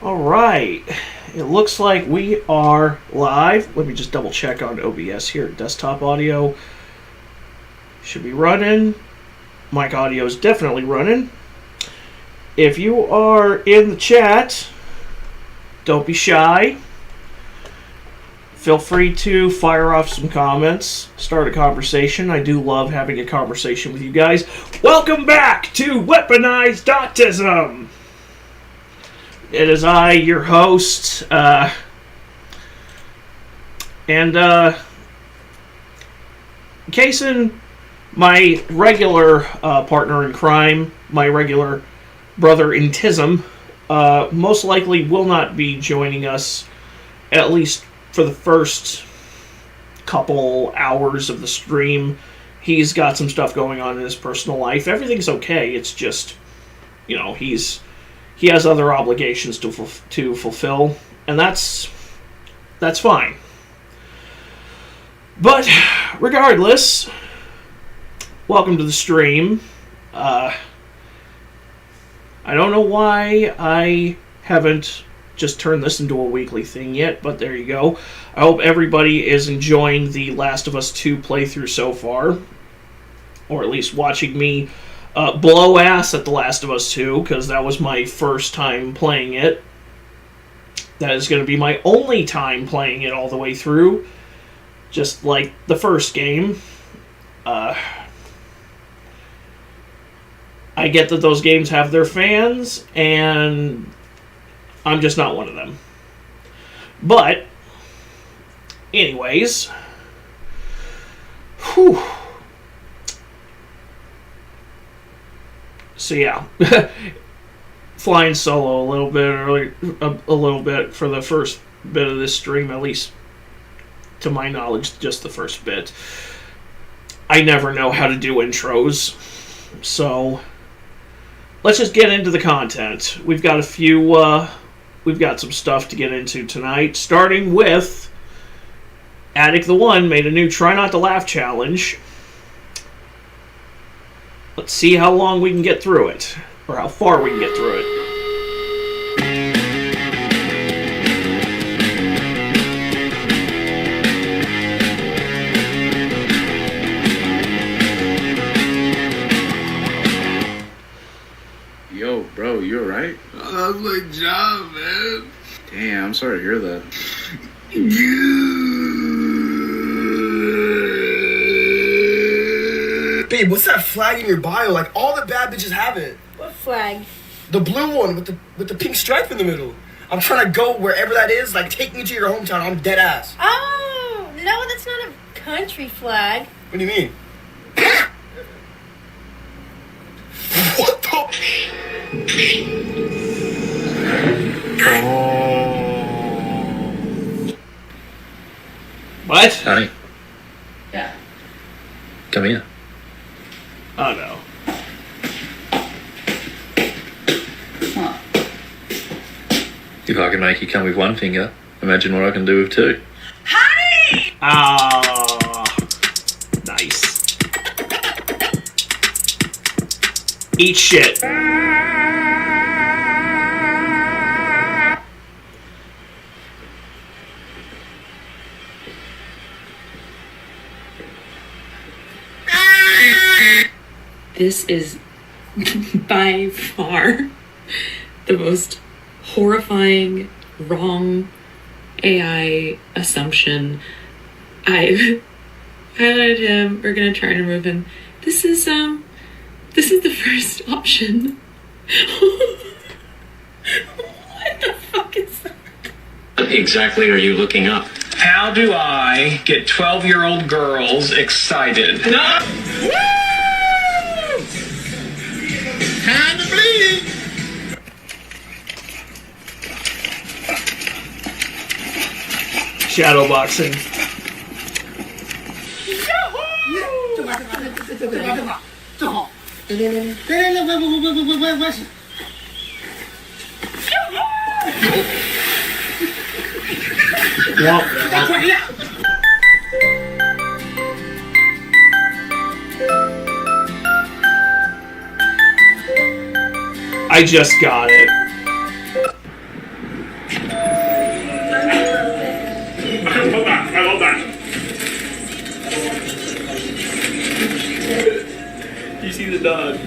Alright, it looks like we are live. Let me just double check on OBS here. Desktop audio should be running. Mic audio is definitely running. If you are in the chat, don't be shy. Feel free to fire off some comments, start a conversation. I do love having a conversation with you guys. Welcome back to Weaponized Autism! It is I, your host, and Kason, my regular partner in crime, my regular brother in Autism, most likely will not be joining us, at least for the first couple hours of the stream. He's got some stuff going on in his personal life. Everything's okay. It's just, he has other obligations to fulfill, and that's fine. But regardless, welcome to the stream. I don't know why I haven't just turned this into a weekly thing yet, but there you go. I hope everybody is enjoying the Last of Us 2 playthrough so far, or at least watching me blow ass at The Last of Us 2, because that was my first time playing it. That is going to be my only time playing it all the way through, just like the first game. I get that those games have their fans, and I'm just not one of them. But, anyways, whew. So yeah, flying solo a little bit early, a little bit for the first bit of this stream, at least to my knowledge, just the first bit. I never know how to do intros, so let's just get into the content. We've got we've got some stuff to get into tonight, starting with Addict the One made a new Try Not to Laugh challenge. Let's see how long we can get through it, or how far we can get through it. Yo, bro, you alright? Oh, that's my job, man. Damn, I'm sorry to hear that. Babe, what's that flag in your bio? Like, all the bad bitches have it. What flag? The blue one with the pink stripe in the middle. I'm trying to go wherever that is. Like, take me to your hometown. I'm dead ass. Oh, no, that's not a country flag. What do you mean? What the? What? Honey. Yeah. Come here. Oh no. Huh. If I can make you come with one finger, imagine what I can do with two. Honey! Ah, nice. Eat shit. This is by far the most horrifying, wrong AI assumption. I highlighted him. We're gonna try and remove him. This is the first option. What the fuck is that? What exactly are you looking up? How do I get 12-year-old girls excited? No! Woo! Time to bleed. Shadowboxing. I just got it. You see the dog.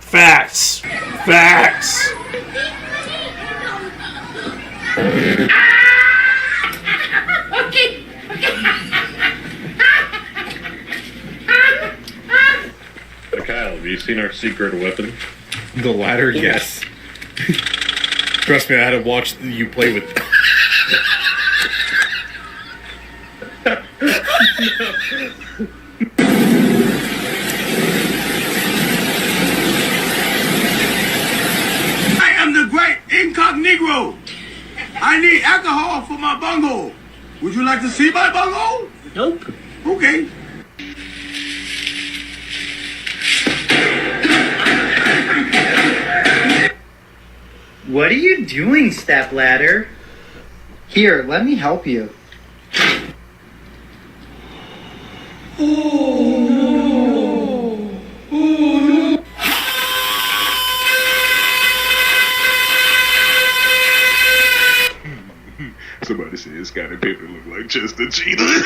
Facts. Facts. Kyle, have you seen our secret weapon? The ladder, yes. Trust me, I had to watch you play with. I am the great incognito. I need alcohol for my bungo. Would you like to see my bungo? Nope. Okay. What are you doing, Stepladder? Here, let me help you. Somebody said Scottie Pippen look like just a cheetah.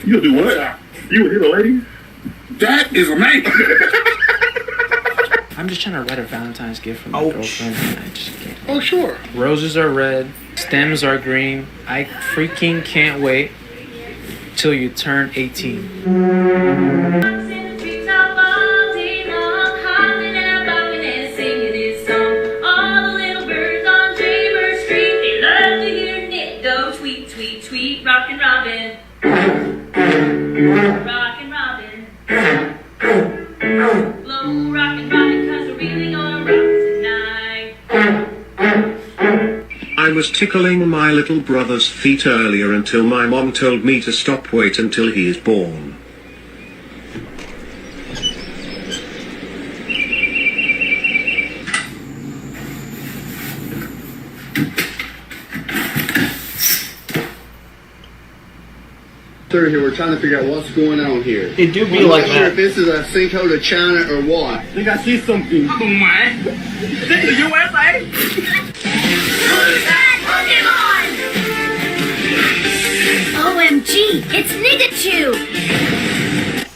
You do what? You would hit a lady? That is amazing. I'm just trying to write a Valentine's gift for my girlfriend. And I just can't. Oh, sure. Roses are red, stems are green. I freaking can't wait till you turn 18. Sweet Rockin' Robin. Rockin' Robin. Blow Rockin' Robin, 'cause we're really gonna rock tonight. I was tickling my little brother's feet earlier until my mom told me to stop. Wait until he is born. Here, we're trying to figure out what's going on here. It do be I'm like not sure that. if this is a sinkhole to China or what. I think I see something. Oh my. Is this the USA? Who's that Pokemon? OMG, it's Pikachu!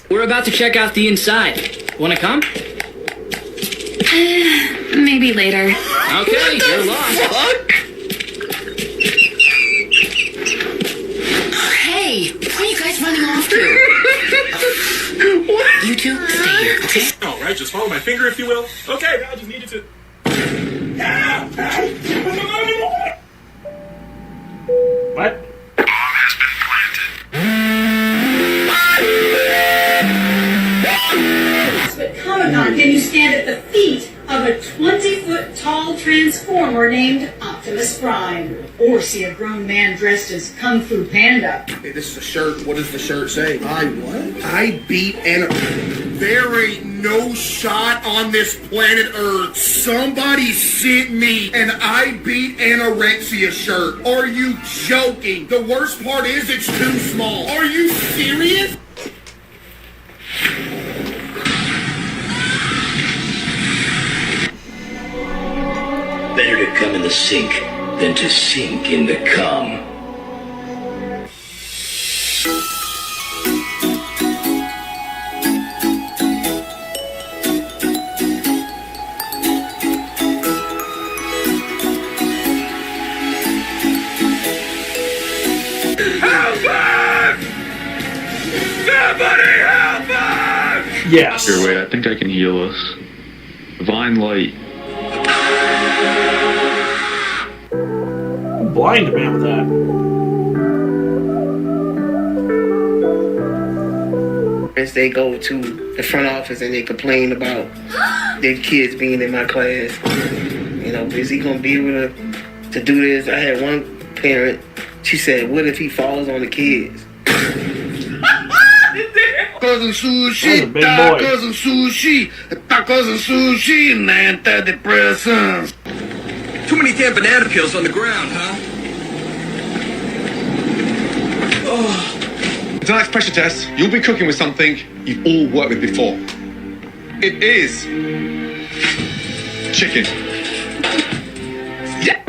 We're about to check out the inside. Wanna come? Maybe later. Okay, you're lost. Hey, where are you guys running off to? You two, stay here, okay? All right, just follow my finger, if you will. Okay, now I just need you to. What? But Comic-Con, can you stand at the feet of a 20-foot tall transformer named Optimus Prime? Or see a grown man dressed as Kung Fu Panda? Hey, this is a shirt. What does the shirt say? I what? I beat There ain't no shot on this planet Earth. Somebody sent me an I beat anorexia shirt. Are you joking? The worst part is it's too small. Are you serious? Better to come in the sink than to sink in the cum. Help us! Somebody help us! Yes. Here, wait, I think I can heal us. Divine light. Blind man with that. As they go to the front office and they complain about their kids being in my class. You know, is he gonna be able to do this? I had one parent, she said, what if he falls on the kids? Cousin Sushi, cousin Sushi, cousin Sushi, and antidepressants. Too many damn banana peels on the ground, huh? Tonight's pressure test, you'll be cooking with something you've all worked with before. It is chicken. Yeah.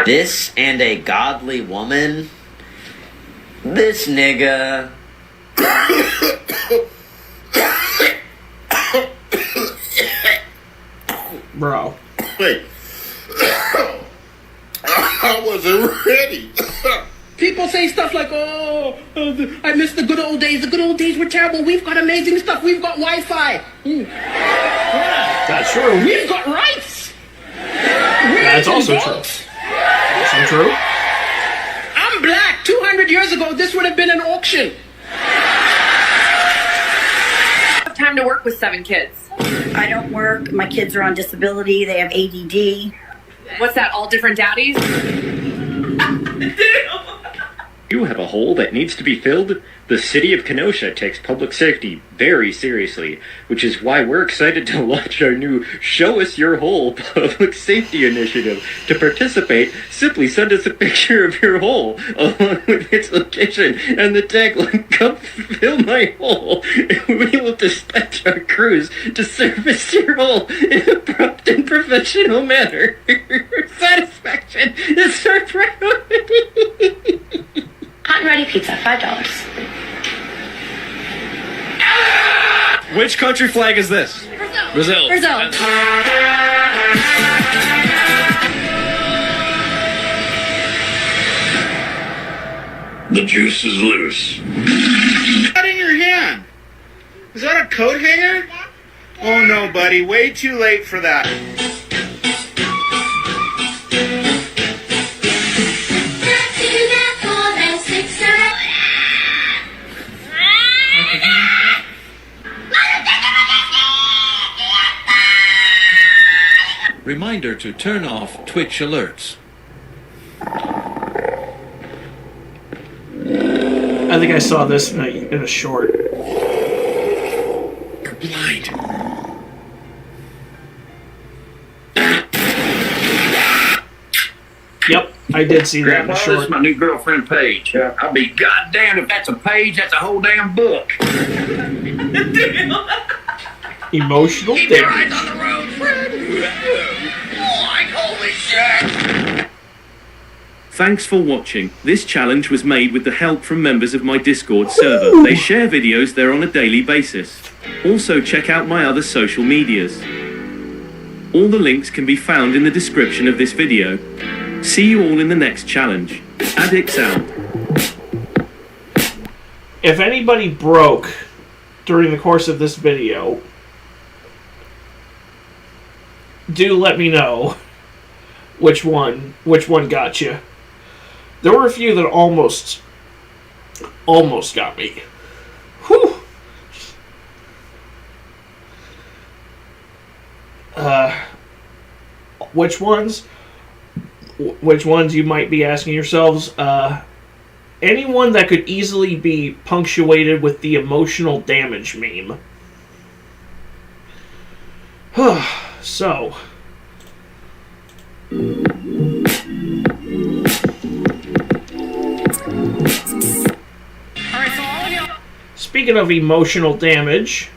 This and a godly woman? This nigga. Bro. Wait. I wasn't ready. People say stuff like, I miss the good old days. The good old days were terrible. We've got amazing stuff. We've got Wi-Fi. That's true. We've got rights. That's also true. Also true. I'm black. 200 years ago, this would have been an auction. Time to work with 7 kids. I don't work. My kids are on disability. They have ADD. What's that, all different daddies? You have a hole that needs to be filled? The city of Kenosha takes public safety very seriously, which is why we're excited to launch our new Show Us Your Hole public safety initiative. To participate, simply send us a picture of your hole, along with its location and the tagline, "Come fill my hole," and we will dispatch our crews to service your hole in a prompt and professional manner. Satisfaction is our priority. Hot and ready pizza, $5. Which country flag is this? Brazil. Brazil. The juice is loose. What's that in your hand? Is that a coat hanger? Oh no, buddy. Way too late for that. Reminder to turn off Twitch alerts. I think I saw this in a short. You're blind. Yep, I did see that in a Grandpa, short. this is my new girlfriend, Paige. I'll be goddamned if that's a page, that's a whole damn book. Emotional Keep your eyes damage. on the road, Fred. Like, holy shit. Thanks for watching. This challenge was made with the help from members of my Discord server. They share videos there on a daily basis. Also check out my other social medias. All the links can be found in the description of this video. See you all in the next challenge. Addicts out. If anybody broke during the course of this video, do let me know which one got you. There were a few that almost got me. Whew. Which ones? Which ones, you might be asking yourselves? Anyone that could easily be punctuated with the emotional damage meme. So. Speaking of emotional damage,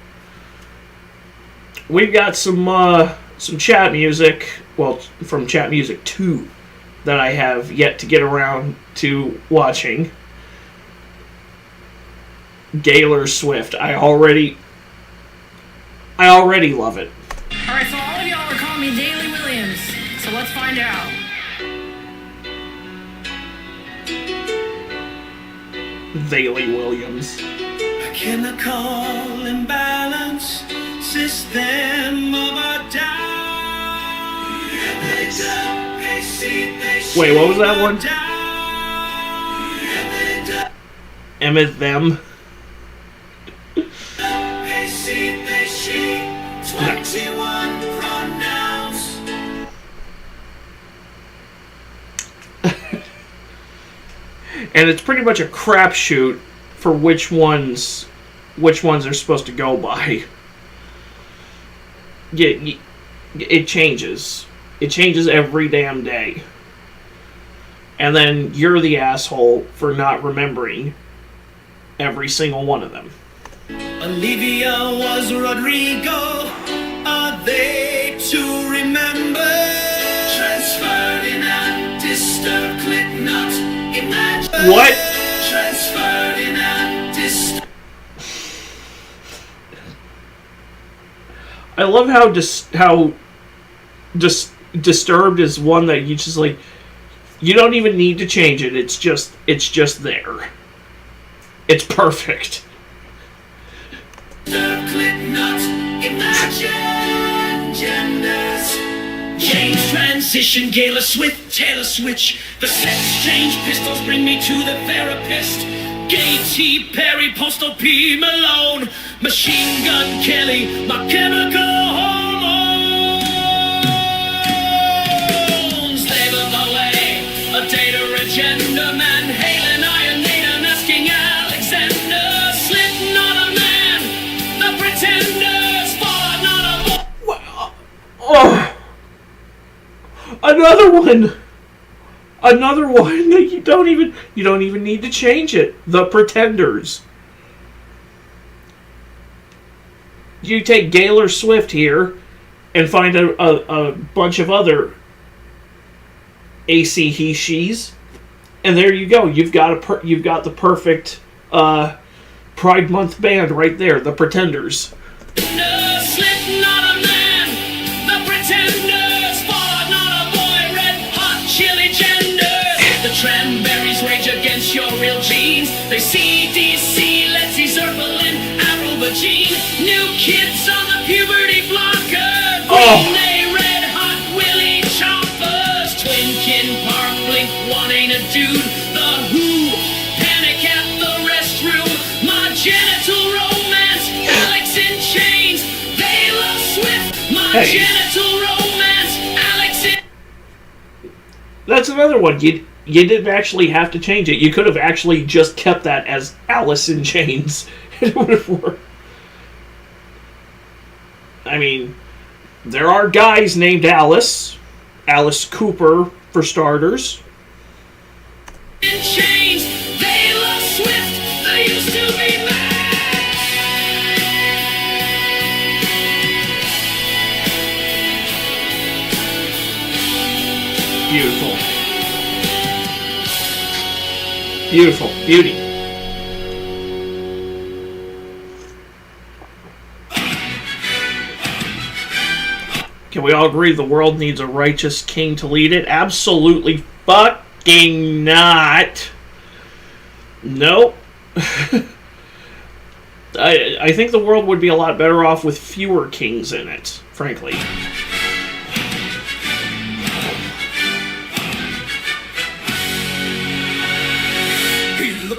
we've got some chat music, well, from Chat Music 2, that I have yet to get around to watching. Gaylor Swift. I already love it. Alright, so all of y'all are calling me Daly Williams, so let's find out. Daly Williams. Chemical imbalance, system of a down. Wait, what was that one? Emmett Them. And it's pretty much a crapshoot for which ones are supposed to go by. It changes. It changes every damn day. and then you're the asshole for not remembering every single one of them. Olivia was Rodrigo. Are they to remember? Transferred in a disturbed clip, not imagined. What? Transferred in a disturbed. I love how Disturbed is one that you just like. You don't even need to change it. It's just there. It's perfect. Clip, not imagine genders. Change, transition, Gala Swift, Taylor Switch. The sex change pistols bring me to the therapist. Gay T. Perry, Postal P. Malone. Machine Gun Kelly, my chemical hormones. Label the way, a data agenda. Man, Halen, Iron Maiden, asking Alexander. Slip, not a man. The pretenders, for not a boy. Oh, another one that you don't even need to change it. The Pretenders. You take Taylor Swift here and find a bunch of other AC he she's, and there you go. You've got the perfect Pride Month band right there. The Pretenders. Cranberries rage against your real genes. They CDC, let's see Zerpalin, Avril Lavigne. New kids on the puberty blocker. Green Day, Red Hot, Willie Choppers. Twinkin Park, Blink, One Ain't a Dude. The Who, Panic at the Restroom. My Genital Romance, Alex in Chains. Taylor Swift, My Genital Romance, Alex in... That's another one. You didn't actually have to change it. You could have actually just kept that as Alice in Chains. It would have worked. I mean, there are guys named Alice. Alice Cooper, for starters. In chains, Taylor Swift, they used to be Beautiful. Beautiful. Beauty. Can we all agree the world needs a righteous king to lead it? Absolutely fucking not. Nope. I think the world would be a lot better off with fewer kings in it, frankly.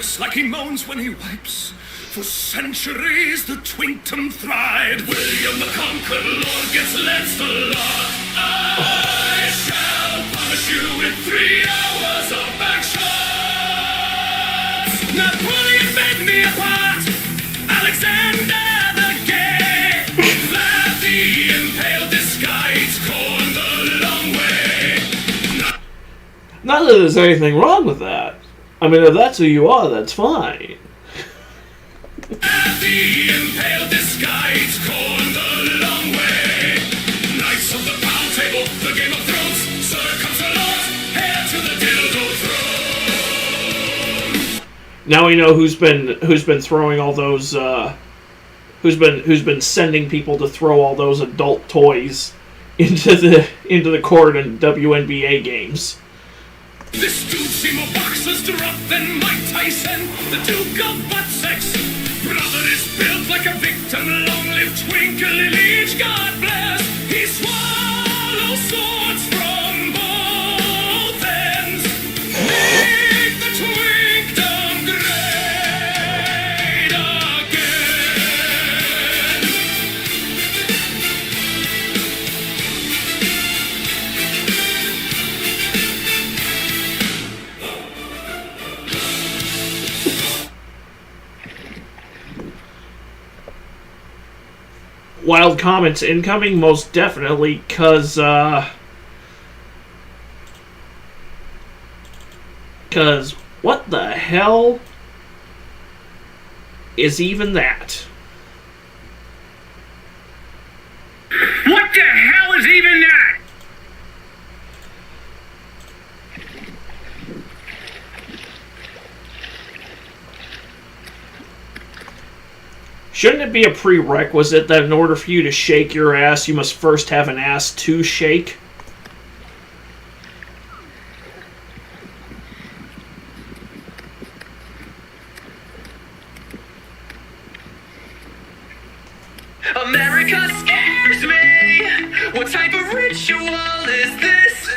looks like he moans when he wipes. For centuries the twinktum thrived. William the Conqueror, Lord gets less the law. I shall punish you with 3 hours of back shots. Napoleon bent me apart. Alexander the Gay. Vladdy impaled this guy. He's gone the long way. Not that there's anything wrong with that. I mean, if that's who you are, that's fine. The impaled this guy, it's gone the long way. Knights of the Round Table, the Game of Thrones, Sir Consolot, heir to the dildo throne. Now we know who's been throwing all those who's been sending people to throw all those adult toys into the court in WNBA games. This dude see more boxers drop than Mike Tyson, the Duke of Butt Sex. Brother is built like a victim, long-lived twinkly leech, God bless. He swallows swords from both ends. Make the twinkdom great again. Wild comments incoming, most definitely, because Because what the hell is even that? What the hell is even that? Shouldn't it be a prerequisite that in order for you to shake your ass, you must first have an ass to shake? America scares me. What type of ritual is this?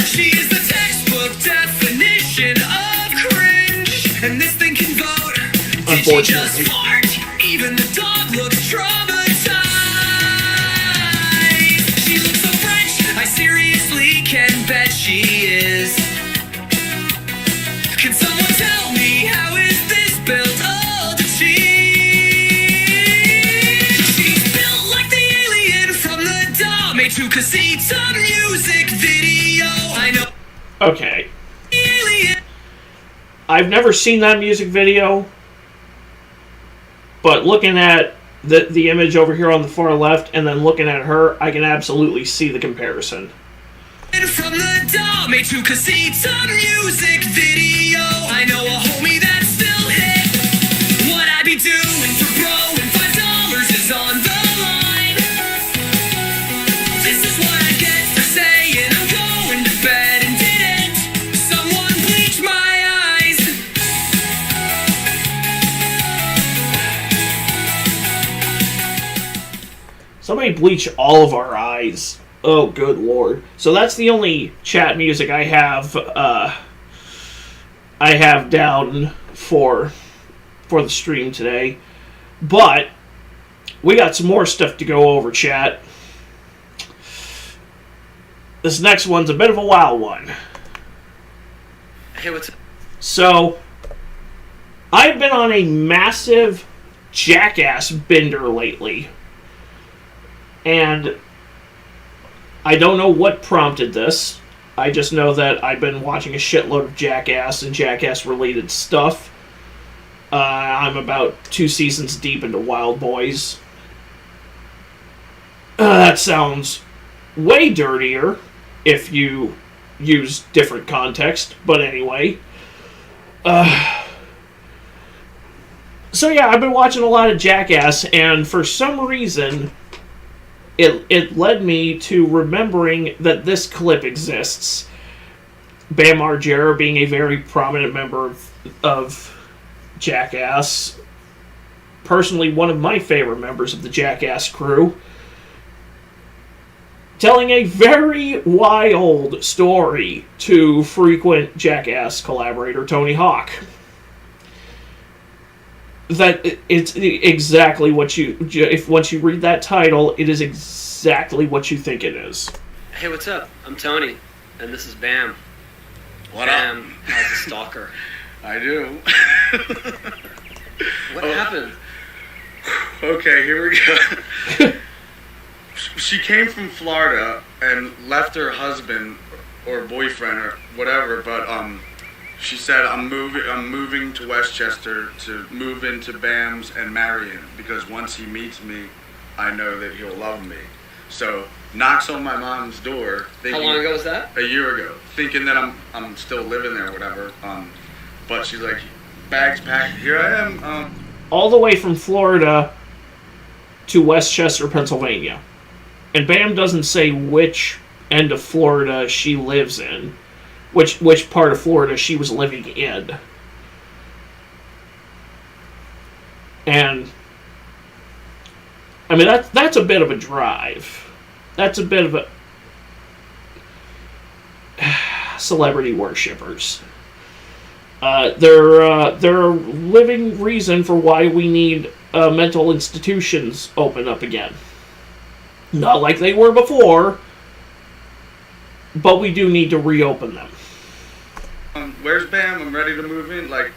She is the textbook definition of cringe. And this thing can vote. Did she just fart? Even the dog looks traumatized. She looks so French. I seriously can bet she is. Can someone tell me how is this built? Oh, the cheese. She's built like the alien from the Dame to Casita music video. I know. Okay. I've never seen that music video, but looking at the image over here on the far left and then looking at her, I can absolutely see the comparison. From the Dame to Casita music video. I know a homie that still hit. What I be doing for bro when $5 is on the line. This is what I get for saying I'm going to bed and didn't someone bleach my eyes. Somebody bleach all of our eyes. Oh, good lord. So that's the only chat music I have down for the stream today. But we got some more stuff to go over, chat. This next one's a bit of a wild one. Hey, what's up? So, I've been on a massive Jackass bender lately. And I don't know what prompted this. I just know that I've been watching a shitload of Jackass and Jackass-related stuff. I'm about 2 seasons deep into Wild Boys. That sounds way dirtier if you use different context, but anyway. So yeah, I've been watching a lot of Jackass, and for some reason, it led me to remembering that this clip exists. Bam Margera being a very prominent member of Jackass. Personally, one of my favorite members of the Jackass crew. Telling a very wild story to frequent Jackass collaborator Tony Hawk. That it's exactly what if once you read that title, it is exactly what you think it is. Hey, what's up? I'm Tony, and this is Bam. What Bam up? has a stalker. I do. What happened? Okay, here we go. She came from Florida and left her husband or boyfriend or whatever, but she said, I'm moving to Westchester to move into Bam's and marry him, because once he meets me, I know that he'll love me. So knocks on my mom's door. How long ago was that? A year ago, thinking that I'm still living there or whatever. But she's like, bags packed, here I am. All the way from Florida to Westchester, Pennsylvania. And Bam doesn't say which end of Florida she lives in. Which part of Florida she was living in. And I mean that's a bit of a drive. That's a bit of a celebrity worshippers. They're a living reason for why we need mental institutions open up again. Not like they were before, but we do need to reopen them. Where's Bam? I'm ready to move in. Like,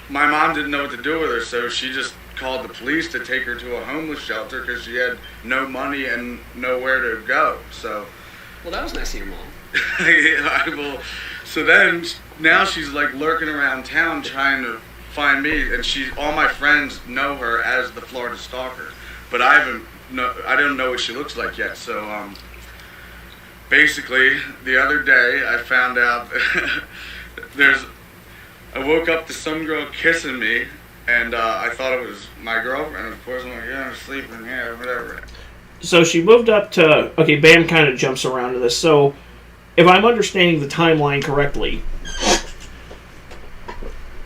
my mom didn't know what to do with her, so she just called the police to take her to a homeless shelter because she had no money and nowhere to go. So, Well, that was nice of your mom. So then, now she's like lurking around town trying to find me, and all my friends know her as the Florida Stalker, but I don't know what she looks like yet. So basically, the other day I found out I woke up to some girl kissing me, and I thought it was my girlfriend. Of course, I'm like, yeah, I'm sleeping, yeah, whatever. So she moved up to... Okay, Bam kind of jumps around to this. So, if I'm understanding the timeline correctly,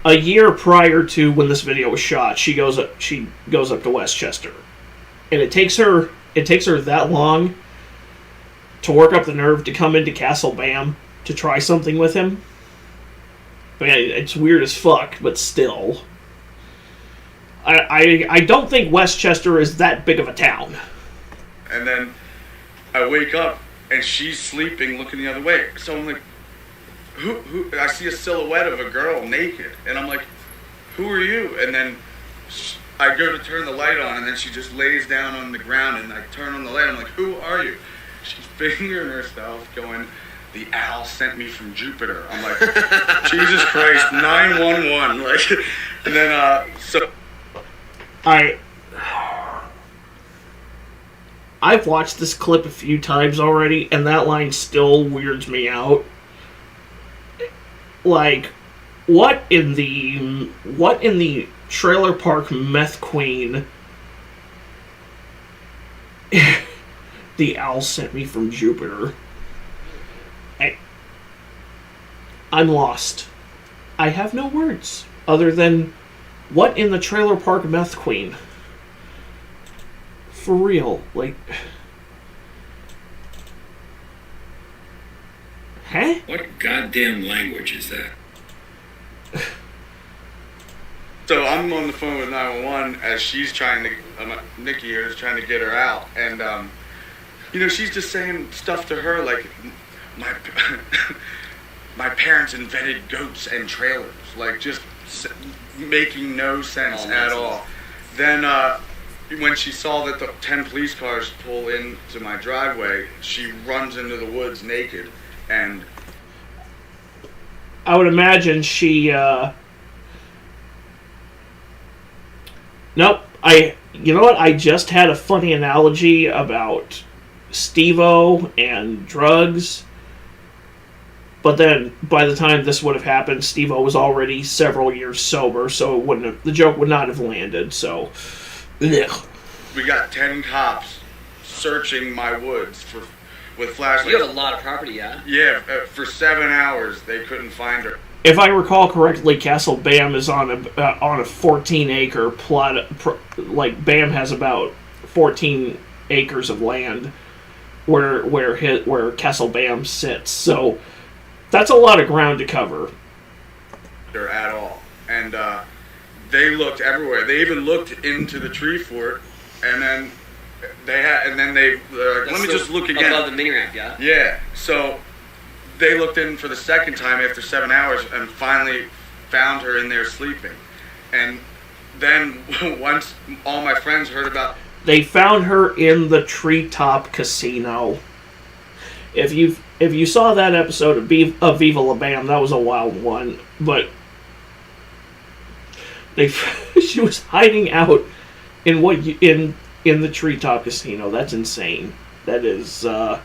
a year prior to when this video was shot, she goes up to Westchester. And it takes her that long to work up the nerve to come into Castle Bam to try something with him. I mean, it's weird as fuck, but still. I don't think Westchester is that big of a town. And then I wake up and she's sleeping, looking the other way. So I'm like, who? I see a silhouette of a girl naked, and I'm like, who are you? And then I go to turn the light on, and then she just lays down on the ground, and I turn on the light. I'm like, who are you? She's fingering herself, going, the owl sent me from Jupiter. I'm like, Jesus Christ, 911. Like, and then so I've watched this clip a few times already, and that line still weirds me out. Like, what in the trailer park meth queen? The owl sent me from Jupiter. I'm lost. I have no words other than what in the trailer park meth queen? For real, like, huh? What goddamn language is that? So I'm on the phone with 911 as she's trying to, Nikki here is trying to get her out, and she's just saying stuff to her like, my parents invented goats and trailers, like just making no sense at all. Then when she saw that the 10 police cars pull into my driveway, she runs into the woods naked, and I would imagine she, nope, you know what, I just had a funny analogy about Steve-O and drugs, but then by the time this would have happened, Steve-O was already several years sober, so the joke would not have landed, so... Ugh. We got 10 cops searching my woods with flashlights. You have a lot of property, yeah? Yeah, for 7 hours they couldn't find her. If I recall correctly, Castle Bam is on a 14-acre plot. Like, Bam has about 14 acres of land where Castle Bam sits. So that's a lot of ground to cover. At all, and they looked everywhere. They even looked into the tree fort, and then they're like, let me just look again. Above the mini ramp, yeah? Yeah. So they looked in for the second time after 7 hours and finally found her in there sleeping. And then once all my friends heard about... They found her in the Treetop Casino. If you saw that episode of Viva La Bam, that was a wild one. But she was hiding out in the Treetop Casino. That's insane. That is. Then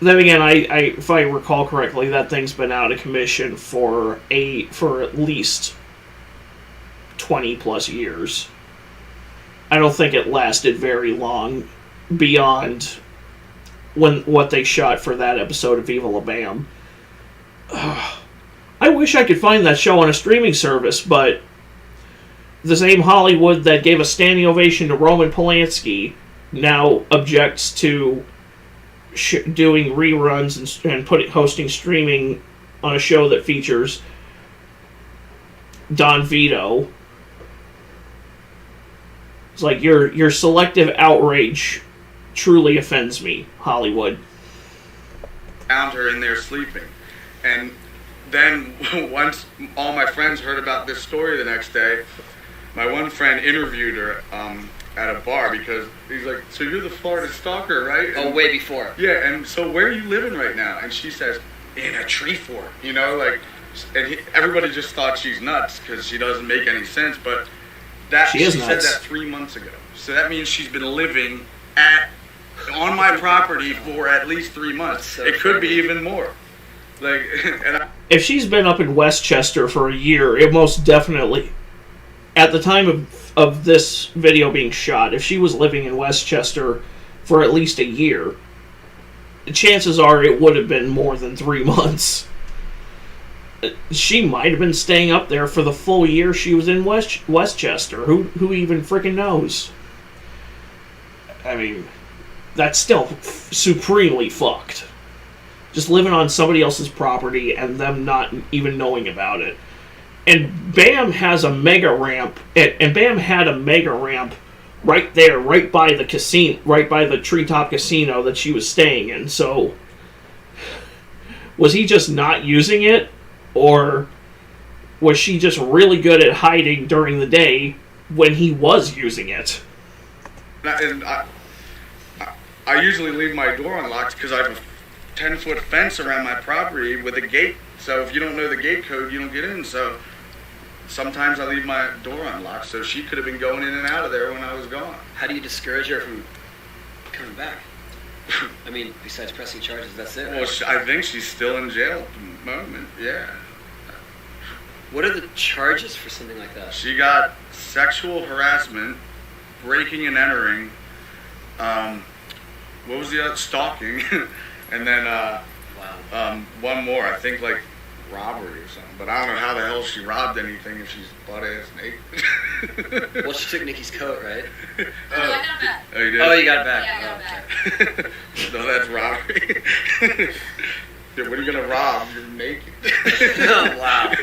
again, if I recall correctly, that thing's been out of commission for at least 20+ years. I don't think it lasted very long beyond what they shot for that episode of Viva La Bam. I wish I could find that show on a streaming service, but the same Hollywood that gave a standing ovation to Roman Polanski now objects to doing reruns and hosting streaming on a show that features Don Vito. It's like your selective outrage truly offends me, Hollywood. Found her in there sleeping, and then once all my friends heard about this story the next day, my one friend interviewed her at a bar because he's like, so you're the Florida Stalker, right? Oh, way before. Yeah, and so where are you living right now? And she says, in a tree fort, you know, like, and everybody just thought she's nuts because she doesn't make any sense, but she said that 3 months ago. So that means she's been living on my property for at least 3 months. It could be even more. Like, if she's been up in Westchester for a year, it most definitely, at the time of this video being shot, if she was living in Westchester for at least a year, chances are it would have been more than 3 months. She might have been staying up there for the full year she was in Westchester. Who even freaking knows? I mean, that's still supremely fucked. Just living on somebody else's property and them not even knowing about it. And Bam has a mega ramp, and Bam had a mega ramp right there, right by the casino, right by the Treetop Casino that she was staying in. So, was he just not using it? Or was she just really good at hiding during the day when he was using it? And I usually leave my door unlocked because I have a 10-foot fence around my property with a gate. So if you don't know the gate code, you don't get in. So sometimes I leave my door unlocked. So she could have been going in and out of there when I was gone. How do you discourage her from coming back? I mean, besides pressing charges, that's it. Well, I think she's still in jail at the moment. Yeah. What are the charges for something like that? She got sexual harassment, breaking and entering. What was the other? Stalking, and then one more. I think like robbery or something. But I don't know how the hell she robbed anything if she's butt ass naked. Well, she took Nikki's coat, right? I got it back. Oh, you did? Oh, you got it back. Yeah, I got it back. No, that's robbery. What are you gonna rob? You're naked. Oh, wow.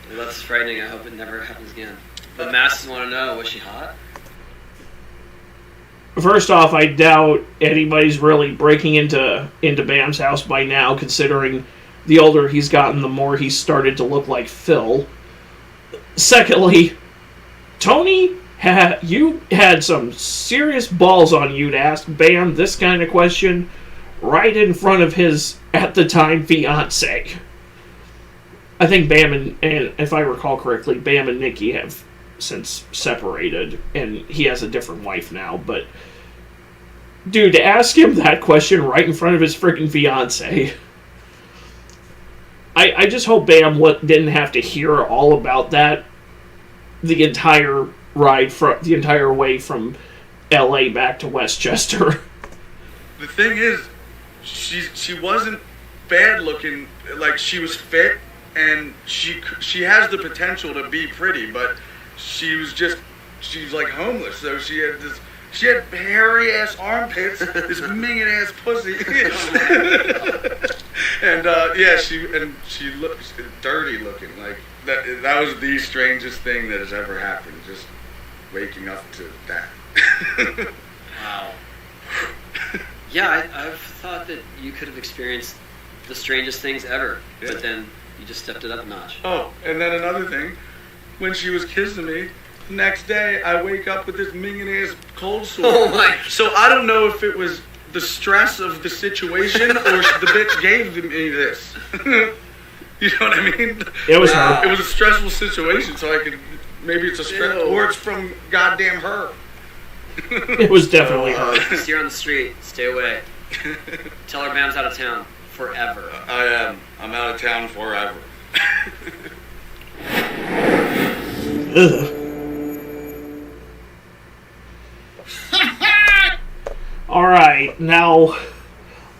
Well, that's frightening. I hope it never happens again. The masses want to know, was she hot? First off, I doubt anybody's really breaking into Bam's house by now, considering the older he's gotten, the more he's started to look like Phil. Secondly, Tony, you had some serious balls on you to ask Bam this kind of question right in front of his, at the time, fiancé. I think Bam and if I recall correctly, Bam and Nikki have since separated, and he has a different wife now, but dude, to ask him that question right in front of his freaking fiancé, I just hope Bam didn't have to hear all about that the entire ride, the entire way from LA back to Westchester. The thing is, she wasn't bad looking. Like, she was fit, and she has the potential to be pretty, but she's like homeless. So she had hairy ass armpits, this minging ass pussy, and she looks dirty looking. Like that was the strangest thing that has ever happened. Just waking up to that. Wow. Yeah, I've thought that you could have experienced the strangest things ever, but then you just stepped it up a notch. Oh, and then another thing, when she was kissing me, the next day I wake up with this minging ass cold sore. Oh my! So I don't know if it was the stress of the situation or the bitch gave me this. You know what I mean? It was her. It was a stressful situation, so I could, maybe it's a stress, or it's from goddamn her. It was definitely her. See her on the street. Stay away. Tell her Bam's out of town forever. I am. I'm out of town forever. Ugh. Alright, now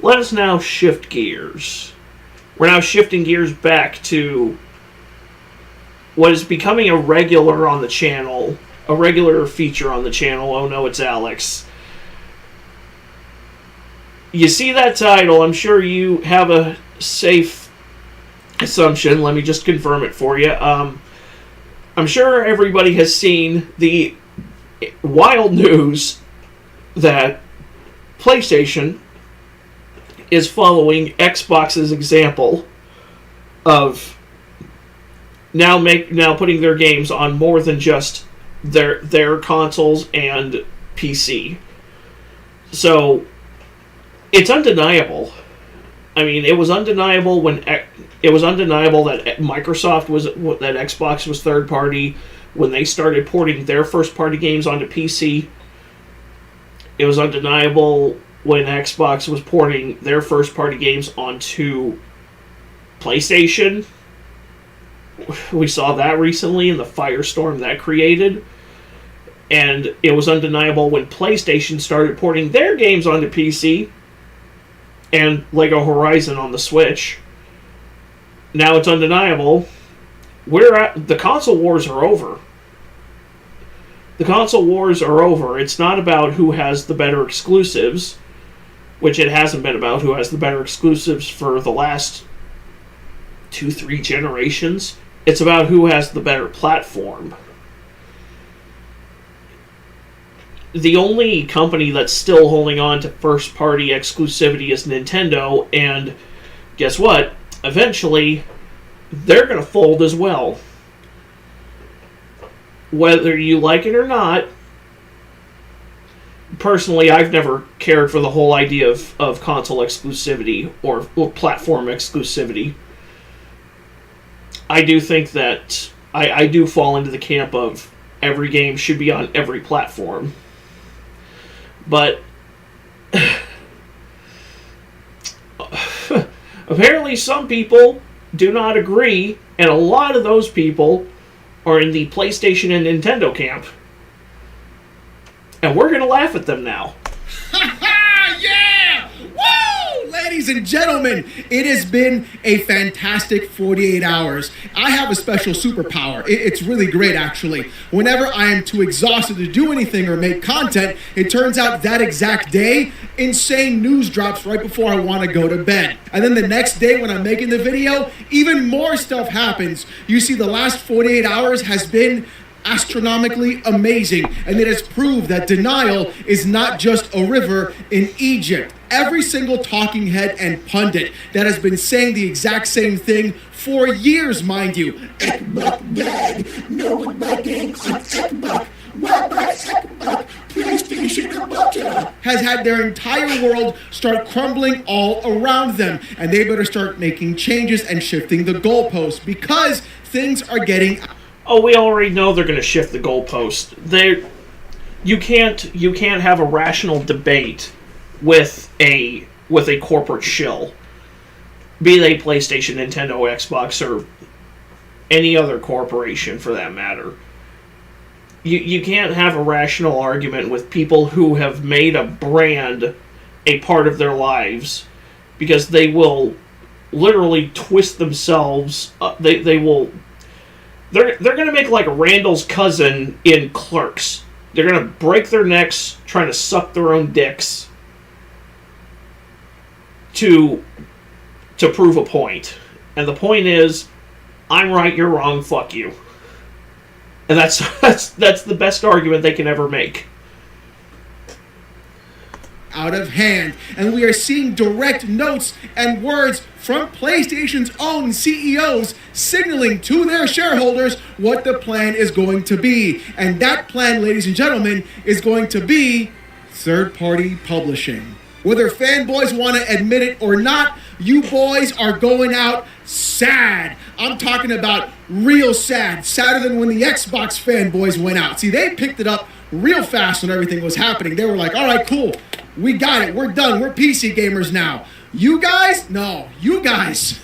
let us now shift gears. We're now shifting gears back to what is becoming a regular on the channel, a regular feature on the channel. Oh no, it's Alex. You see that title, I'm sure you have a safe assumption. Let me just confirm it for you. I'm sure everybody has seen the wild news that PlayStation is following Xbox's example of now putting their games on more than just their consoles and PC. So it's undeniable I mean, it was undeniable that Microsoft was that Xbox was third party when they started porting their first party games onto PC. It was undeniable when Xbox was porting their first party games onto PlayStation. We saw that recently in the firestorm that created. And it was undeniable when PlayStation started porting their games onto PC and Lego Horizon on the Switch. Now it's undeniable. The console wars are over. The console wars are over. It's not about who has the better exclusives, which it hasn't been about who has the better exclusives for the last 2-3 generations. It's about who has the better platform. The only company that's still holding on to first-party exclusivity is Nintendo, and guess what? Eventually, they're going to fold as well. Whether you like it or not, personally, I've never cared for the whole idea of console exclusivity or platform exclusivity. I do think that I do fall into the camp of every game should be on every platform. But apparently some people do not agree, and a lot of those people are in the PlayStation and Nintendo camp. And we're going to laugh at them now. Yeah! Woo! Ladies and gentlemen, it has been a fantastic 48 hours. I have a special superpower. It's really great, actually. Whenever I am too exhausted to do anything or make content, it turns out that exact day, insane news drops right before I want to go to bed. And then the next day when I'm making the video, even more stuff happens. You see, the last 48 hours has been astronomically amazing, and it has proved that denial is not just a river in Egypt. Every single talking head and pundit that has been saying the exact same thing for years, mind you, has had their entire world start crumbling all around them, and they better start making changes and shifting the goalposts because things are getting. Oh, we already know they're going to shift the goalpost. You can't have a rational debate with a corporate shill, be they PlayStation, Nintendo, Xbox, or any other corporation for that matter. You can't have a rational argument with people who have made a brand a part of their lives, because they will literally twist themselves. They're going to make like Randall's cousin in Clerks. They're going to break their necks trying to suck their own dicks to prove a point. And the point is, I'm right, you're wrong, fuck you. And that's the best argument they can ever make. Out of hand, and we are seeing direct notes and words from PlayStation's own CEOs signaling to their shareholders what the plan is going to be. And that plan, ladies and gentlemen, is going to be third-party publishing. Whether fanboys want to admit it or not, you boys are going out sad. I'm talking about real sad. Sadder than when the Xbox fanboys went out. See, they picked it up real fast when everything was happening. They were like, all right, cool. We got it. We're done. We're PC gamers now. You guys? No. You guys.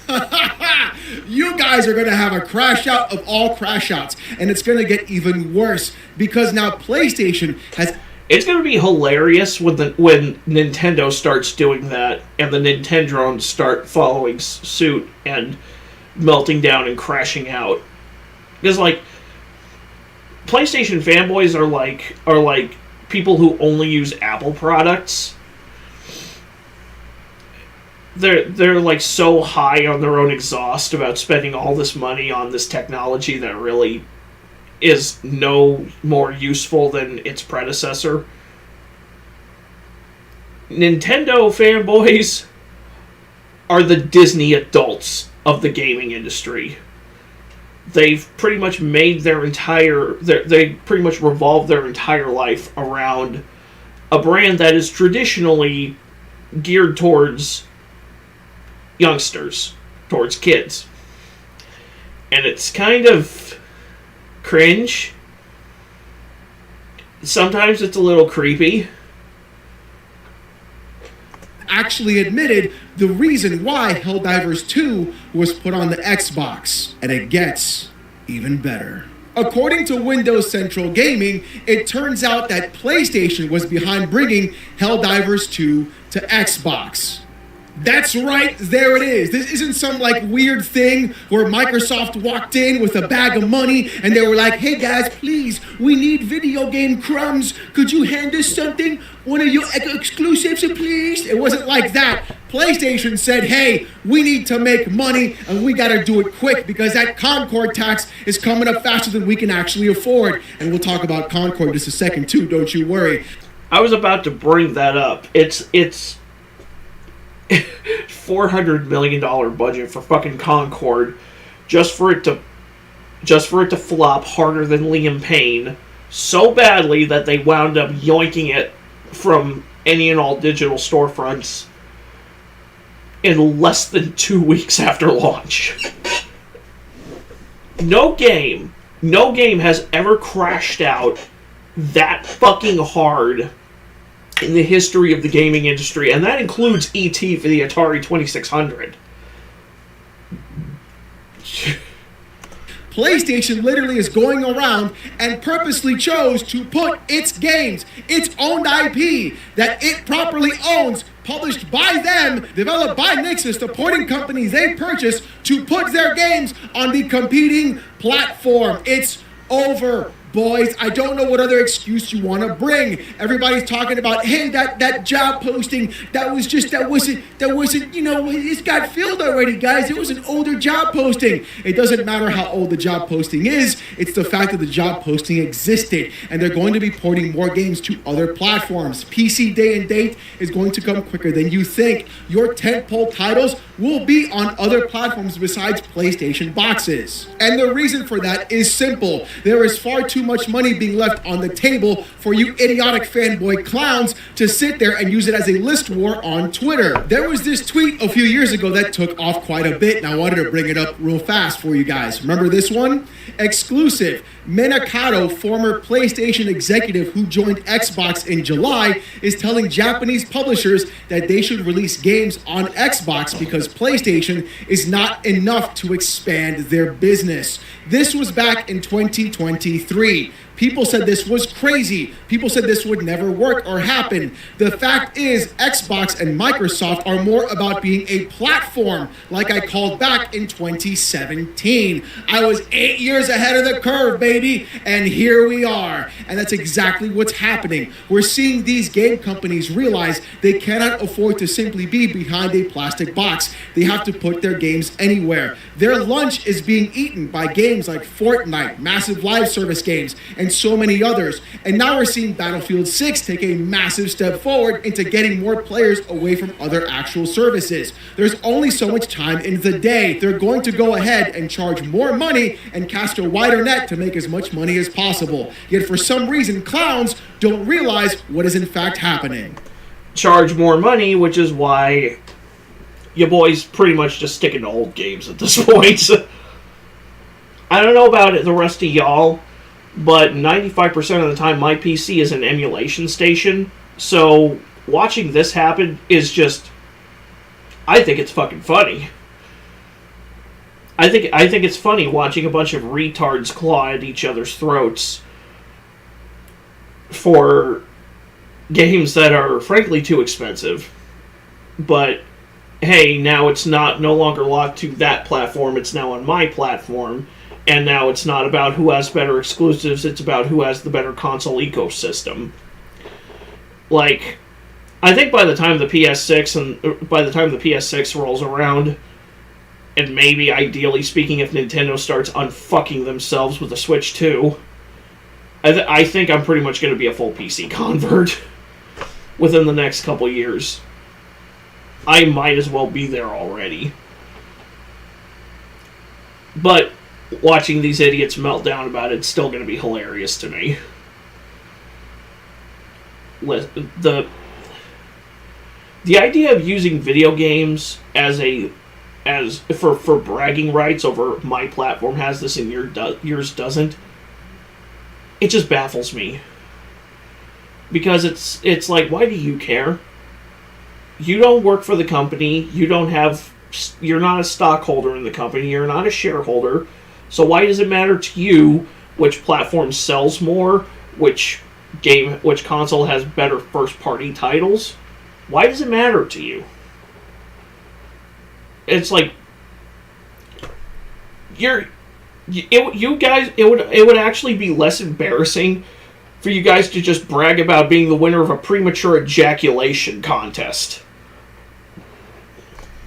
You guys are going to have a crash out of all crash outs. And it's going to get even worse because now PlayStation has... It's going to be hilarious when Nintendo starts doing that and the Nintendrones start following suit and melting down and crashing out. Because, like, PlayStation fanboys are like people who only use Apple products. They're like so high on their own exhaust about spending all this money on this technology that really is no more useful than its predecessor. Nintendo fanboys are the Disney adults of the gaming industry. They've pretty much made they pretty much revolve their entire life around a brand that is traditionally geared towards youngsters, towards kids. And it's kind of cringe. Sometimes it's a little creepy. Actually admitted the reason why Helldivers 2 was put on the Xbox. And it gets even better. According to Windows Central Gaming, it turns out that PlayStation was behind bringing Helldivers 2 to Xbox. That's right, there it is. This isn't some like weird thing where Microsoft walked in with a bag of money and they were like, hey guys, please, we need video game crumbs. Could you hand us something? One of your exclusives, please? It wasn't like that. PlayStation said, hey, we need to make money and we gotta do it quick because that Concord tax is coming up faster than we can actually afford. And we'll talk about Concord in just a second too, don't you worry. I was about to bring that up. It's $400 million budget for fucking Concord just for it to flop harder than Liam Payne so badly that they wound up yoinking it from any and all digital storefronts in less than 2 weeks after launch. No game has ever crashed out that fucking hard in the history of the gaming industry, and that includes E.T. for the Atari 2600. PlayStation literally is going around and purposely chose to put its games, its owned IP, that it properly owns, published by them, developed by Nixxes, the porting company they purchased, to put their games on the competing platform. It's over. Boys, I don't know what other excuse you want to bring. Everybody's talking about, hey, that job posting, that wasn't, you know, it's got filled already, guys. It was an older job posting. It doesn't matter how old the job posting is. It's the fact that the job posting existed, and they're going to be porting more games to other platforms. PC Day and Date is going to come quicker than you think. Your tentpole titles will be on other platforms besides PlayStation boxes. And the reason for that is simple. There is far too much money being left on the table for you idiotic fanboy clowns to sit there and use it as a list war on Twitter. There was this tweet a few years ago that took off quite a bit, and I wanted to bring it up real fast for you guys. Remember this one? Exclusive. Menakato, former PlayStation executive who joined Xbox in July, is telling Japanese publishers that they should release games on Xbox because PlayStation is not enough to expand their business. This was back in 2023. People said this was crazy. People said this would never work or happen. The fact is, Xbox and Microsoft are more about being a platform, like I called back in 2017. I was 8 years ahead of the curve, baby, and here we are. And that's exactly what's happening. We're seeing these game companies realize they cannot afford to simply be behind a plastic box. They have to put their games anywhere. Their lunch is being eaten by games like Fortnite, massive live service games, and so many others. And now we're seeing Battlefield 6 take a massive step forward into getting more players away from other actual services. There's only so much time in the day. They're going to go ahead and charge more money and cast a wider net to make as much money as possible. Yet for some reason, clowns don't realize what is in fact happening. Charge more money, which is why you boys pretty much just sticking to old games at this point. I don't know about the rest of y'all, but 95% of the time my PC is an emulation station, so watching this happen is just, I think it's fucking funny. I think it's funny watching a bunch of retards claw at each other's throats for games that are frankly too expensive. But hey, now it's no longer locked to that platform, it's now on my platform. And now it's not about who has better exclusives, it's about who has the better console ecosystem. Like, I think by the time the PS6 rolls around, and maybe ideally speaking if Nintendo starts unfucking themselves with the Switch 2, I think I'm pretty much going to be a full PC convert within the next couple years. I might as well be there already. But watching these idiots melt down about it's still going to be hilarious to me. The idea of using video games as a as for bragging rights over my platform has this and yours doesn't. It just baffles me. Because it's like, why do you care? You don't work for the company. You're not a stockholder in the company. You're not a shareholder. So why does it matter to you which platform sells more, which console has better first-party titles? Why does it matter to you? It's like it would actually be less embarrassing for you guys to just brag about being the winner of a premature ejaculation contest.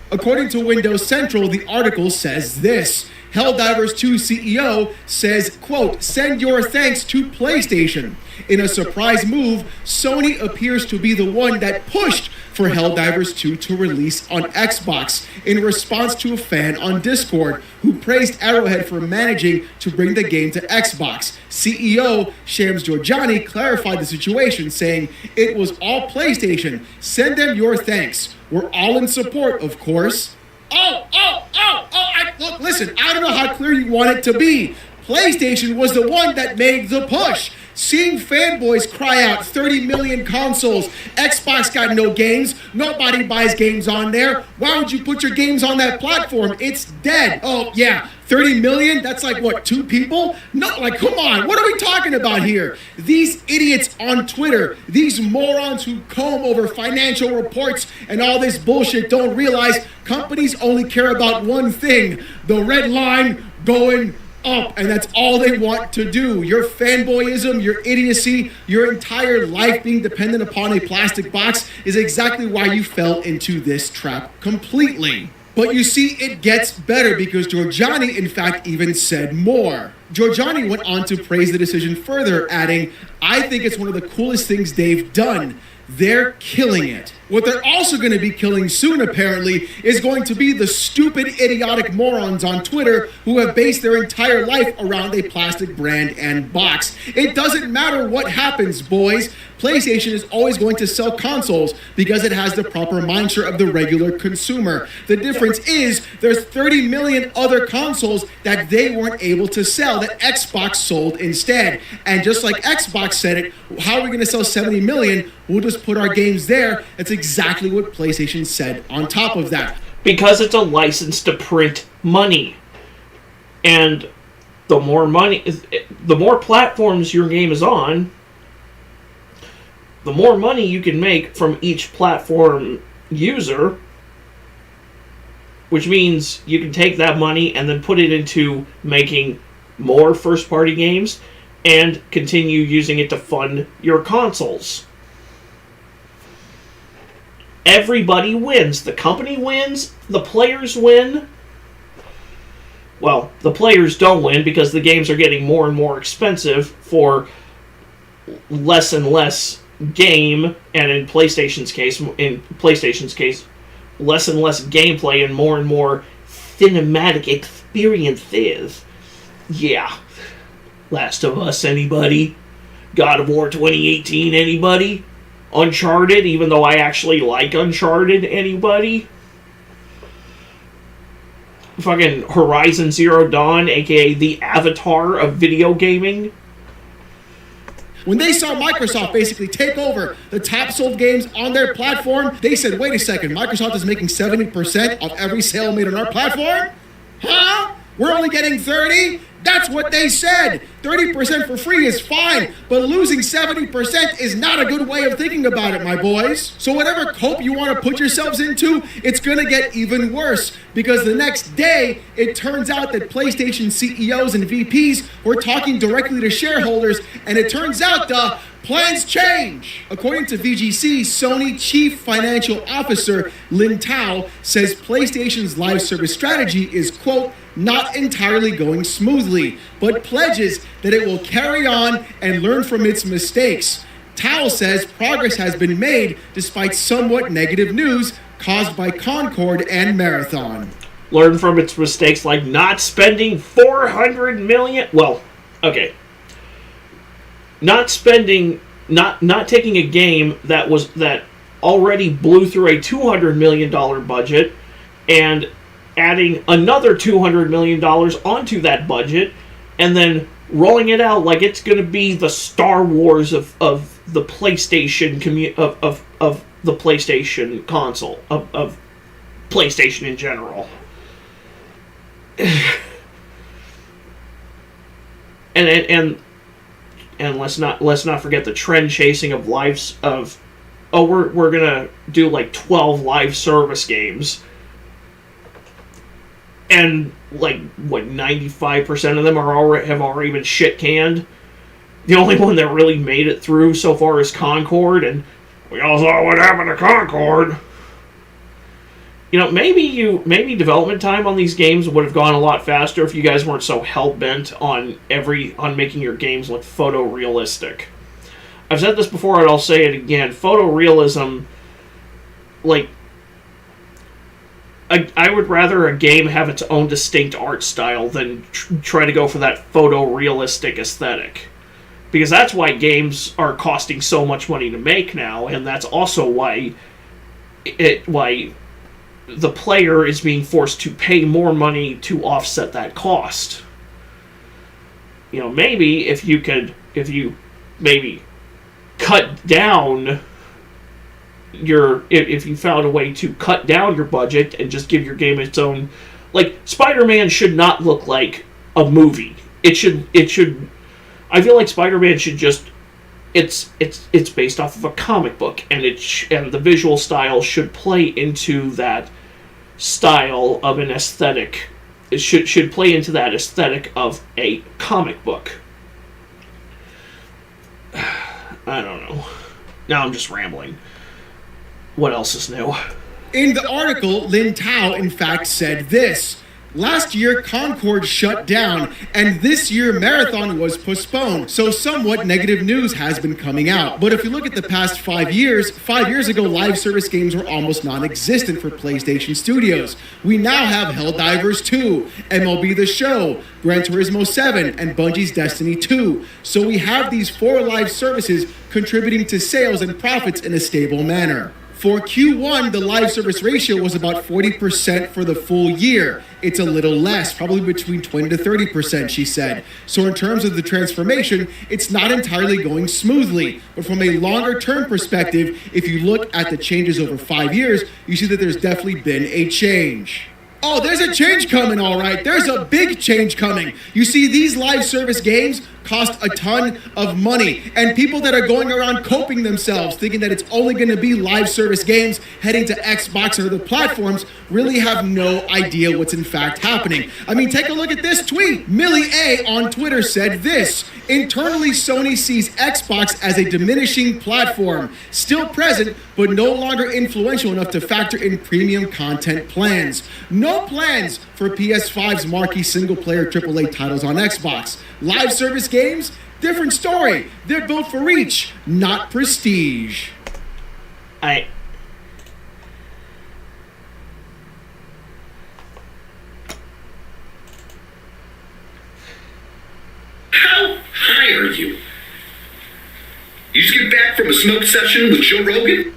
According to Windows Central, the article says this. Helldivers 2 CEO says, quote, send your thanks to PlayStation. In a surprise move, Sony appears to be the one that pushed for Helldivers 2 to release on Xbox in response to a fan on Discord who praised Arrowhead for managing to bring the game to Xbox. CEO Shams Georgiani clarified the situation, saying, it was all PlayStation. Send them your thanks. We're all in support, of course. Look, listen, I don't know how clear you want it to be. PlayStation was the one that made the push. Seeing fanboys cry out 30 million consoles, Xbox got no games, nobody buys games on there. Why would you put your games on that platform? It's dead. Oh, yeah, 30 million? That's like, what, 2 people? No, like, come on, what are we talking about here? These idiots on Twitter, these morons who comb over financial reports and all this bullshit don't realize companies only care about one thing, the red line going up, and that's all they want to do. Your fanboyism, your idiocy, your entire life being dependent upon a plastic box is exactly why you fell into this trap completely. But you see, it gets better because Georgiani, in fact, even said more. Georgiani went on to praise the decision further, adding, I think it's one of the coolest things they've done. They're killing it. What they're also going to be killing soon, apparently, is going to be the stupid, idiotic morons on Twitter who have based their entire life around a plastic brand and box. It doesn't matter what happens, boys. PlayStation is always going to sell consoles because it has the proper mindshare of the regular consumer. The difference is there's 30 million other consoles that they weren't able to sell that Xbox sold instead. And just like Xbox said it, how are we going to sell 70 million? We'll just put our games there. That's exactly what PlayStation said on top of that. Because it's a license to print money. And the more platforms your game is on, the more money you can make from each platform user, which means you can take that money and then put it into making more first-party games and continue using it to fund your consoles. Everybody wins. The company wins. The players win. Well, the players don't win because the games are getting more and more expensive for less and less game, and in PlayStation's case, less and less gameplay and more cinematic experiences. Yeah. Last of Us, anybody? God of War 2018, anybody? Uncharted, even though I actually like Uncharted, anybody? Fucking Horizon Zero Dawn, aka the Avatar of video gaming? When they saw Microsoft basically take over the top sold games on their platform, they said, wait a second, Microsoft is making 70% of every sale made on our platform? Huh? We're only getting 30? That's what they said. 30% for free is fine, but losing 70% is not a good way of thinking about it, my boys. So whatever cope you want to put yourselves into, it's going to get even worse, because the next day, it turns out that PlayStation CEOs and VPs were talking directly to shareholders, and it turns out the plans change. According to VGC, Sony Chief Financial Officer Lin Tao says PlayStation's live service strategy is, quote, not entirely going smoothly, but pledges that it will carry on and learn from its mistakes. Tao says progress has been made despite somewhat negative news caused by Concord and Marathon. Learn from its mistakes, like not spending $400 million. Well, okay. Not taking a game that already blew through a $200 million budget and adding another $200 million onto that budget and then rolling it out like it's going to be the Star Wars of the PlayStation of the PlayStation console, of PlayStation in general. and let's not forget the trend chasing of lives of, oh, we're gonna do like 12 live service games, and like what 95% of them have already been shit canned. The only one that really made it through so far is Concord, and we all saw what happened to Concord. You know, maybe development time on these games would have gone a lot faster if you guys weren't so hell-bent on making your games look photorealistic. I've said this before and I'll say it again. Photorealism, like, I would rather a game have its own distinct art style than try to go for that photorealistic aesthetic. Because that's why games are costing so much money to make now, and that's also why the player is being forced to pay more money to offset that cost. You know, maybe if you cut down if you found a way to cut down your budget and just give your game its own, like, Spider-Man should not look like a movie. It should I feel like Spider-Man should just, it's based off of a comic book, and and the visual style should play into that style of an aesthetic. It should play into that aesthetic of a comic book. I don't know. Now I'm just rambling. What else is new? In the article, Lin Tao in fact said this: last year, Concord shut down, and this year, Marathon was postponed, so somewhat negative news has been coming out. But if you look at the past 5 years, 5 years ago, live service games were almost non-existent for PlayStation Studios. We now have Helldivers 2, MLB The Show, Gran Turismo 7, and Bungie's Destiny 2. So we have these 4 live services contributing to sales and profits in a stable manner. For Q1, the live service ratio was about 40% for the full year. It's a little less, probably between 20 to 30%, she said. So in terms of the transformation, it's not entirely going smoothly. But from a longer-term perspective, if you look at the changes over 5 years, you see that there's definitely been a change. Oh, there's a change coming, all right. There's a big change coming. You see, these live service games cost a ton of money, and people that are going around coping themselves, thinking that it's only going to be live service games heading to Xbox or other platforms, really have no idea what's in fact happening. I mean, take a look at this tweet. Millie A on Twitter said this: internally, Sony sees Xbox as a diminishing platform, still present, but no longer influential enough to factor in premium content plans. No plans for PS5's marquee single-player AAA titles on Xbox. Live service games? Different story. They're built for reach, not prestige. How high are you? You just get back from a smoke session with Joe Rogan?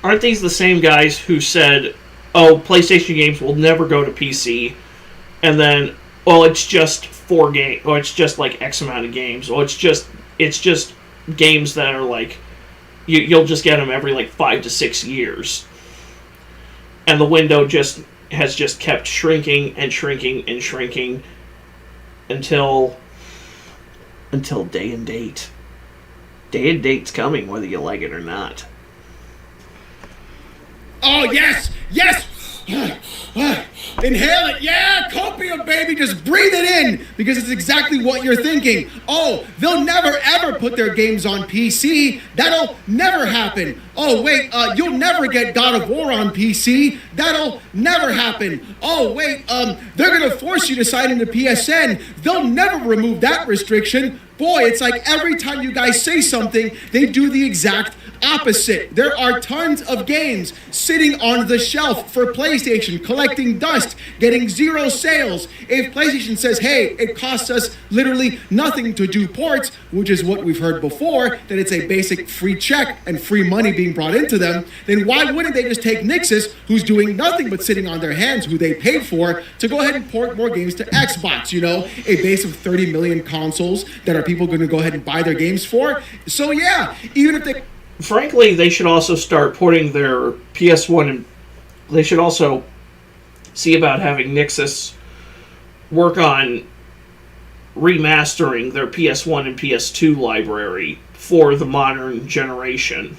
Aren't these the same guys who said, oh, PlayStation games will never go to PC, and then, well, it's just 4 games, or it's just like X amount of games, or it's just games that are like, you'll just get them every like 5 to 6 years, and the window has just kept shrinking and shrinking and shrinking until day and date. Day and date's coming, whether you like it or not. Oh, yes! Yes! Inhale it. Yeah, copium, baby. Just breathe it in, because it's exactly what you're thinking. Oh, they'll never, ever put their games on PC. That'll never happen. Oh, wait, you'll never get God of War on PC. That'll never happen. Oh, wait, they're going to force you to sign into PSN. They'll never remove that restriction. Boy, it's like every time you guys say something, they do the exact opposite. There are tons of games sitting on the shelf for PlayStation, collecting dust, getting zero sales. If PlayStation says, hey, it costs us literally nothing to do ports, which is what we've heard before, that it's a basic free check and free money being brought into them, then why wouldn't they just take Nixus, who's doing nothing but sitting on their hands, who they paid for, to go ahead and port more games to Xbox, you know, a base of 30 million consoles that are people going to go ahead and buy their games for. So yeah, even if they... Frankly, they should also start porting their PS1, and they should also see about having Nixus work on remastering their PS1 and PS2 library for the modern generation.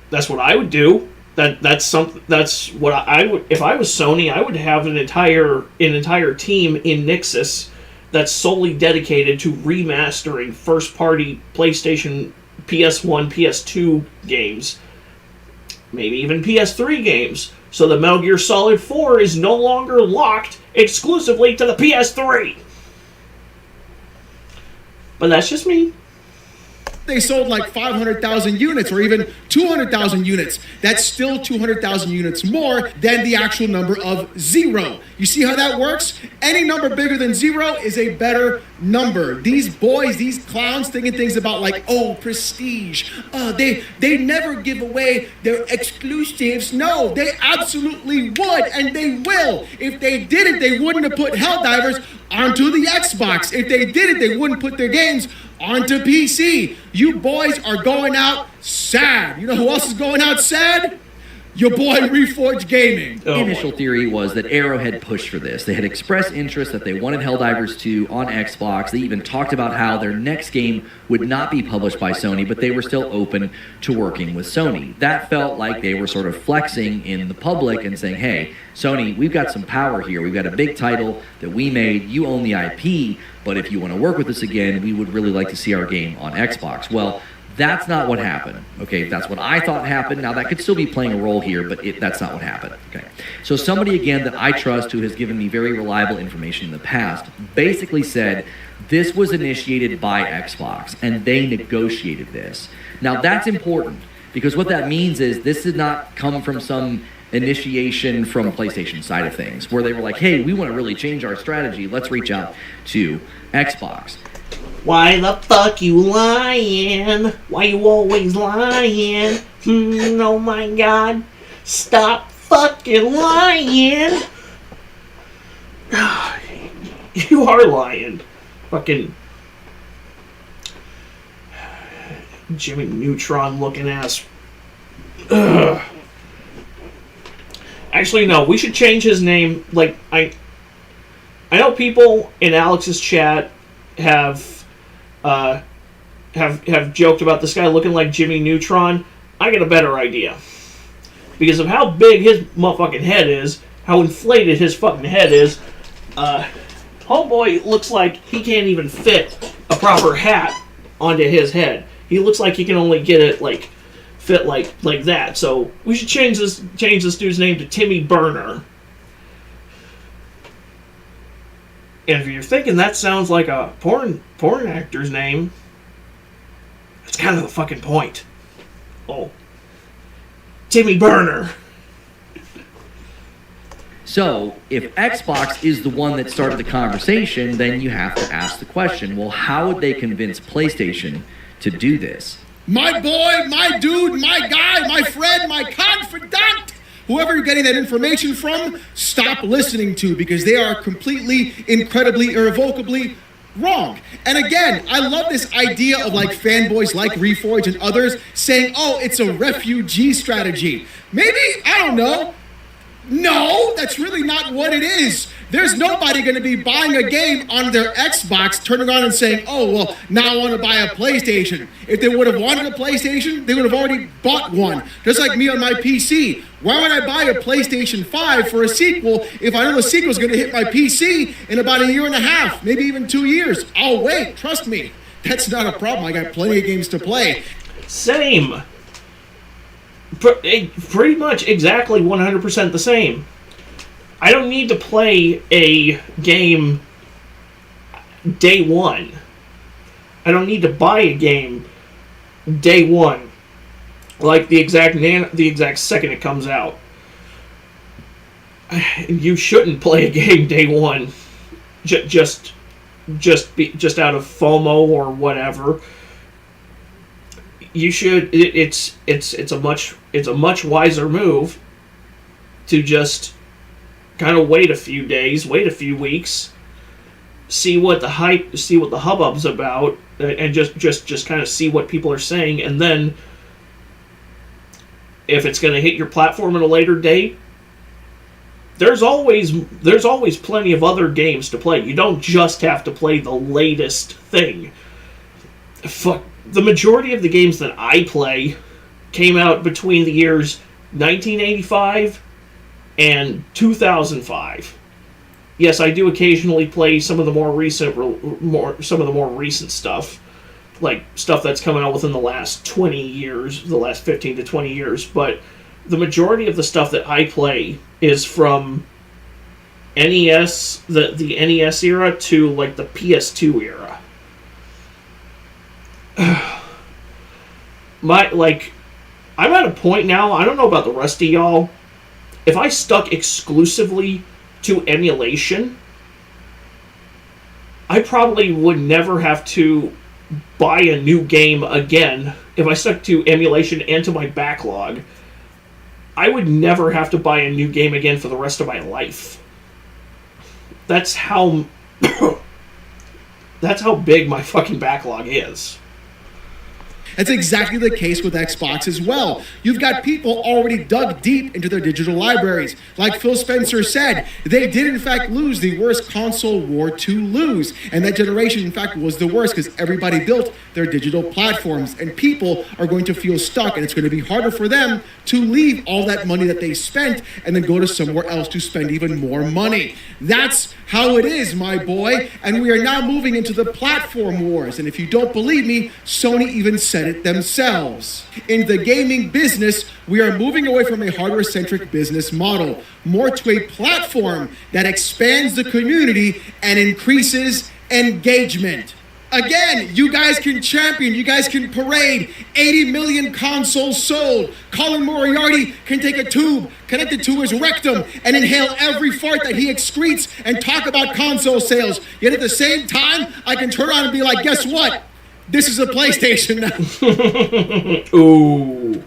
That's what I would do. That's what I would. If I was Sony, I would have an entire team in Nixus that's solely dedicated to remastering first-party PlayStation, PS1, PS2 games, maybe even PS3 games, so the Metal Gear Solid 4 is no longer locked exclusively to the PS3. But that's just me. They sold like 500,000 units or even 200,000 units. That's still 200,000 units more than the actual number of 0. You see how that works? Any number bigger than 0 is a better number. These boys, these clowns thinking things about like, oh, prestige. They never give away their exclusives. No, they absolutely would, and they will. If they did it, they wouldn't have put Helldivers onto the Xbox. If they did it, they wouldn't put their games onto PC. You boys are going out sad. You know who else is going out sad? Your boy Reforged Gaming. The initial theory was that Arrow had pushed for this. They had expressed interest that they wanted Helldivers 2 on Xbox. They even talked about how their next game would not be published by Sony, but they were still open to working with Sony. That felt like they were sort of flexing in the public and saying, hey, Sony, we've got some power here. We've got a big title that we made. You own the IP, but if you want to work with us again, we would really like to see our game on Xbox. Well, that's not what happened, okay? That's what I thought happened. Now, that could still be playing a role here, but that's not what happened, okay? So somebody, again, that I trust who has given me very reliable information in the past basically said this was initiated by Xbox, and they negotiated this. Now, that's important, because what that means is this did not come from some initiation from PlayStation side of things, where they were like, hey, we want to really change our strategy. Let's reach out to Xbox. Why the fuck you lying? Why you always lying? Oh my god. Stop fucking lying. You are lying. Fucking Jimmy Neutron looking ass. Ugh. Actually, no, we should change his name. Like, I know people in Alex's chat have joked about this guy looking like Jimmy Neutron. I got a better idea. Because of how big his motherfucking head is, how inflated his fucking head is, homeboy looks like he can't even fit a proper hat onto his head. He looks like he can only get it like fit like that. So we should change this dude's name to Timmy Burner. And if you're thinking that sounds like a porn actor's name, that's kind of the fucking point. Oh. Timmy Burner. So, if Xbox is the one that started the conversation, then you have to ask the question, well, how would they convince PlayStation to do this? My boy, my dude, my guy, my friend, my confidant, whoever you're getting that information from, stop listening to, because they are completely, incredibly, irrevocably wrong. And again, I love this idea of like fanboys like Reforge and others saying, oh, it's a refugee strategy. Maybe, I don't know. No, that's really not what it is. There's nobody going to be buying a game on their Xbox, turning on and saying, oh, well, now I want to buy a PlayStation. If they would have wanted a PlayStation, they would have already bought one. Just like me on my PC. Why would I buy a PlayStation 5 for a sequel if I know the sequel is going to hit my PC in about a year and a half, maybe even 2 years? I'll wait, trust me. That's not a problem. I got plenty of games to play. Same. Pretty much exactly 100% the same. I don't need to play a game day one. I don't need to buy a game day one, like the exact second it comes out. You shouldn't play a game day one, just out of FOMO or whatever. You should. It's a much wiser move to just kind of wait a few days, wait a few weeks, see what the hubbub's about, and just kind of see what people are saying, and then if it's going to hit your platform at a later date, there's always plenty of other games to play. You don't just have to play the latest thing. Fuck, the majority of the games that I play came out between the years 1985 and 2005. Yes, I do occasionally play some of the more recent stuff, like stuff that's coming out within the last 20 years, the last 15 to 20 years, but the majority of the stuff that I play is from NES, the NES era to like the PS2 era. I'm at a point now, I don't know about the rest of y'all, if I stuck exclusively to emulation, I probably would never have to buy a new game again. If I stuck to emulation and to my backlog, I would never have to buy a new game again for the rest of my life. That's how big my fucking backlog is. That's exactly the case with Xbox as well. You've got people already dug deep into their digital libraries. Like Phil Spencer said, they did in fact lose the worst console war to lose. And that generation in fact was the worst because everybody built their digital platforms. And people are going to feel stuck, and it's going to be harder for them to leave all that money that they spent and then go to somewhere else to spend even more money. That's how it is, my boy. And we are now moving into the platform wars. And if you don't believe me, Sony even said it themselves. In the gaming business, we are moving away from a hardware-centric business model, more to a platform that expands the community and increases engagement. Again, you guys can champion, you guys can parade 80 million consoles sold. Colin Moriarty can take a tube connected to his rectum and inhale every fart that he excretes and talk about console sales. Yet at the same time, I can turn around and be like, guess what? This is a PlayStation now. Ooh.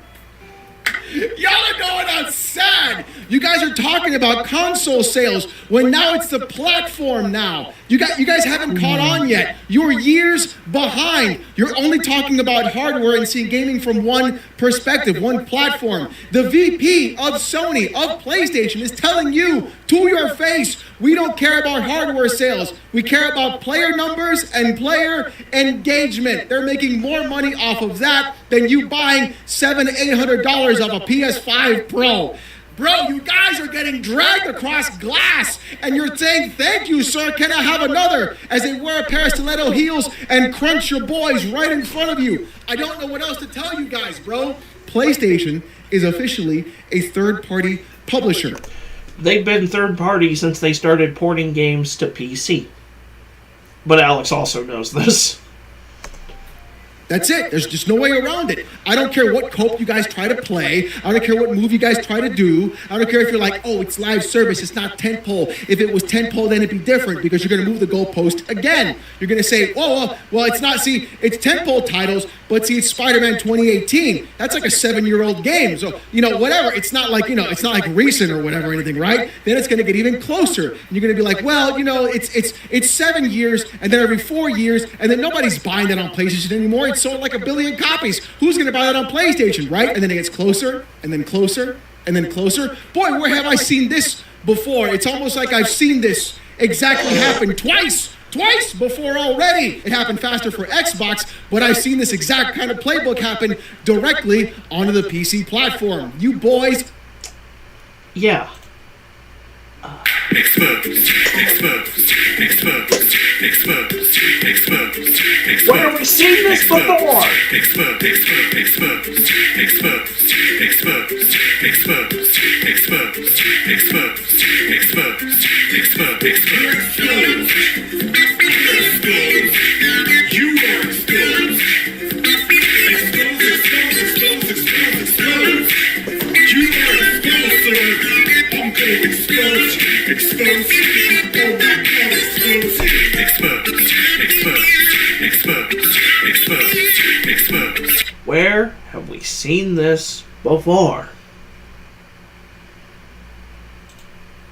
Y'all are going outside. You guys are talking about console sales when now it's the platform now. You guys haven't caught on yet. You're years behind. You're only talking about hardware and seeing gaming from one perspective, one platform. The VP of Sony, of PlayStation, is telling you to your face, we don't care about hardware sales. We care about player numbers and player engagement. They're making more money off of that than you buying $700-800 off a PS5 Pro. Bro, you guys are getting dragged across glass, and you're saying, thank you, sir, can I have another? As they wear a pair of stiletto heels and crunch your boys right in front of you. I don't know what else to tell you guys, bro. PlayStation is officially a third-party publisher. They've been third-party since they started porting games to PC. But Alex also knows this. That's it. There's just no way around it. I don't care what cope you guys try to play. I don't care what move you guys try to do. I don't care if you're like, oh, it's live service, it's not tentpole. If it was tentpole, then it'd be different because you're going to move the goalpost again. You're going to say, oh, well, it's not, see, it's tentpole titles, but see, it's Spider-Man 2018. That's like a 7-year-old game. So, whatever. It's not like, it's not like recent or whatever or anything, right? Then it's going to get even closer. And you're going to be like, well, it's 7 years, and then every 4 years, and then nobody's buying that on PlayStation anymore. It's sold like 1 billion copies. Who's going to buy that on PlayStation, right? And then it gets closer, and then closer, and then closer. Boy, where have I seen this before? It's almost like I've seen this exactly happen twice before already. It happened faster for Xbox, but I've seen this exact kind of playbook happen directly onto the PC platform. You boys... Yeah. Exposed. Where have we seen this before? You are exposed. Where have we seen this before?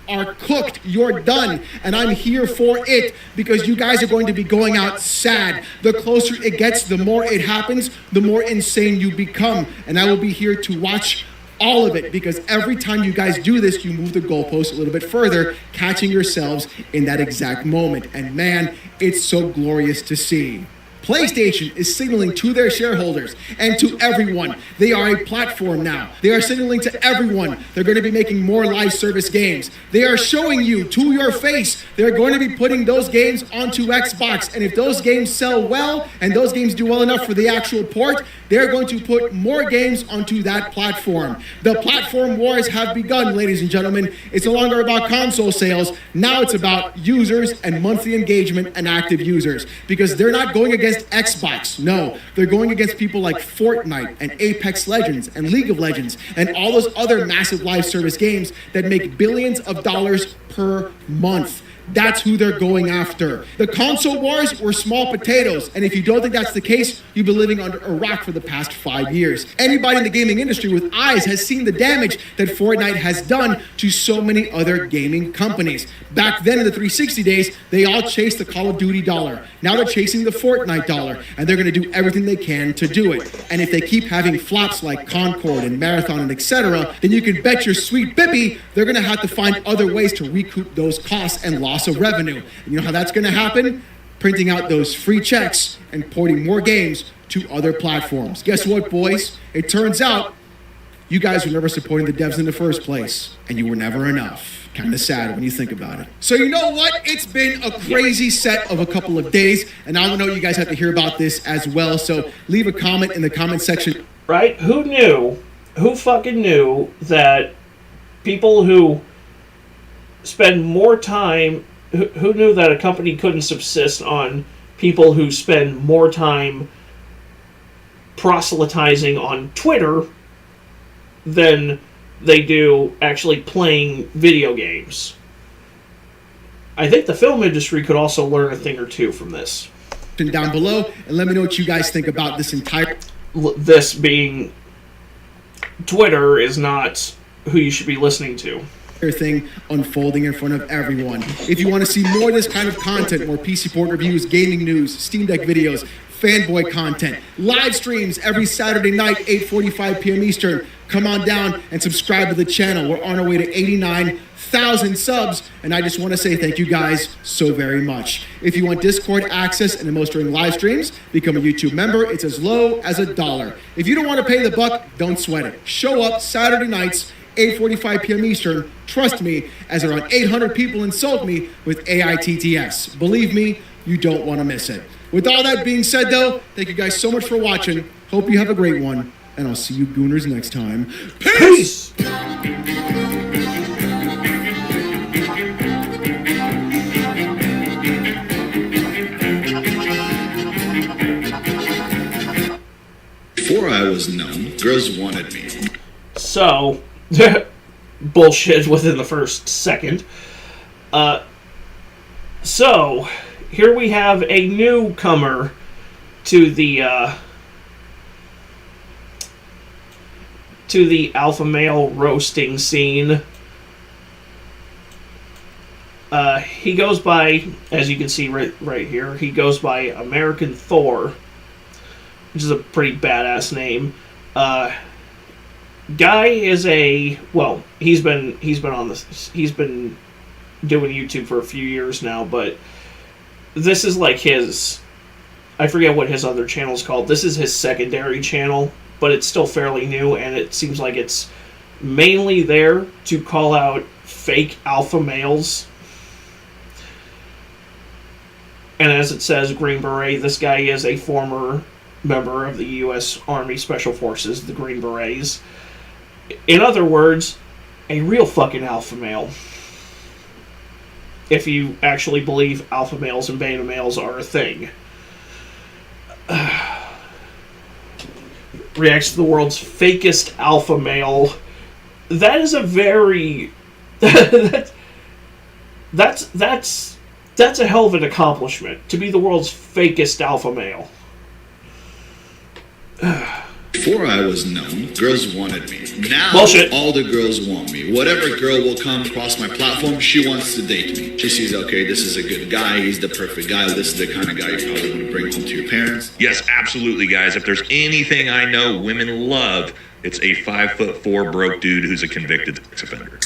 Are cooked. You're done. And I'm here for it because you guys are going to be going out sad. The closer it gets, the more it happens, the more insane you become. And I will be here to watch all of it because every time you guys do this, you move the goalpost a little bit further, catching yourselves in that exact moment. And man, it's so glorious to see. PlayStation is signaling to their shareholders and to everyone. They are a platform now. They are signaling to everyone they're going to be making more live service games. They are showing you to your face they're going to be putting those games onto Xbox. And if those games sell well and those games do well enough for the actual port, they're going to put more games onto that platform. The platform wars have begun, ladies and gentlemen. It's no longer about console sales. Now it's about users and monthly engagement and active users because they're not going against Xbox. No, they're going against people like Fortnite and Apex Legends and League of Legends and all those other massive live service games that make billions of dollars per month. That's who they're going after. The console wars were small potatoes, and if you don't think that's the case, you've been living under a rock for the past 5 years. Anybody in the gaming industry with eyes has seen the damage that Fortnite has done to so many other gaming companies. Back then in the 360 days, they all chased the Call of Duty dollar. Now they're chasing the Fortnite dollar, and they're going to do everything they can to do it. And if they keep having flops like Concord and Marathon and etc., then you can bet your sweet bippy they're going to have to find other ways to recoup those costs and loss of revenue. And you know how that's going to happen? Printing out those free checks and porting more games to other platforms. Guess what, boys? It turns out you guys were never supporting the devs in the first place, and you were never enough. Kind of sad when you think about it. So you know what? It's been a crazy set of a couple of days, and I know you guys have to hear about this as well, so leave a comment in the comment section. Right? Who knew? Who fucking knew that people who spend more time... Who knew that a company couldn't subsist on people who spend more time proselytizing on Twitter than they do actually playing video games? I think the film industry could also learn a thing or two from this. Down below, and let me know what you guys think about this entire... This being Twitter is not who you should be listening to. Thing unfolding in front of everyone. If you want to see more of this kind of content, more PC port reviews, gaming news, Steam Deck videos, fanboy content, live streams every Saturday night, 8:45 p.m. Eastern, come on down and subscribe to the channel. We're on our way to 89,000 subs, and I just want to say thank you guys so very much. If you want Discord access and emotes during live streams, become a YouTube member. It's as low as $1. If you don't want to pay the buck, don't sweat it. Show up Saturday nights, 8:45 p.m. Eastern. Trust me, as around 800 people insult me with AITTS. Believe me, you don't want to miss it. With all that being said, though, thank you guys so much for watching. Hope you have a great one, and I'll see you gooners next time. Peace! Before I was known, girls wanted me. So... bullshit within the first second. So, here we have a newcomer to the alpha male roasting scene. He goes by, as you can see right here, he goes by American Thor, which is a pretty badass name. Guy is he's been doing YouTube for a few years now, but this is like his, I forget what his other channel is called. This is his secondary channel, but it's still fairly new, and it seems like it's mainly there to call out fake alpha males. And as it says, Green Beret, this guy is a former member of the U.S. Army Special Forces, the Green Berets. In other words, a real fucking alpha male. If you actually believe alpha males and beta males are a thing. Reacts to the world's fakest alpha male. That is a very That's a hell of an accomplishment, to be the world's fakest alpha male. Before I was known, girls wanted me. Now, Bullshit. all the girls want me. Whatever girl will come across my platform, she wants to date me. She sees, okay, this is a good guy, he's the perfect guy, this is the kind of guy you probably want to bring home to your parents. Yes, absolutely, guys. If there's anything I know women love, it's a 5'4" broke dude who's a convicted sex offender.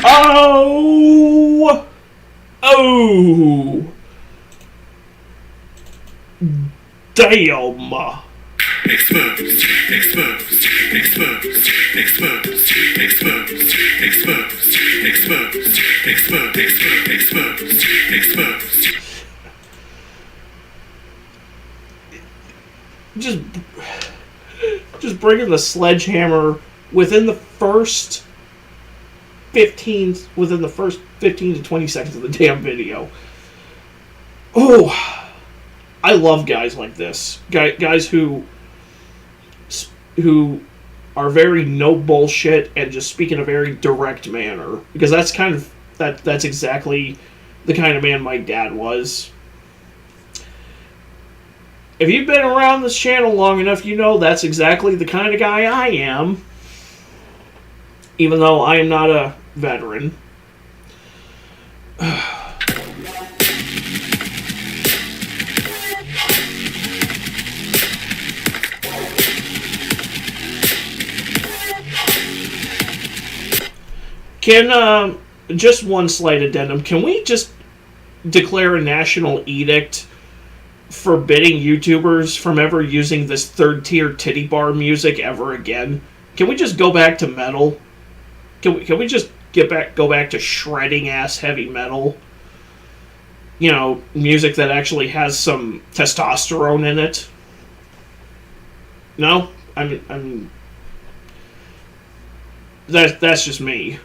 Oh! Damn! Exposed, exposed, exposed, exposed, exposed, exposed, exposed, exposed, exposed, exposed. Just bringing the sledgehammer within the first 15 to 20 seconds of the damn video. Oh, I love guys like this. Guys who are very no bullshit and just speak in a very direct manner, because that's exactly the kind of man my dad was. If you've been around this channel long enough, you know that's exactly the kind of guy I am. Even though I am not a veteran. Can, just one slight addendum, can we just declare a national edict forbidding YouTubers from ever using this third-tier titty bar music ever again? Can we just go back to metal? Can we just go back to shredding-ass heavy metal? You know, music that actually has some testosterone in it? No? I mean that's just me.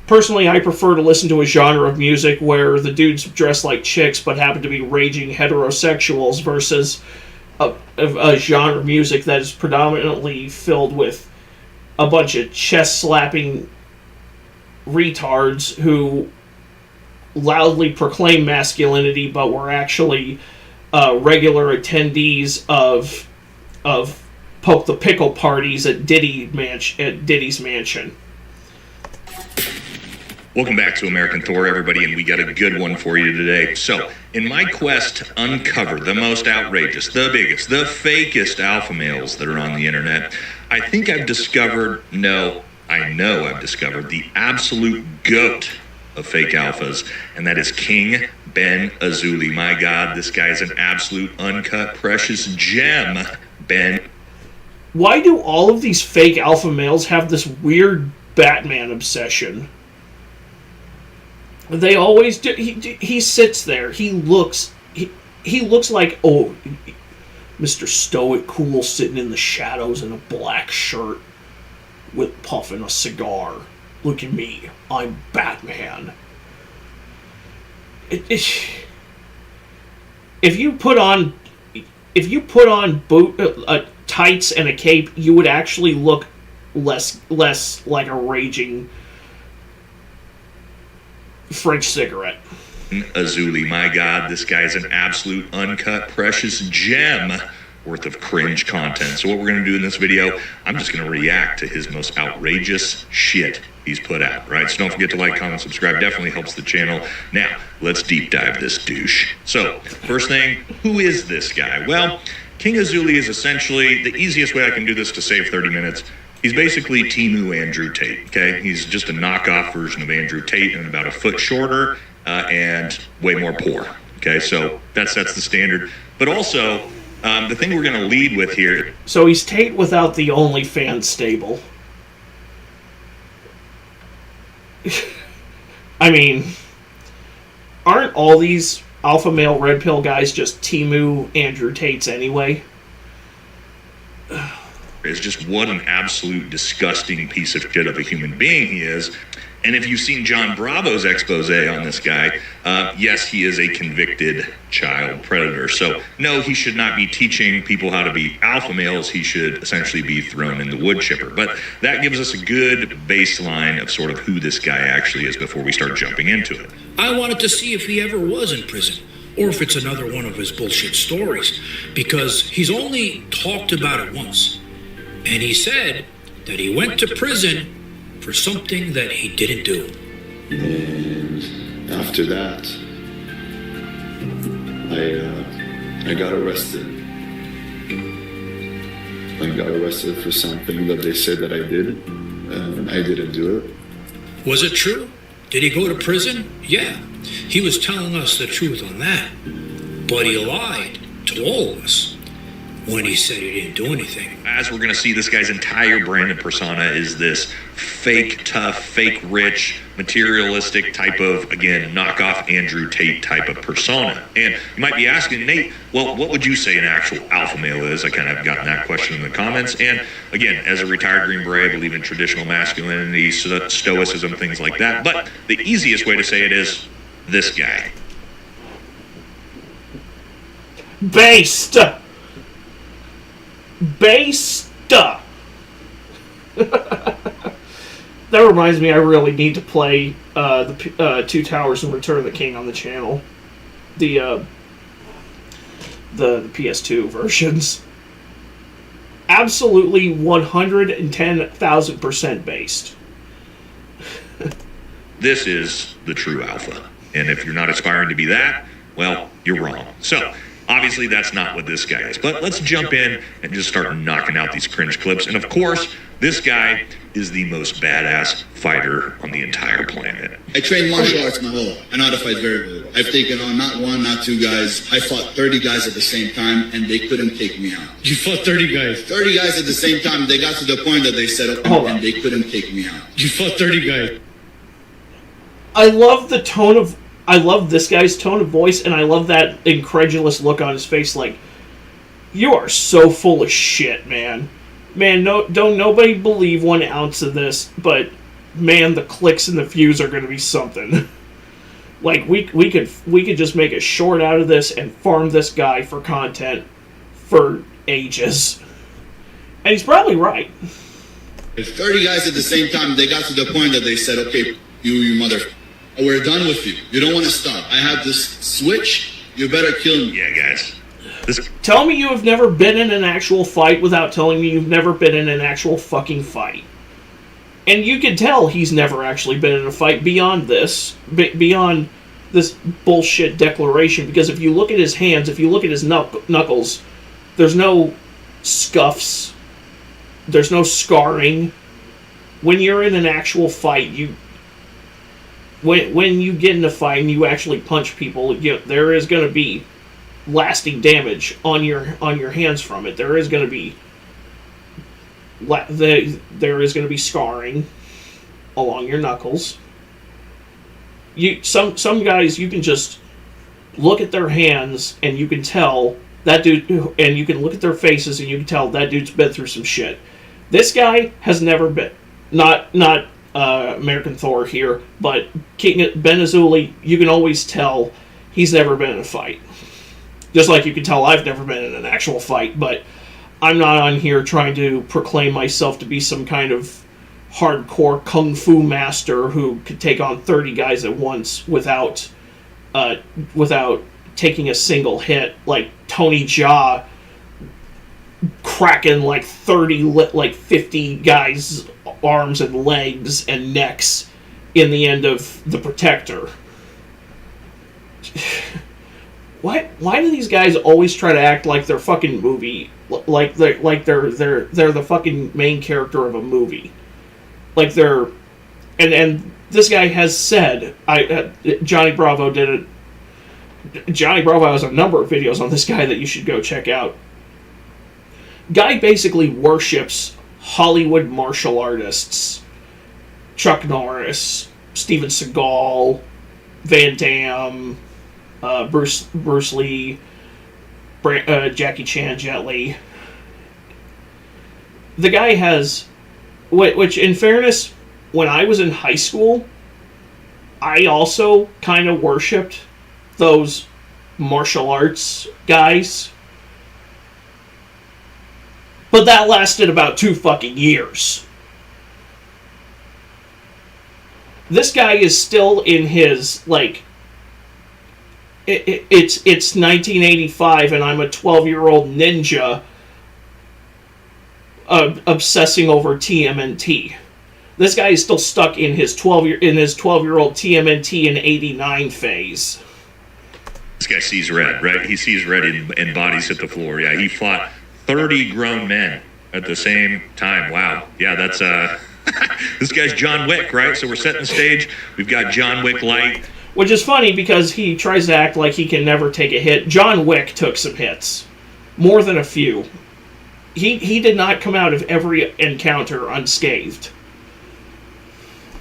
Personally, I prefer to listen to a genre of music where the dudes dress like chicks but happen to be raging heterosexuals versus a genre of music that is predominantly filled with a bunch of chest-slapping retards who loudly proclaim masculinity but were actually regular attendees of Poke the Pickle parties at Diddy's mansion. Welcome back to American Thor, everybody, and we got a good one for you today. So, in my quest to uncover the most outrageous, the biggest, the fakest alpha males that are on the internet, I think I've discovered, I know I've discovered the absolute GOAT of fake alphas, and that is King Ben Azuli. My God, this guy's an absolute uncut, precious gem, Ben. Why do all of these fake alpha males have this weird Batman obsession? They always do. He sits there. He looks like, oh, Mr. Stoic Cool sitting in the shadows in a black shirt with puffing a cigar. Look at me. I'm Batman. If you put on tights and a cape, you would actually look less like a raging French cigarette. Azuli, my God, this guy's an absolute uncut, precious gem worth of cringe content. So what we're going to do in this video, I'm just going to react to his most outrageous shit he's put out, right? So don't forget to like, comment, subscribe. Definitely helps the channel. Now, let's deep dive this douche. So, first thing, who is this guy? Well, King Azuli is essentially, the easiest way I can do this to save 30 minutes, he's basically Timu Andrew Tate, okay? He's just a knockoff version of Andrew Tate and about a foot shorter and way more poor, okay? So that sets the standard. But also, the thing we're going to lead with here... So he's Tate without the OnlyFans stable. I mean, aren't all these alpha male red pill guys just Timu Andrew Tates anyway? Is just what an absolute disgusting piece of shit of a human being he is. And if you've seen John Bravo's expose on this guy, yes, he is a convicted child predator. So, no, he should not be teaching people how to be alpha males. He should essentially be thrown in the wood chipper. But that gives us a good baseline of sort of who this guy actually is before we start jumping into it. I wanted to see if he ever was in prison, or if it's another one of his bullshit stories, because he's only talked about it once. And he said that he went to prison for something that he didn't do. And after that, I got arrested. I got arrested for something that they said that I did, and I didn't do it. Was it true? Did he go to prison? Yeah. He was telling us the truth on that. But he lied to all of us when he said he didn't do anything. As we're going to see, this guy's entire brand and persona is this fake tough, fake rich, materialistic type of, again, knockoff Andrew Tate type of persona. And you might be asking, Nate, well, what would you say an actual alpha male is? I kind of gotten that question in the comments. And again, as a retired Green Beret, I believe in traditional masculinity, stoicism, things like that. But the easiest way to say it is this guy. Based. That reminds me, I really need to play the Two Towers and Return of the King on the channel. The PS2 versions. Absolutely 110,000% based. This is the true alpha. And if you're not aspiring to be that, well, you're wrong. So, obviously, that's not what this guy is. But let's jump in and just start knocking out these cringe clips. And of course, this guy is the most badass fighter on the entire planet. I trained martial arts my whole life. I know how to fight very well. I've taken on not one, not two guys. I fought 30 guys at the same time, and they couldn't take me out. You fought 30 guys? 30 guys at the same time. They got to the point that they said, okay, and they couldn't take me out. You fought 30 guys? I love the tone of... I love this guy's tone of voice, and I love that incredulous look on his face, like, you are so full of shit, man. Man, don't nobody believe 1 ounce of this, but, man, the clicks and the views are going to be something. Like, we could just make a short out of this and farm this guy for content for ages. And he's probably right. 30 guys at the same time, they got to the point that they said, okay, you mother... We're done with you. You don't want to stop. I have this switch. You better kill me. Yeah, guys. Tell me you have never been in an actual fight without telling me you've never been in an actual fucking fight. And you can tell he's never actually been in a fight beyond this. Beyond this bullshit declaration. Because if you look at his hands, if you look at his knuckles, there's no scuffs. There's no scarring. When you're in an actual fight, When you get in a fight and you actually punch people, there is going to be lasting damage on your hands from it. There is going to be scarring along your knuckles. Some guys, you can just look at their hands and you can tell that dude, and you can look at their faces and you can tell that dude's been through some shit. This guy has never been, not American Thor here, but King Ben Azuli, you can always tell he's never been in a fight. Just like you can tell I've never been in an actual fight, but I'm not on here trying to proclaim myself to be some kind of hardcore kung fu master who could take on 30 guys at once without taking a single hit, like Tony Jaa cracking like 50 guys' arms and legs and necks in the end of The Protector. Why do these guys always try to act like they're fucking movie, like they're the fucking main character of a movie, like they're, and this guy has said, Johnny Bravo did it. Johnny Bravo has a number of videos on this guy that you should go check out. Guy basically worships Hollywood martial artists. Chuck Norris, Steven Seagal, Van Damme, Bruce Lee, Jackie Chan, Jet Li. The guy has, which in fairness, when I was in high school, I also kind of worshipped those martial arts guys. But that lasted about 2 fucking years. This guy is still in his, like... It's 1985 and I'm a 12-year-old ninja obsessing over TMNT. This guy is still stuck in his 12-year-old TMNT in '89 phase. This guy sees red, right? He sees red and bodies hit the floor. Yeah, he fought 30 grown men at the same time. Wow. Yeah, that's this guy's John Wick, right? So we're setting the stage. We've got John Wick light. Which is funny because he tries to act like he can never take a hit. John Wick took some hits. More than a few. He did not come out of every encounter unscathed.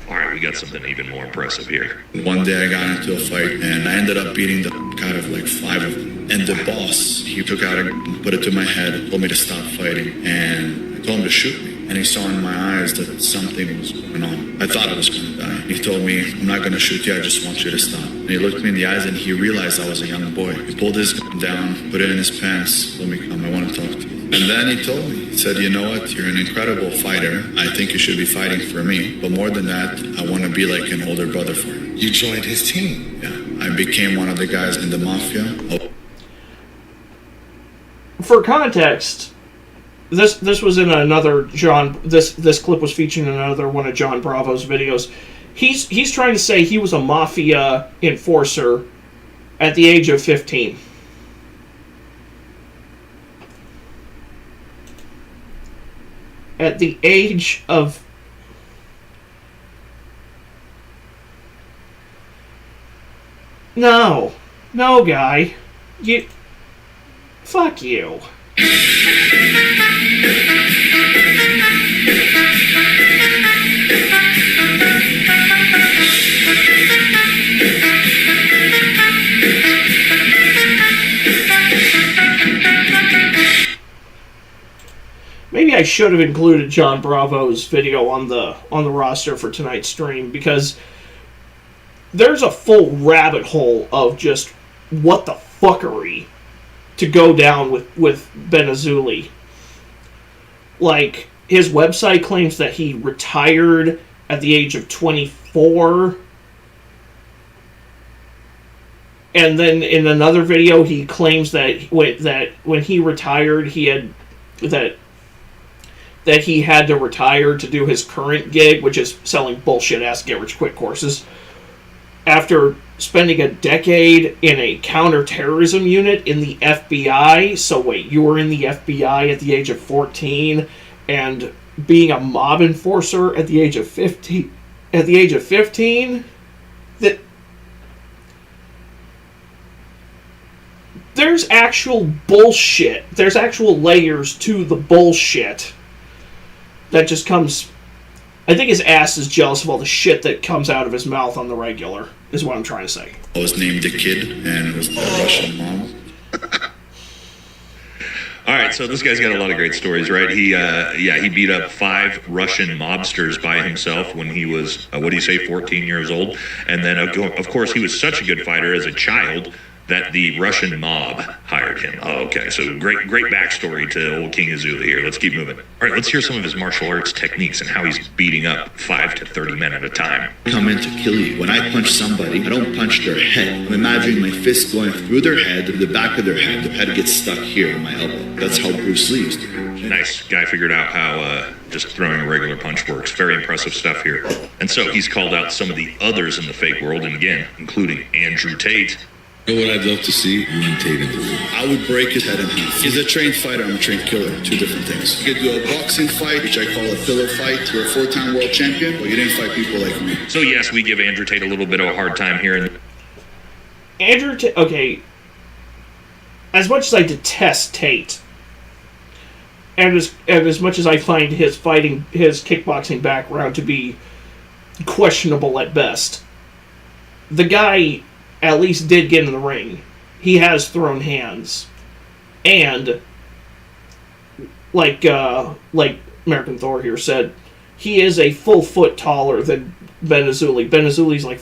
All right, we got something even more impressive here. One day I got into a fight and I ended up beating the out of like 5 of them. And the boss, he took out a gun, put it to my head, told me to stop fighting, and I told him to shoot me. And he saw in my eyes that something was going on. I thought I was going to die. He told me, I'm not going to shoot you, I just want you to stop. And he looked me in the eyes and he realized I was a young boy. He pulled his gun down, put it in his pants, told me, come, I want to talk to you. And then he told me, he said, you know what, you're an incredible fighter. I think you should be fighting for me. But more than that, I want to be like an older brother for you. You joined his team? Yeah. I became one of the guys in the mafia. For context, this was in another John. This clip was featured in another one of John Bravo's videos. He's trying to say he was a mafia enforcer at the age of 15. At the age of... No, guy. You... Fuck you. Maybe I should have included John Bravo's video on the roster for tonight's stream, because there's a full rabbit hole of just what the fuckery to go down with Benazuli. Like, his website claims that he retired at the age of 24. And then in another video, he claims that when he retired, he had that he had to retire to do his current gig, which is selling bullshit-ass get-rich-quick courses, after spending a decade in a counterterrorism unit in the FBI. So wait, you were in the FBI at the age of 14 and being a mob enforcer at the age of 15? At the age of 15? That there's actual bullshit. There's actual layers to the bullshit that just comes... I think his ass is jealous of all the shit that comes out of his mouth on the regular, is what I'm trying to say. I was named the Kid, and it was the Russian mom. All right, so this guy's got a lot of great stories, right? He beat up 5 Russian mobsters by himself when he was, 14 years old. And then, of course, he was such a good fighter as a child that the Russian mob hired him. Oh, okay, so great backstory to old King Azula here. Let's keep moving. All right, let's hear some of his martial arts techniques and how he's beating up 5 to 30 men at a time. Come in to kill you. When I punch somebody, I don't punch their head. I'm imagining my fist going through their head, to the back of their head. The head gets stuck here in my elbow. That's how Bruce Lee used to do it. Nice. Guy figured out how just throwing a regular punch works. Very impressive stuff here. And so he's called out some of the others in the fake world, and again, including Andrew Tate. You know what I'd love to see? You and Tate in the ring. I would break his head in half. He's a trained fighter, I'm a trained killer. 2 different things. You could do a boxing fight, which I call a pillow fight. You're a 4-time world champion, but you didn't fight people like me. So yes, we give Andrew Tate a little bit of a hard time here. Andrew Tate, okay. As much as I detest Tate, and as much as I find his kickboxing background to be questionable at best, the guy at least did get in the ring. He has thrown hands. And like American Thor here said, he is a full foot taller than Benazuli. Benazuli's like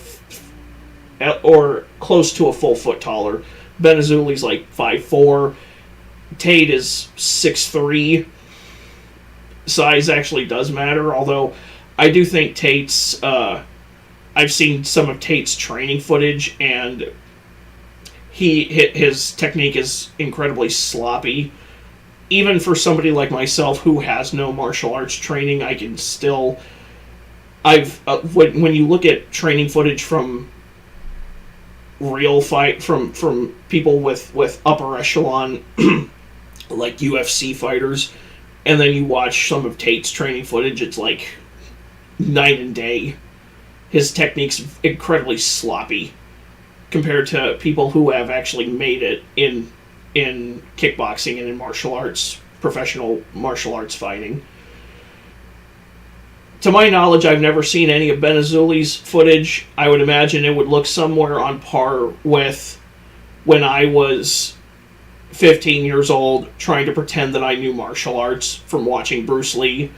or close to a full foot taller. Benazuli's like 5'4". Tate is 6'3". Size actually does matter, although I do think Tate's... I've seen some of Tate's training footage, and his technique is incredibly sloppy. Even for somebody like myself who has no martial arts training, I can still... when you look at training footage from real fight, from people with upper echelon, like UFC fighters, and then you watch some of Tate's training footage, it's like night and day. His technique's incredibly sloppy compared to people who have actually made it in kickboxing and in martial arts, professional martial arts fighting. To my knowledge, I've never seen any of Benazuli's footage. I would imagine it would look somewhere on par with when I was 15 years old trying to pretend that I knew martial arts from watching Bruce Lee.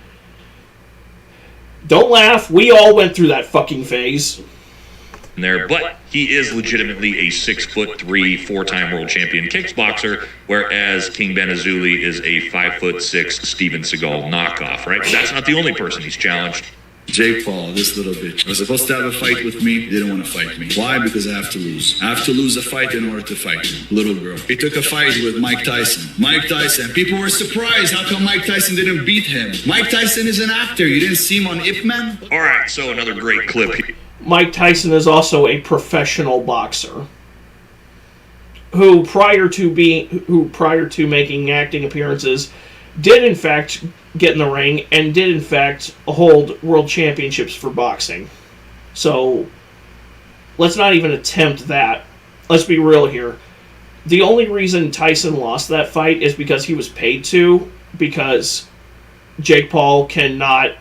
Don't laugh, we all went through that fucking phase. There, but he is legitimately a 6'3", 4-time world champion kickboxer, whereas King Benazuli is a 5'6" Steven Seagal knockoff, right? That's not the only person he's challenged. Jake Paul, this little bitch, was supposed to have a fight with me. He didn't want to fight me. Why? Because I have to lose. I have to lose a fight in order to fight him. Little girl. He took a fight with Mike Tyson. Mike Tyson. People were surprised. How come Mike Tyson didn't beat him? Mike Tyson is an actor. You didn't see him on Ip Man? All right, so another great clip. Mike Tyson is also a professional boxer who prior to making acting appearances did in fact get in the ring and did in fact hold world championships for boxing. So let's not even attempt that. Let's be real here. The only reason Tyson lost that fight is because he was paid to, because Jake Paul cannot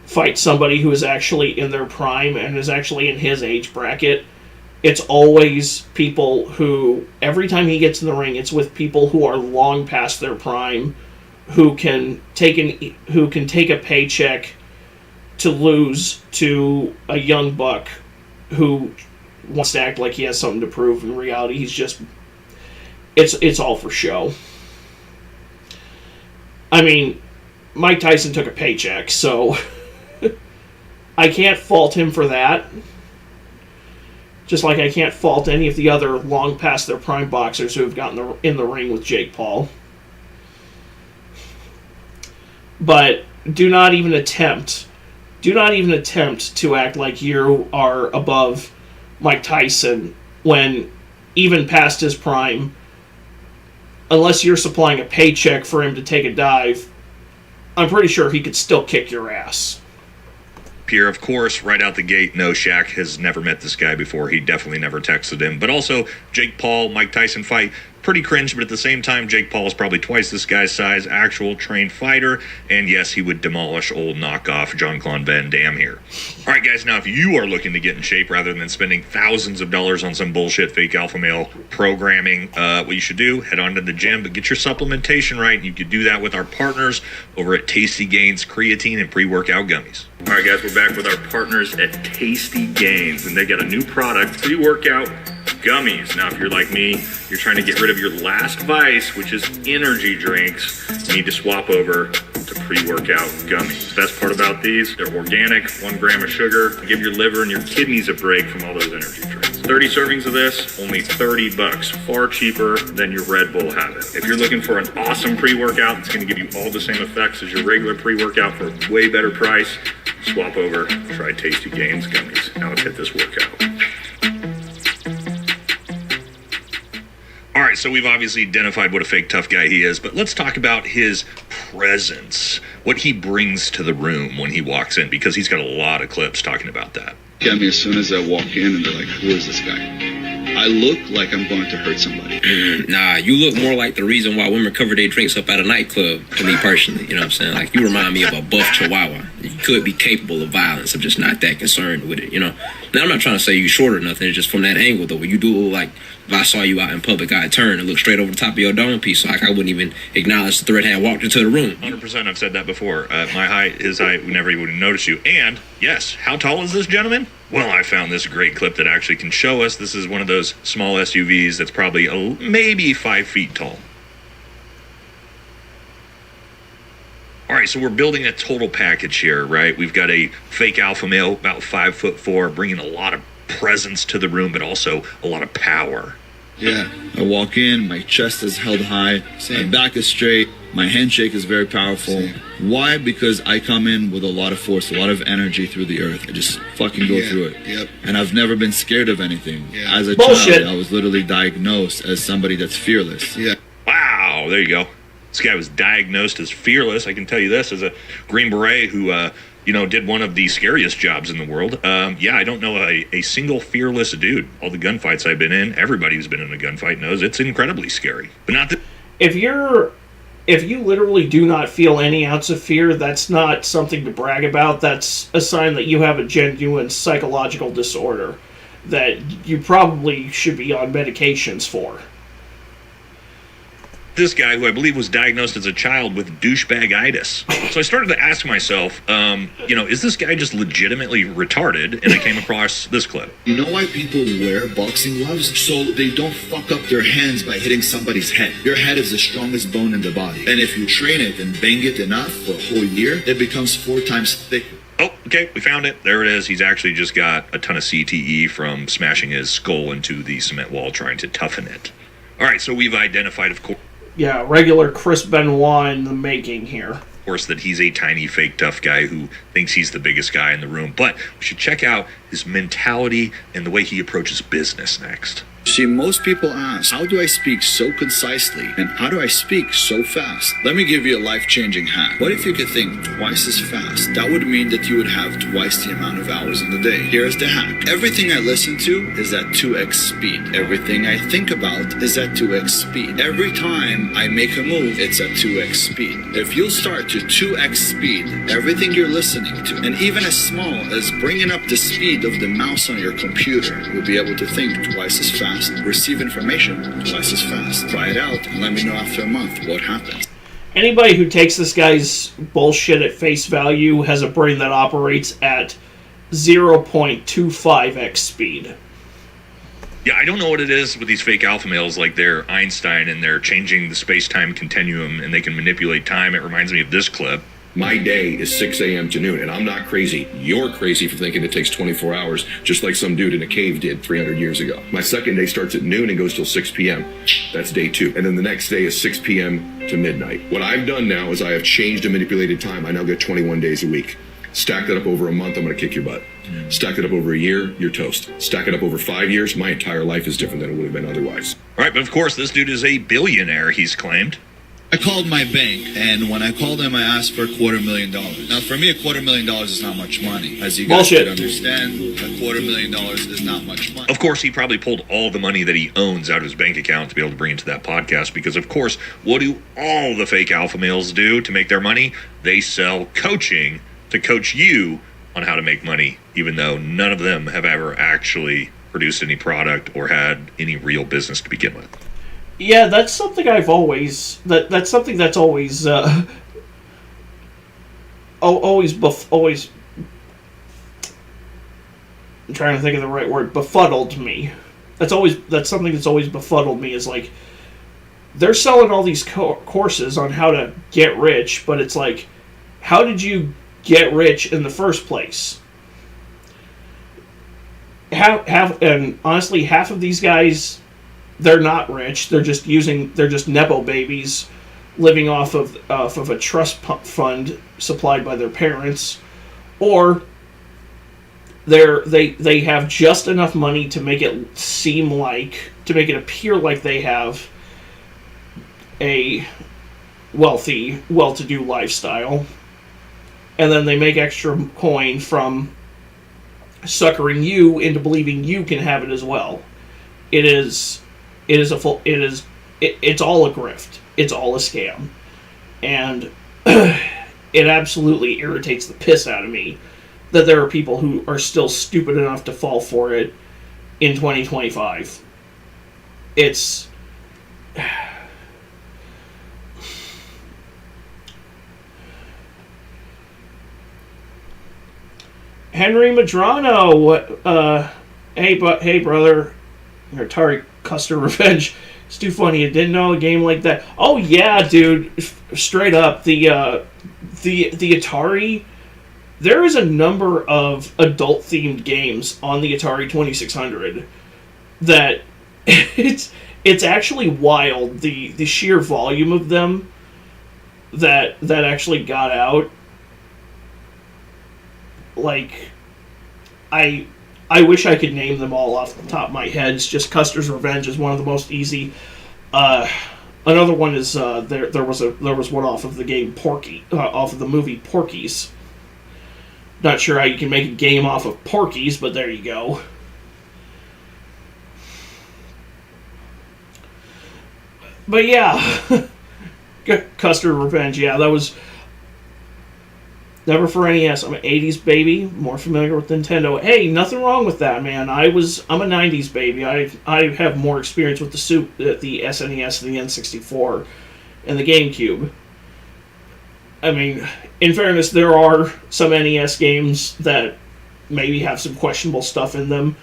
fight somebody who is actually in their prime and is actually in his age bracket. It's always people who, every time he gets in the ring, it's with people who are long past their prime, who can take a paycheck to lose to a young buck who wants to act like he has something to prove. In reality, he's just, it's all for show. I mean, Mike Tyson took a paycheck, so I can't fault him for that. Just like I can't fault any of the other long past their prime boxers who have gotten in the ring with Jake Paul. But do not even attempt to act like you are above Mike Tyson when, even past his prime, unless you're supplying a paycheck for him to take a dive, I'm pretty sure he could still kick your ass. Pierre, of course, right out the gate, no, Shaq has never met this guy before. He definitely never texted him. But also, Jake Paul, Mike Tyson fight, pretty cringe, but at the same time, Jake Paul is probably twice this guy's size, actual trained fighter, and yes, he would demolish old knockoff Jean-Claude Van Damme here. All right, guys, now if you are looking to get in shape rather than spending thousands of dollars on some bullshit fake alpha male programming, what you should do, head on to the gym, but get your supplementation right. You could do that with our partners over at Tasty Gains Creatine and Pre-Workout Gummies. All right, guys, we're back with our partners at Tasty Gains, and they got a new product, Pre-Workout Gummies. Now, if you're like me, you're trying to get rid of your last vice, which is energy drinks, you need to swap over to Pre-Workout Gummies. The best part about these, they're organic, 1 gram of sugar, give your liver and your kidneys a break from all those energy drinks. 30 servings of this, only $30, far cheaper than your Red Bull habit. If you're looking for an awesome pre-workout, it's going to give you all the same effects as your regular pre-workout for a way better price, swap over, try Tasty Gains Gummies. Now let's hit this workout. All right, so we've obviously identified what a fake tough guy he is, but let's talk about his presence, what he brings to the room when he walks in, because he's got a lot of clips talking about that. Get me as soon as I walk in, and they're like, who is this guy? I look like I'm going to hurt somebody. Nah, you look more like the reason why women cover their drinks up at a nightclub, to me personally. You know what I'm saying? Like, you remind me of a buff chihuahua. could be capable of violence. I'm just not that concerned with it, you know. Now, I'm not trying to say you short or nothing. It's just from that angle, though. When you do, like, if I saw you out in public, I'd turn and look straight over the top of your dome piece, so like I wouldn't even acknowledge the threat had walked into the room. 100%, I've said that before. My height, his height, we never even notice you. And, yes, how tall is this gentleman? Well, I found this great clip that actually can show us. This is one of those small SUVs that's probably maybe 5 feet tall. All right, so we're building a total package here, right? We've got a fake alpha male, about 5'4", bringing a lot of presence to the room, but also a lot of power. Yeah, I walk in, my chest is held high, my back is straight, my handshake is very powerful. Why? Because I come in with a lot of force, a lot of energy through the earth. I just fucking go through it. Yep. And I've never been scared of anything. Yeah. As a Bullshit. child, I was literally diagnosed as somebody that's fearless. Yeah. Wow, there you go. This guy was diagnosed as fearless. I can tell you this, as a Green Beret who, did one of the scariest jobs in the world. I don't know a single fearless dude. All the gunfights I've been in, everybody who's been in a gunfight knows it's incredibly scary. But not that... If you literally do not feel any ounce of fear, that's not something to brag about. That's a sign that you have a genuine psychological disorder that you probably should be on medications for. This guy, who I believe was diagnosed as a child with douchebagitis. So I started to ask myself, is this guy just legitimately retarded? And I came across this clip. You know why people wear boxing gloves? So they don't fuck up their hands by hitting somebody's head. Your head is the strongest bone in the body. And if you train it and bang it enough for a whole year, it becomes 4 times thicker. Oh, okay, we found it. There it is. He's actually just got a ton of CTE from smashing his skull into the cement wall trying to toughen it. All right, so we've identified, of course... Yeah, regular Chris Benoit in the making here. Of course, that he's a tiny, fake, tough guy who thinks he's the biggest guy in the room. But we should check out his mentality and the way he approaches business next. See, most people ask, how do I speak so concisely and how do I speak so fast? Let me give you a life-changing hack. What if you could think twice as fast? That would mean that you would have twice the amount of hours in the day. Here's the hack. Everything I listen to is at 2x speed. Everything I think about is at 2x speed. Every time I make a move, it's at 2x speed. If you'll start to 2x speed everything you're listening to, and even as small as bringing up the speed of the mouse on your computer, you'll be able to think twice as fast. Receive information twice as fast. Try it out and let me know after a month what happens. Anybody who takes this guy's bullshit at face value has a brain that operates at 0.25x speed. Yeah, I don't know what it is with these fake alpha males, like they're Einstein and they're changing the space-time continuum and they can manipulate time. It reminds me of this clip. My day is 6 a.m. to noon, and I'm not crazy. You're crazy for thinking it takes 24 hours, just like some dude in a cave did 300 years ago. My second day starts at noon and goes till 6 p.m. That's day 2. And then the next day is 6 p.m. to midnight. What I've done now is I have changed and manipulated time. I now get 21 days a week. Stack that up over a month, I'm going to kick your butt. Stack it up over a year, you're toast. Stack it up over 5 years, my entire life is different than it would have been otherwise. All right, but of course, this dude is a billionaire, he's claimed. I called my bank, and when I called them, I asked for $250,000. Now, for me, $250,000 is not much money. As you guys can understand, $250,000 is not much money. Of course, he probably pulled all the money that he owns out of his bank account to be able to bring into that podcast, because, of course, what do all the fake alpha males do to make their money? They sell coaching to coach you on how to make money, even though none of them have ever actually produced any product or had any real business to begin with. Yeah, that's something I've always... That's something that's always... always... I'm trying to think of the right word. Befuddled me. That's something that's always befuddled me, is like... They're selling all these courses on how to get rich, but it's like... How did you get rich in the first place? And honestly, half of these guys... They're not rich. They're just nepo babies, living off of a trust fund supplied by their parents, or they have just enough money to make it appear like they have a wealthy, well-to-do lifestyle, and then they make extra coin from suckering you into believing you can have it as well. It's all a grift. It's all a scam. And it absolutely irritates the piss out of me that there are people who are still stupid enough to fall for it in 2025. It's... Henry Madrano, hey brother, Atari Custer Revenge. It's too funny. You didn't know a game like that. Oh yeah, dude. Straight up, the Atari. There is a number of adult-themed games on the Atari 2600 that it's actually wild. The sheer volume of them that actually got out. Like, I wish I could name them all off the top of my head. It's just Custer's Revenge is one of the most easy. Another one is there was one off of the game off of the movie Porky's. Not sure how you can make a game off of Porky's, but there you go. But yeah, Custer Revenge. Yeah, that was. Never for NES. I'm an 80s baby, more familiar with Nintendo. Hey, nothing wrong with that, man. I'm a 90s baby. I have more experience with the SNES, the N64, and the GameCube. I mean, in fairness, there are some NES games that maybe have some questionable stuff in them,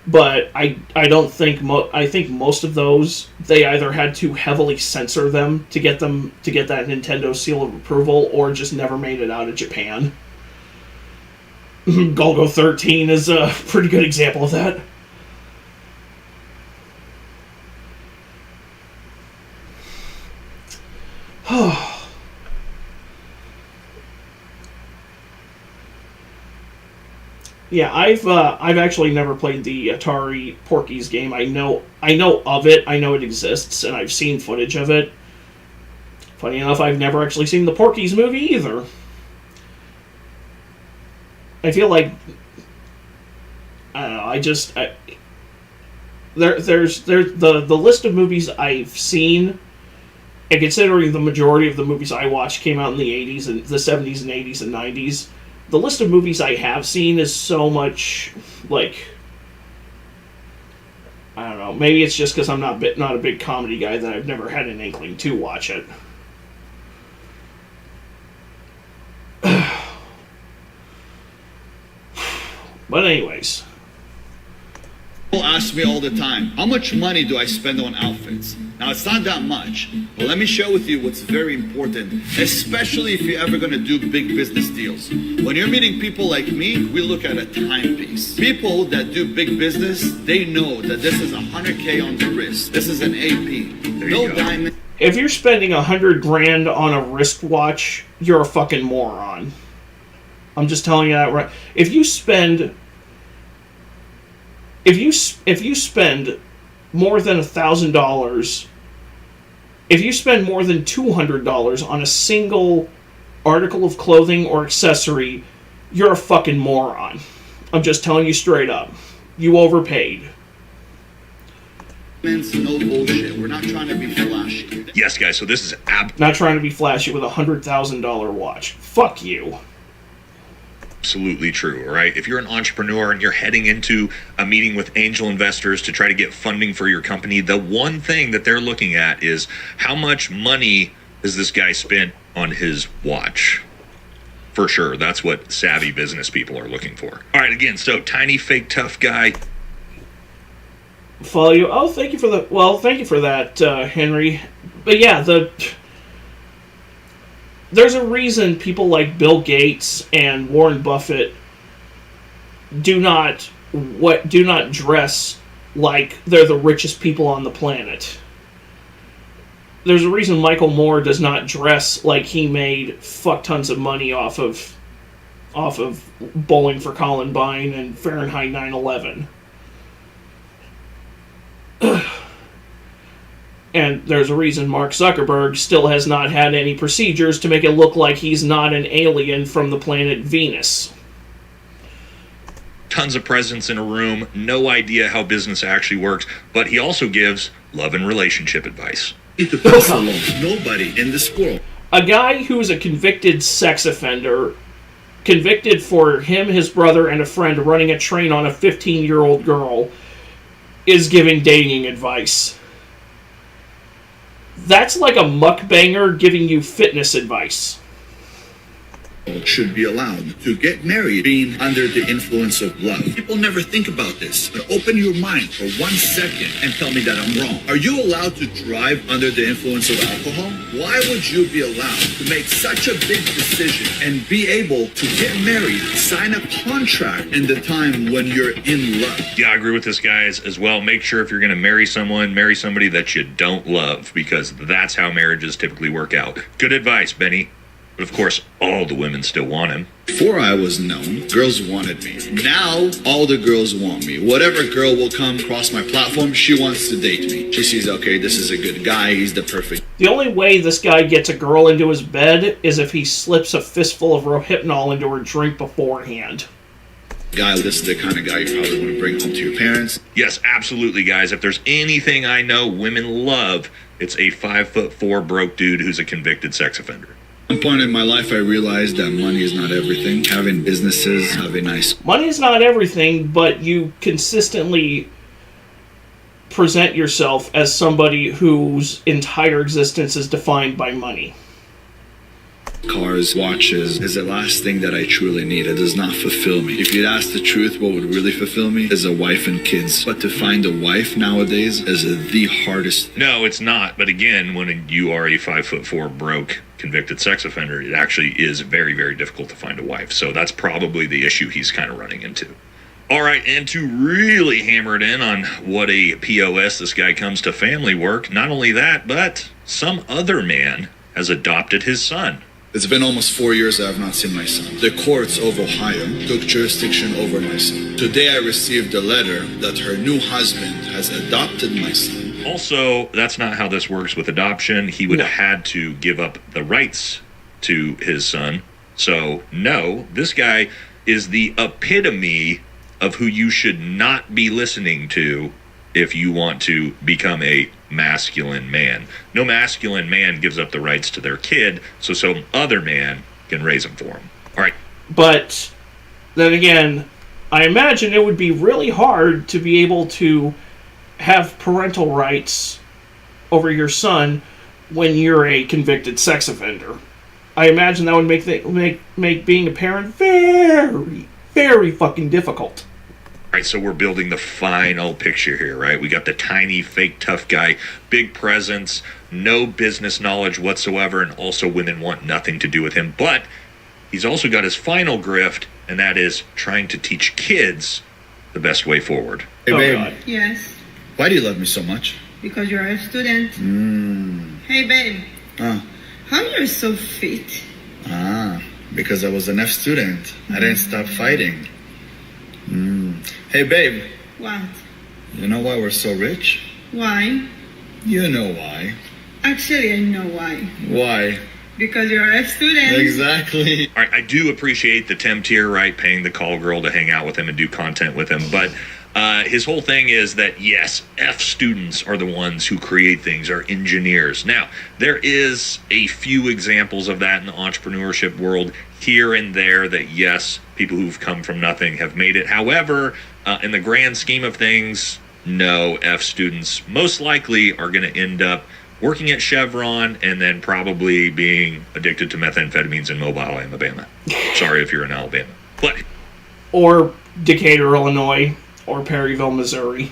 but I don't think I think most of those they either had to heavily censor them to get that Nintendo seal of approval, or just never made it out of Japan. Golgo 13 is a pretty good example of that. Yeah, I've actually never played the Atari Porky's game. I know of it. I know it exists, and I've seen footage of it. Funny enough, I've never actually seen the Porky's movie either. I feel like I don't know. There's the list of movies I've seen, and considering the majority of the movies I watched came out in the 80s and the 70s and 80s and 90s. The list of movies I have seen is so much, like, I don't know, maybe it's just because I'm not a big comedy guy that I've never had an inkling to watch it. But anyways. People ask me all the time, how much money do I spend on outfits? Now, it's not that much, but let me share with you what's very important, especially if you're ever going to do big business deals. When you're meeting people like me, we look at a timepiece. People that do big business, they know that this is $100K on the wrist. This is an AP. No diamond. If you're spending $100,000 on a wristwatch, you're a fucking moron. I'm just telling you that right. If you spend more than $1,000, if you spend more than $200 on a single article of clothing or accessory, you're a fucking moron. I'm just telling you straight up. You overpaid. No bullshit. We're not trying to be flashy. Yes, guys, so this is not trying to be flashy with a $100,000 watch. Fuck you. Absolutely true, all right? If you're an entrepreneur and you're heading into a meeting with angel investors to try to get funding for your company, the one thing that they're looking at is how much money has this guy spent on his watch? For sure, that's what savvy business people are looking for. All right, again, so Tiny Fake Tough Guy. Follow you. Oh, thank you for that, Henry. But yeah, there's a reason people like Bill Gates and Warren Buffett do not dress like they're the richest people on the planet. There's a reason Michael Moore does not dress like he made fuck tons of money off of Bowling for Columbine and Fahrenheit 9/11. And there's a reason Mark Zuckerberg still has not had any procedures to make it look like he's not an alien from the planet Venus. Tons of presence in a room, no idea how business actually works, but he also gives love and relationship advice. Nobody in this world. A guy who's a convicted sex offender, convicted for him, his brother, and a friend running a train on a 15-year-old girl, is giving dating advice. That's like a mukbanger giving you fitness advice. Should be allowed to get married being under the influence of love. People never think about this, but open your mind for 1 second and tell me that I'm wrong. Are you allowed to drive under the influence of alcohol? Why would you be allowed to make such a big decision and be able to get married, sign a contract in the time when you're in love? Yeah, I agree with this guy as well. Make sure if you're going to marry someone, marry somebody that you don't love, because that's how marriages typically work out. Good advice, Benny. But of course, all the women still want him. Before I was known, girls wanted me. Now, all the girls want me. Whatever girl will come across my platform, she wants to date me. She sees, okay, this is a good guy, he's the perfect. The only way this guy gets a girl into his bed is if he slips a fistful of Rohypnol into her drink beforehand. Guy, this is the kind of guy you probably want to bring home to your parents. Yes, absolutely, guys. If there's anything I know women love, it's a 5'4" broke dude who's a convicted sex offender. At one point in my life, I realized that money is not everything. Having businesses, having nice... Money is not everything, but you consistently present yourself as somebody whose entire existence is defined by money. Cars, watches is the last thing that I truly need. It does not fulfill me. If you'd ask the truth, what would really fulfill me is a wife and kids. But to find a wife nowadays is the hardest. No, it's not. But again, when you are a 5'4" broke convicted sex offender, it actually is very, very difficult to find a wife. So that's probably the issue he's kind of running into. All right, and to really hammer it in on what a POS this guy comes to family work, not only that, but some other man has adopted his son. It's been almost 4 years that I've not seen my son. The courts of Ohio took jurisdiction over my son. Today I received a letter that her new husband has adopted my son. Also, that's not how this works with adoption. He would have had to give up the rights to his son. So, no, this guy is the epitome of who you should not be listening to if you want to become a masculine man. No masculine man gives up the rights to their kid, so some other man can raise him for him. All right. But then again, I imagine it would be really hard to be able to have parental rights over your son when you're a convicted sex offender. I imagine that would make being a parent very, very fucking difficult. Right, so we're building the final picture here, right? We got the tiny, fake, tough guy, big presence, no business knowledge whatsoever, and also women want nothing to do with him. But he's also got his final grift, and that is trying to teach kids the best way forward. Hey, babe. God. Yes. Why do you love me so much? Because you're a student. Hey, babe. How you're so fit? Because I was an F student. I didn't stop fighting. Hey, babe. What? You know why we're so rich? Why? You know why. Actually, I know why. Why? Because you're a student. Exactly. All right, I do appreciate the temp tier, right? Paying the call girl to hang out with him and do content with him. But his whole thing is that, yes, F students are the ones who create things, are engineers. Now, there is a few examples of that in the entrepreneurship world here and there that, yes, people who've come from nothing have made it. However, in the grand scheme of things, no, F students most likely are going to end up working at Chevron and then probably being addicted to methamphetamines in Mobile, Alabama. Sorry if you're in Alabama. But or Decatur, Illinois, or Perryville, Missouri.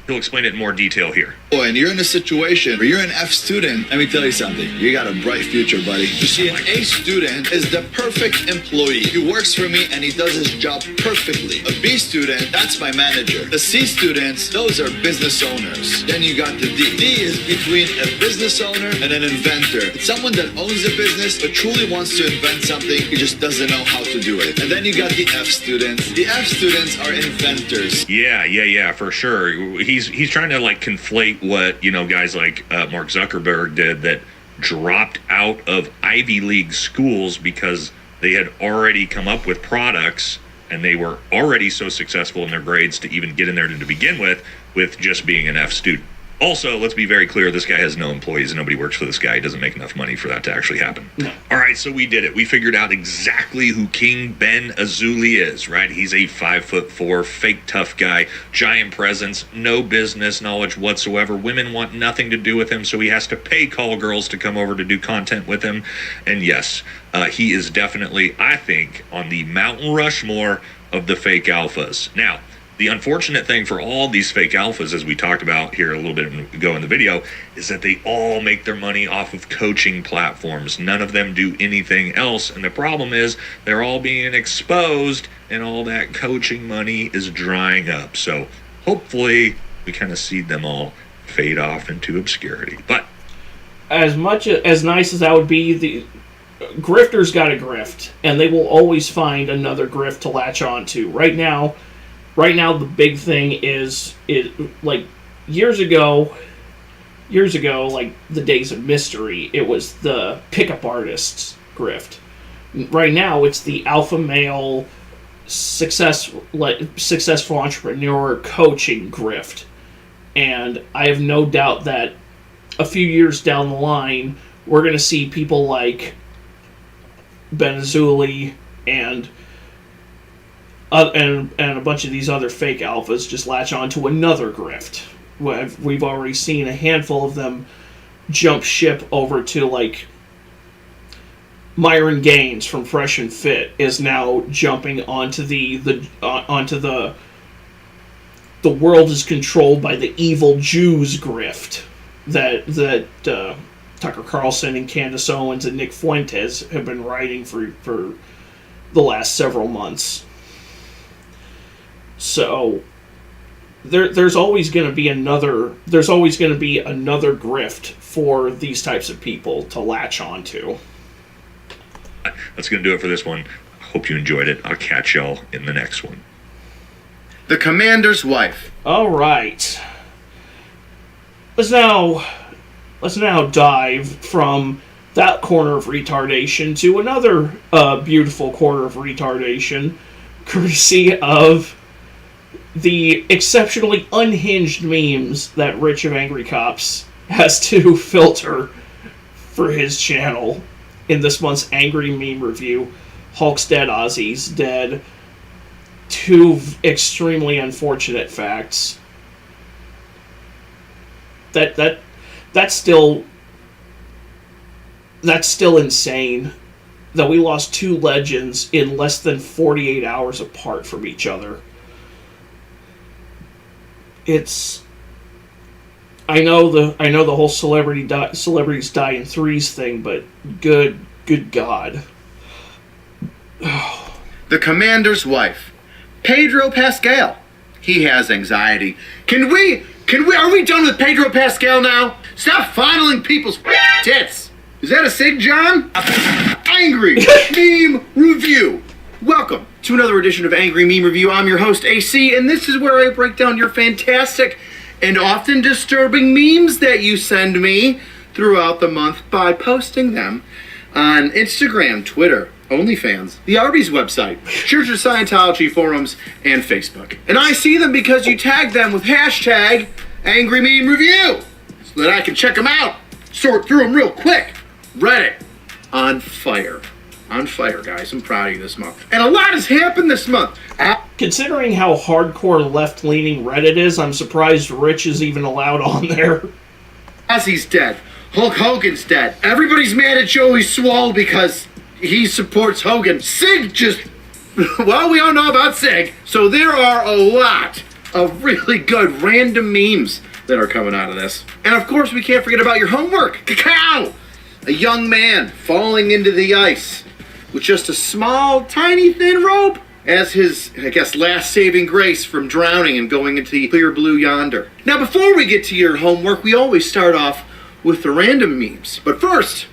He'll explain it in more detail here. And you're in a situation where you're an F student, let me tell you something. You got a bright future, buddy. You see, an A student is the perfect employee. He works for me and he does his job perfectly. A B student, that's my manager. The C students, those are business owners. Then you got the D. D is between a business owner and an inventor. It's someone that owns a business but truly wants to invent something. He just doesn't know how to do it. And then you got the F students. The F students are inventors. Yeah, for sure. He's trying to like conflate what, guys like Mark Zuckerberg did, that dropped out of Ivy League schools because they had already come up with products and they were already so successful in their grades to even get in there to begin with just being an F student. Also, let's be very clear, this guy has no employees. Nobody works for this guy. He doesn't make enough money for that to actually happen. No. All right, so we did it. We figured out exactly who King Ben Azuli is, right? He's a 5'4", fake tough guy, giant presence, no business knowledge whatsoever. Women want nothing to do with him, so he has to pay call girls to come over to do content with him. And yes, he is definitely, I think, on the Mountain Rushmore of the fake alphas. Now, the unfortunate thing for all these fake alphas, as we talked about here a little bit ago in the video, is that they all make their money off of coaching platforms. None of them do anything else. And the problem is they're all being exposed and all that coaching money is drying up. So hopefully we kind of see them all fade off into obscurity. But as nice as that would be, the grifters got a grift, and they will always find another grift to latch on to. Right now, the big thing is like years ago, like the days of mystery, it was the pickup artists grift. Right now, it's the alpha male successful entrepreneur coaching grift. And I have no doubt that a few years down the line, we're going to see people like Ben Azuli and a bunch of these other fake alphas just latch on to another grift. We've already seen a handful of them jump ship over to, like, Myron Gaines from Fresh and Fit is now jumping onto the world is controlled by the evil Jews grift that Tucker Carlson and Candace Owens and Nick Fuentes have been writing for the last several months. So there's always going to be another grift for these types of people to latch onto. That's going to do it for this one. Hope you enjoyed it. I'll catch y'all in the next one. The Commander's Wife. All right. Let's now dive from that corner of retardation to another beautiful corner of retardation, courtesy of the exceptionally unhinged memes that Rich of Angry Cops has to filter for his channel in this month's Angry Meme Review. Hulk's dead, Ozzy's dead. Two extremely unfortunate facts. That's still insane that we lost two legends in less than 48 hours apart from each other. I know the whole celebrities die in threes thing, but good God. The Commander's Wife. Pedro Pascal. He has anxiety. Are we done with Pedro Pascal now? Stop fondling people's tits. Is that a sig, John? Angry Meme Review. Welcome to another edition of Angry Meme Review. I'm your host, AC, and this is where I break down your fantastic and often disturbing memes that you send me throughout the month by posting them on Instagram, Twitter, OnlyFans, the Arby's website, Church of Scientology forums, and Facebook. And I see them because you tag them with hashtag Angry Meme Review so that I can check them out, sort through them real quick. Reddit, on fire. On fire, guys. I'm proud of you this month. And a lot has happened this month. Considering how hardcore left-leaning Reddit is, I'm surprised Rich is even allowed on there. Ozzy's dead. Hulk Hogan's dead. Everybody's mad at Joey Swole because he supports Hogan. Sig well, we all know about Sig. So there are a lot of really good random memes that are coming out of this. And of course, we can't forget about your homework. Cacao! A young man falling into the ice with just a small, tiny, thin rope as his, last saving grace from drowning and going into the clear blue yonder. Now, before we get to your homework, we always start off with the random memes. But first,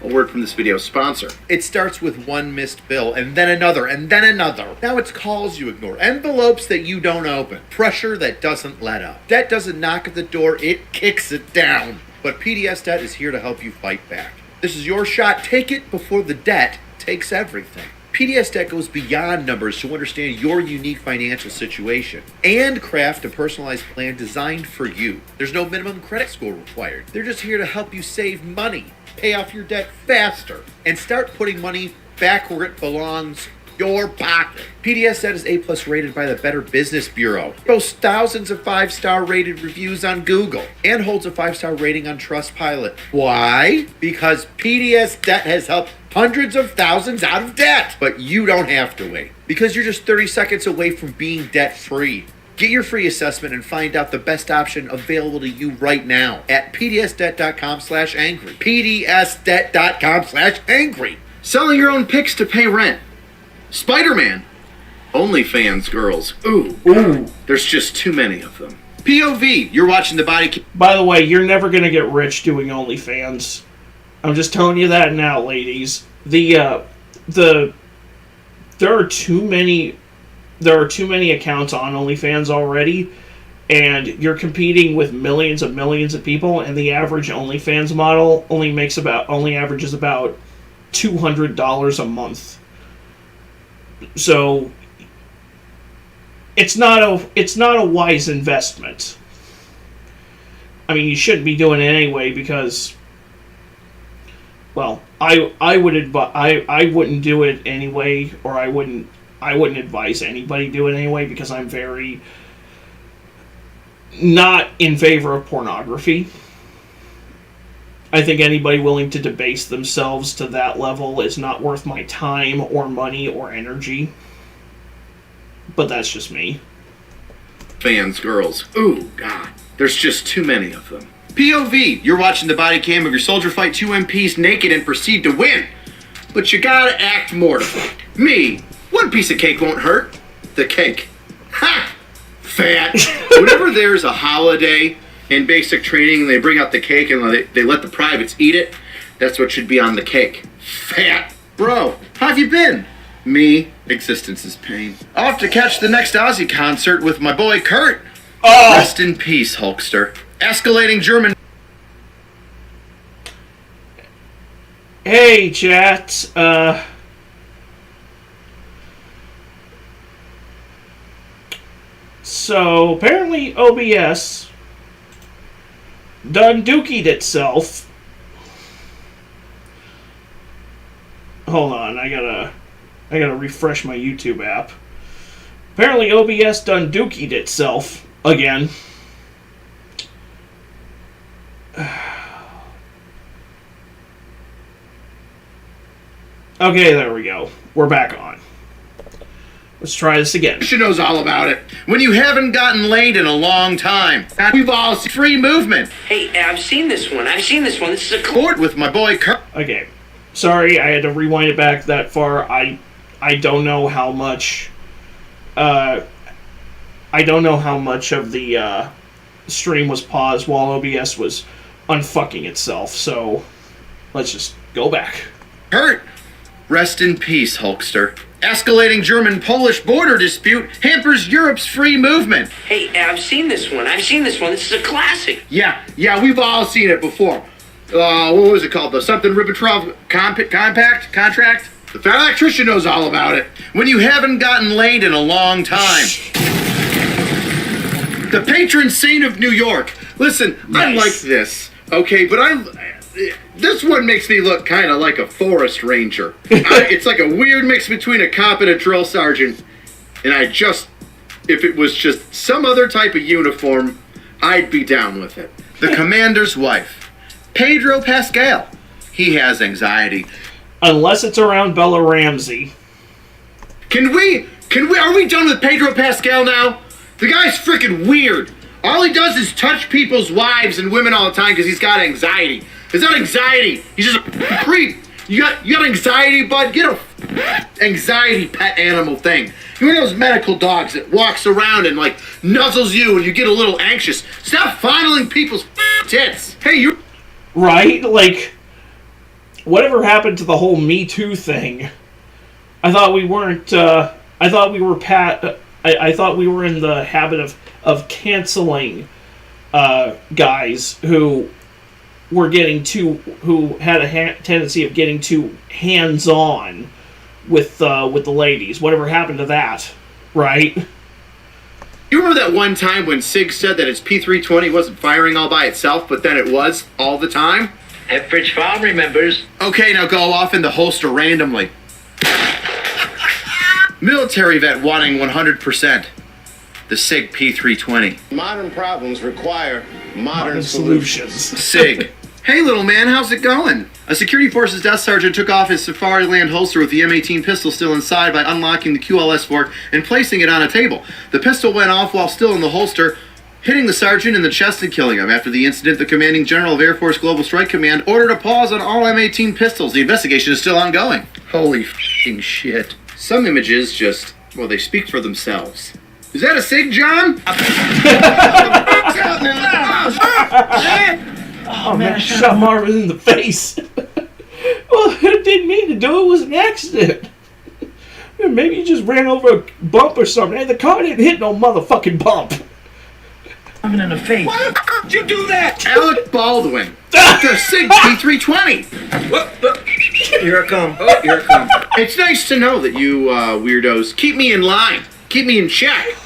a word from this video's sponsor. It starts with one missed bill, and then another, and then another. Now it's calls you ignore, envelopes that you don't open, pressure that doesn't let up. Debt doesn't knock at the door, it kicks it down. But PDS Debt is here to help you fight back. This is your shot. Take it before the debt takes everything. PDS Debt goes beyond numbers to understand your unique financial situation and craft a personalized plan designed for you. There's no minimum credit score required. They're just here to help you save money, pay off your debt faster, and start putting money back where it belongs, your pocket. PDS Debt is A+ rated by the Better Business Bureau, boasts thousands of 5-star rated reviews on Google, and holds a 5-star rating on Trustpilot. Why? Because PDS Debt has helped hundreds of thousands out of debt. But you don't have to wait, because you're just 30 seconds away from being debt-free. Get your free assessment and find out the best option available to you right now at pdsdebt.com/angry. pdsdebt.com/angry. Selling your own pics to pay rent. Spider-Man. OnlyFans girls. Ooh. There's just too many of them. POV. You're watching the body... By the way, you're never going to get rich doing OnlyFans. I'm just telling you that now, ladies. There are too many accounts on OnlyFans already, and you're competing with millions of people, and the average OnlyFans model only averages about $200 a month. So it's not a wise investment. I mean, you shouldn't be doing it anyway because, well, I wouldn't do it anyway, or I wouldn't advise anybody do it anyway, because I'm very not in favor of pornography. I think anybody willing to debase themselves to that level is not worth my time or money or energy. But that's just me. Fans, girls. Ooh, God. There's just too many of them. POV. You're watching the body cam of your soldier fight 2 MPs naked and proceed to win. But you gotta act mortified. Me. One piece of cake won't hurt. The cake. Ha! Fat. Whenever there's a holiday in basic training, they bring out the cake and they let the privates eat it. That's what should be on the cake. Fat. Bro, how have you been? Me. Existence is pain. Off to catch the next Aussie concert with my boy Kurt. Oh. Rest in peace, Hulkster. Escalating German... Hey, chat. So, apparently OBS done dookied itself. Hold on, I gotta refresh my YouTube app. Apparently OBS done dookied itself again. Okay, there we go. We're back on. Let's try this again. She knows all about it. When you haven't gotten laid in a long time. We've all seen free movement. Hey, I've seen this one. This is a court with my boy Kurt. Okay. Sorry, I had to rewind it back that far. I don't know how much of the stream was paused while OBS was unfucking itself. So let's just go back. Kurt. Rest in peace, Hulkster. Escalating German-Polish border dispute hampers Europe's free movement. Hey, I've seen this one. This is a classic. Yeah, we've all seen it before. What was it called? The something Ribbentrop contract? The fat electrician knows all about it. When you haven't gotten laid in a long time. The patron saint of New York. Listen, nice. I'm like this, okay, but this one makes me look kind of like a forest ranger. It's like a weird mix between a cop and a drill sergeant. And if it was just some other type of uniform, I'd be down with it. The commander's wife, Pedro Pascal. He has anxiety. Unless it's around Bella Ramsey. Are we done with Pedro Pascal now? The guy's freaking weird. All he does is touch people's wives and women all the time because he's got anxiety. It's not anxiety. He's just a creep. You got anxiety, bud? Get a anxiety pet animal thing. You're one of those medical dogs that walks around and like nuzzles you and you get a little anxious. Stop fondling people's tits. Hey, you. Right? Like, whatever happened to the whole Me Too thing? I thought we weren't. I thought we were I thought we were in the habit of canceling guys who had a tendency of getting too hands-on with the ladies. Whatever happened to that, right? You remember that one time when Sig said that his P320 wasn't firing all by itself, but then it was all the time? Pepperidge Farm remembers. Okay, now go off in the holster randomly. Military vet wanting 100%. The Sig P320. Modern problems require modern solutions. Sig. Hey, little man, how's it going? A security forces desk sergeant took off his Safariland holster with the M18 pistol still inside by unlocking the QLS fork and placing it on a table. The pistol went off while still in the holster, hitting the sergeant in the chest and killing him. After the incident, the commanding general of Air Force Global Strike Command ordered a pause on all M18 pistols. The investigation is still ongoing. Holy f***ing shit. Some images just, well, they speak for themselves. Is that a Sig, John? Oh man, I shot Marvin in the face. Well, I didn't mean to do it. It was an accident. Maybe you just ran over a bump or something. Hey, the car didn't hit no motherfucking bump. I'm in the face. Why the f*** did you do that? Alec Baldwin. The Sig P320. Here I come. Oh, here I come. It's nice to know that you weirdos keep me in line. Keep me in check.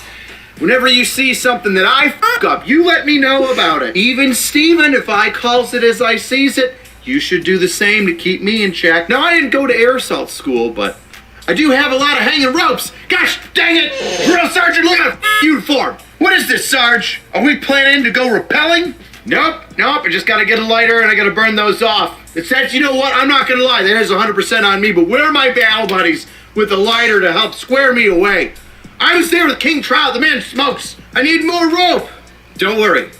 Whenever you see something that I f*** up, you let me know about it. Even Steven, if I calls it as I sees it, you should do the same to keep me in check. Now, I didn't go to air assault school, but I do have a lot of hanging ropes. Gosh dang it! Drill Sergeant, look at the uniform. What is this, Sarge? Are we planning to go rappelling? Nope. I just gotta get a lighter and I gotta burn those off. It says, you know what? I'm not gonna lie, that is 100% on me, but where are my battle buddies with a lighter to help square me away? I was there with King Trout. The man smokes. I need more rope. Don't worry.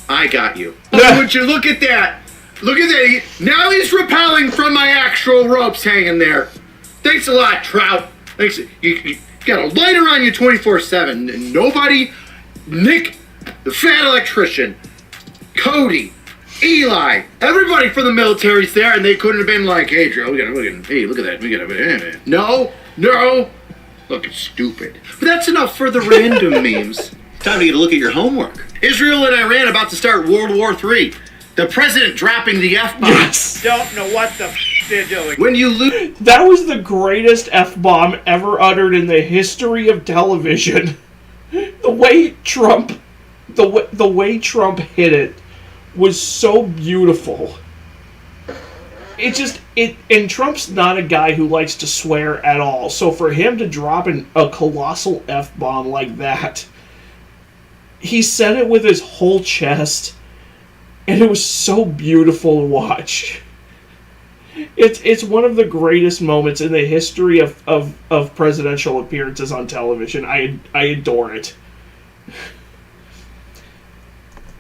I got you. Oh, would you look at that? Look at that. Now he's rappelling from my actual ropes hanging there. Thanks a lot, Trout. Thanks. You got a lighter on you 24/7. And nobody, Nick, the fat electrician, Cody, Eli, everybody from the military's there, and they couldn't have been like, hey, Joe, hey, look at that. We gotta, no. Looking stupid. But that's enough for the random memes. Time to get a look at your homework. Israel and Iran about to start World War III. The president dropping the F-bomb. Yes. Don't know what the they're doing. When you lose... That was the greatest F-bomb ever uttered in the history of television. The way Trump hit it was so beautiful. And Trump's not a guy who likes to swear at all. So for him to drop a colossal F-bomb like that, he said it with his whole chest, and it was so beautiful to watch. It's one of the greatest moments in the history of presidential appearances on television. I adore it.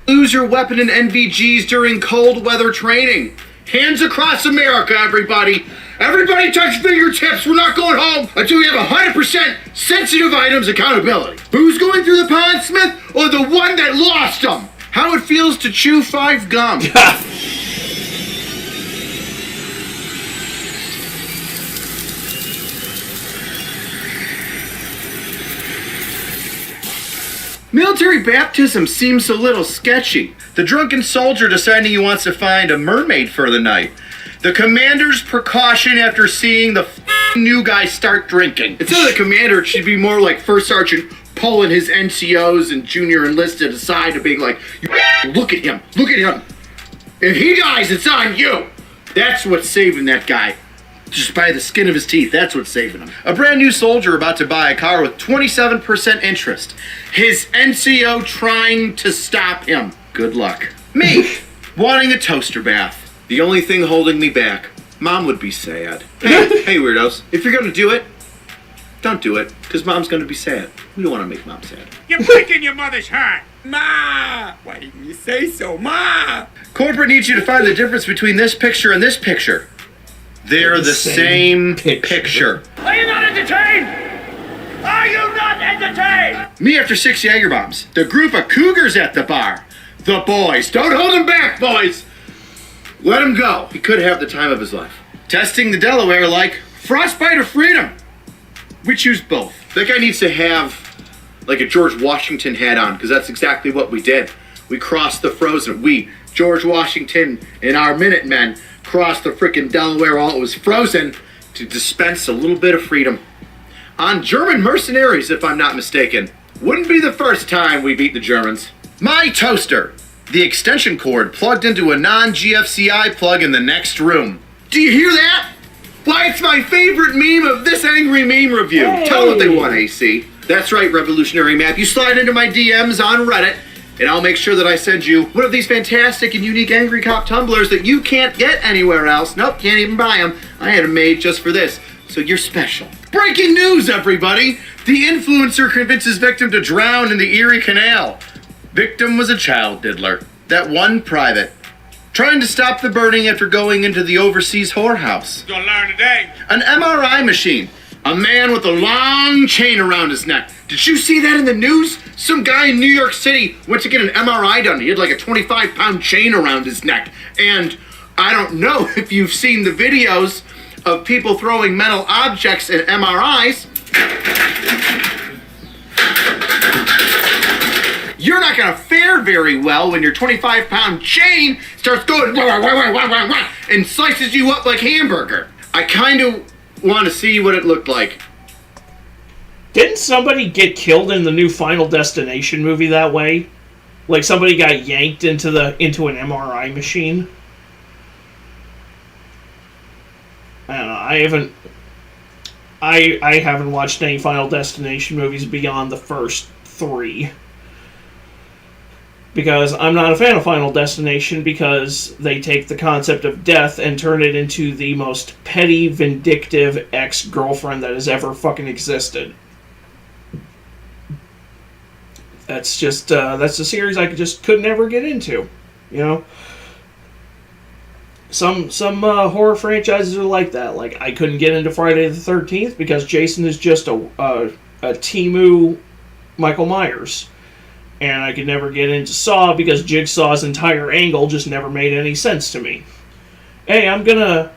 Lose your weapon in NVGs during cold weather training. Hands across America, everybody. Everybody touch fingertips. We're not going home until we have 100% sensitive items accountability. Who's going through the pond, Smith, or the one that lost them? How it feels to chew 5 gum. Military baptism seems a little sketchy. The drunken soldier deciding he wants to find a mermaid for the night. The commander's precaution after seeing the new guy start drinking. Instead of the commander, it should be more like First Sergeant pulling his NCOs and junior enlisted aside and being like, look at him. If he dies, it's on you. That's what's saving that guy. Just by the skin of his teeth, that's what's saving him. A brand new soldier about to buy a car with 27% interest. His NCO trying to stop him. Good luck. Me, wanting a toaster bath. The only thing holding me back. Mom would be sad. Hey weirdos, if you're gonna do it, don't do it, because Mom's gonna be sad. We don't want to make Mom sad. You're breaking your mother's heart. Ma! Why didn't you say so, Ma? Corporate needs you to find the difference between this picture and this picture. They're the same picture. Are you not entertained? Are you not entertained? Me after 6 Jaeger bombs. The group of cougars at the bar. The boys. Don't hold him back, boys. Let him go. He could have the time of his life. Testing the Delaware like frostbite or freedom. We choose both. That guy needs to have like a George Washington hat on, because that's exactly what we did. We crossed the frozen. We, George Washington and our Minutemen, crossed the frickin' Delaware while it was frozen. to dispense a little bit of freedom on German mercenaries, if I'm not mistaken. Wouldn't be the first time we beat the Germans. My toaster. The extension cord plugged into a non-GFCI plug in the next room. Do you hear that? Why, it's my favorite meme of this angry meme review. Hey. Tell what they want, AC. That's right, Revolutionary Map. You slide into my DMs on Reddit, and I'll make sure that I send you one of these fantastic and unique Angry Cop tumblers that you can't get anywhere else. Nope, can't even buy them. I had them made just for this. So you're special. Breaking news, everybody! The influencer convinces victim to drown in the Erie Canal. Victim was a child diddler. That one private. Trying to stop the burning after going into the overseas whorehouse. Gonna learn today. An MRI machine. A man with a long chain around his neck. Did you see that in the news? Some guy in New York City went to get an MRI done. He had like a 25-pound chain around his neck. And I don't know if you've seen the videos of people throwing metal objects at MRIs. You're not gonna fare very well when your 25-pound chain starts going wah, wah, wah, wah, wah, wah, and slices you up like hamburger. I kind of want to see what it looked like. Didn't somebody get killed in the new Final Destination movie that way? Like somebody got yanked into an MRI machine? I don't know. I haven't watched any Final Destination movies beyond the first 3. Because I'm not a fan of Final Destination because they take the concept of death and turn it into the most petty, vindictive ex-girlfriend that has ever fucking existed. That's just, that's a series I could never get into, you know? Some horror franchises are like that. Like, I couldn't get into Friday the 13th because Jason is just a Timu Michael Myers. And I could never get into Saw because Jigsaw's entire angle just never made any sense to me. Hey, I'm gonna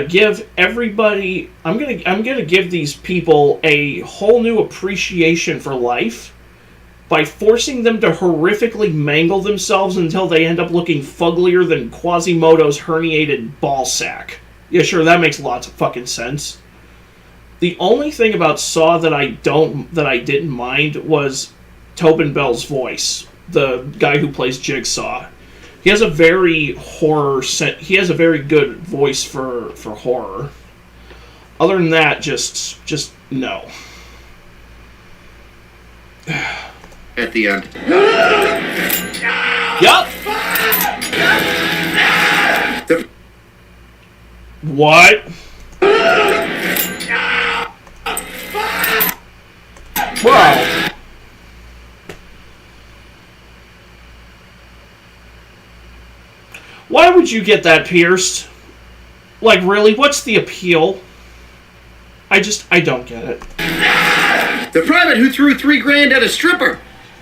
give everybody, I'm gonna give these people a whole new appreciation for life by forcing them to horrifically mangle themselves until they end up looking fugglier than Quasimodo's herniated ball sack. Yeah, sure, that makes lots of fucking sense. The only thing about Saw that I didn't mind was Tobin Bell's voice, the guy who plays Jigsaw. He has a very he has a very good voice for horror. Other than that, just no. At the end. Yup. What? Wow. Why would you get that pierced? Like, really? What's the appeal? I don't get it. The private who threw $3,000 at a stripper.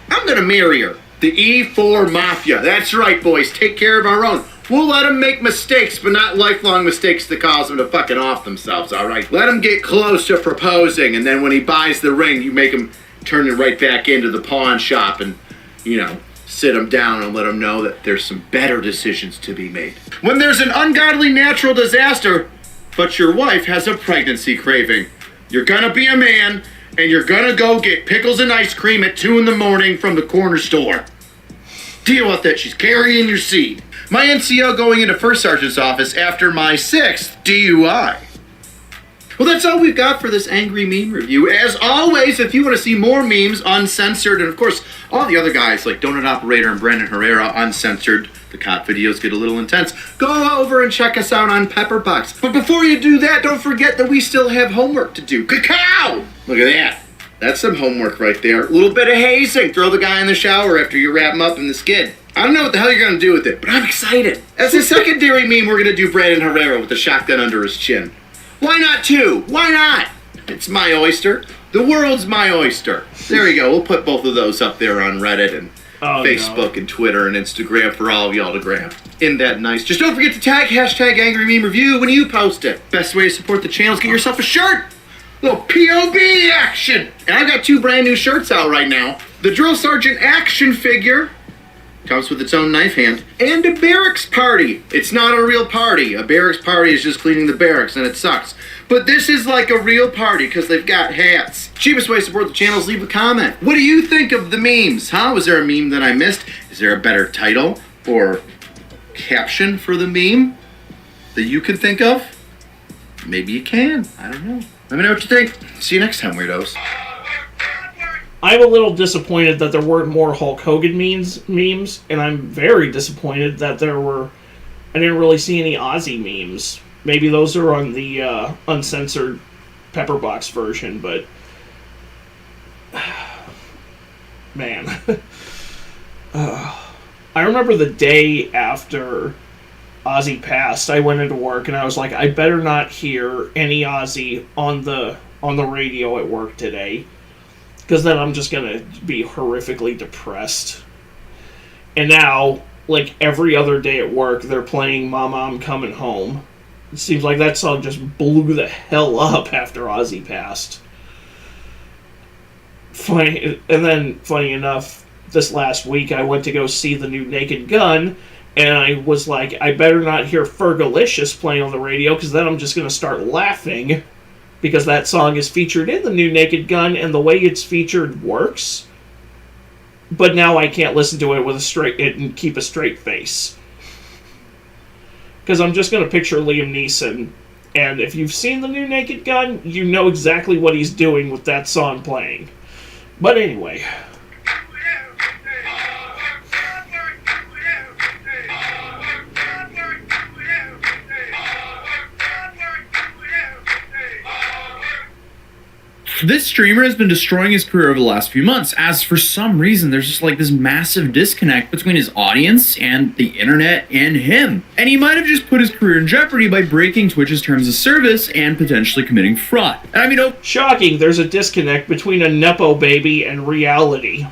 I'm gonna marry her. The E4 Mafia. That's right, boys. Take care of our own. We'll let them make mistakes, but not lifelong mistakes that cause them to fucking off themselves, alright? Let him get close to proposing, and then when he buys the ring, you make him turn it right back into the pawn shop and, you know, sit him down and let him know that there's some better decisions to be made. When there's an ungodly natural disaster, but your wife has a pregnancy craving, you're gonna be a man, and you're gonna go get pickles and ice cream at 2 in the morning from the corner store. Deal with it, she's carrying your seed. My NCO going into First Sergeant's office after my 6th DUI. Well, that's all we've got for this angry meme review. As always, if you want to see more memes uncensored, and of course, all the other guys like Donut Operator and Brandon Herrera uncensored, the cop videos get a little intense, go over and check us out on Pepperbox. But before you do that, don't forget that we still have homework to do. Cacao! Look at that. That's some homework right there. A little bit of hazing. Throw the guy in the shower after you wrap him up in the skid. I don't know what the hell you're going to do with it, but I'm excited. As a secondary meme, we're going to do Brandon Herrera with the shotgun under his chin. Why not 2? Why not? It's my oyster. The world's my oyster. There you go. We'll put both of those up there on Reddit and Facebook and Twitter and Instagram for all of y'all to grab. Isn't that nice? Just don't forget to tag hashtag Angry Meme Review when you post it. Best way to support the channel is get yourself a shirt. Little POB action. And I've got 2 brand new shirts out right now. The Drill Sergeant action figure. Comes with its own knife hand. And a barracks party. It's not a real party. A barracks party is just cleaning the barracks and it sucks. But this is like a real party because they've got hats. Cheapest way to support the channel is leave a comment. What do you think of the memes, huh? Was there a meme that I missed? Is there a better title or caption for the meme that you can think of? Maybe you can. I don't know. Let me know what you think. See you next time, weirdos. I'm a little disappointed that there weren't more Hulk Hogan memes, and I'm very disappointed that I didn't really see any Ozzy memes. Maybe those are on the uncensored Pepperbox version, but man. I remember the day after Ozzy passed, I went into work and I was like, I better not hear any Ozzy on the radio at work today, because then I'm just gonna be horrifically depressed. And now, like every other day at work, they're playing "Mama, I'm Coming Home." It seems like that song just blew the hell up after Ozzy passed. Funny enough, this last week I went to go see the new Naked Gun, and I was like, I better not hear Fergalicious playing on the radio, because then I'm just going to start laughing, because that song is featured in the new Naked Gun, and the way it's featured works. But now I can't listen to it and keep a straight face. Because I'm just going to picture Liam Neeson, and if you've seen the new Naked Gun, you know exactly what he's doing with that song playing. But anyway. This streamer has been destroying his career over the last few months, as for some reason there's just like this massive disconnect between his audience and the internet and him. And he might have just put his career in jeopardy by breaking Twitch's terms of service and potentially committing fraud. And I mean, shocking, there's a disconnect between a Nepo baby and reality.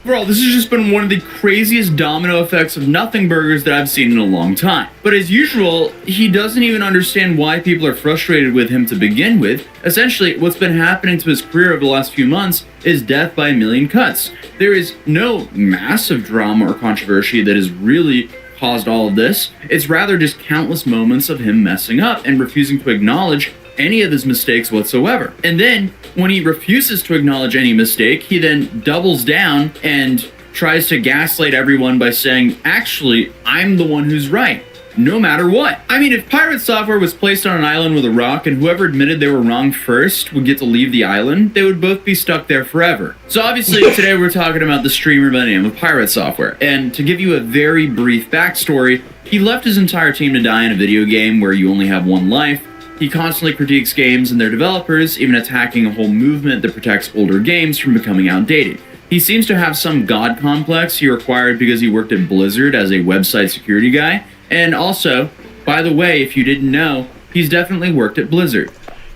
Overall, this has just been one of the craziest domino effects of nothing burgers that I've seen in a long time. But as usual, he doesn't even understand why people are frustrated with him to begin with. Essentially, what's been happening to his career over the last few months is death by a million cuts. There is no massive drama or controversy that has really caused all of this. It's rather just countless moments of him messing up and refusing to acknowledge any of his mistakes whatsoever. And then, when he refuses to acknowledge any mistake, he then doubles down and tries to gaslight everyone by saying, actually, I'm the one who's right, no matter what. I mean, if Pirate Software was placed on an island with a rock and whoever admitted they were wrong first would get to leave the island, they would both be stuck there forever. So obviously, today we're talking about the streamer by the name of Pirate Software. And to give you a very brief backstory, he left his entire team to die in a video game where you only have one life. He constantly critiques games and their developers, even attacking a whole movement that protects older games from becoming outdated. He seems to have some god complex he acquired because he worked at Blizzard as a website security guy. And also, by the way, if you didn't know, he's definitely worked at Blizzard.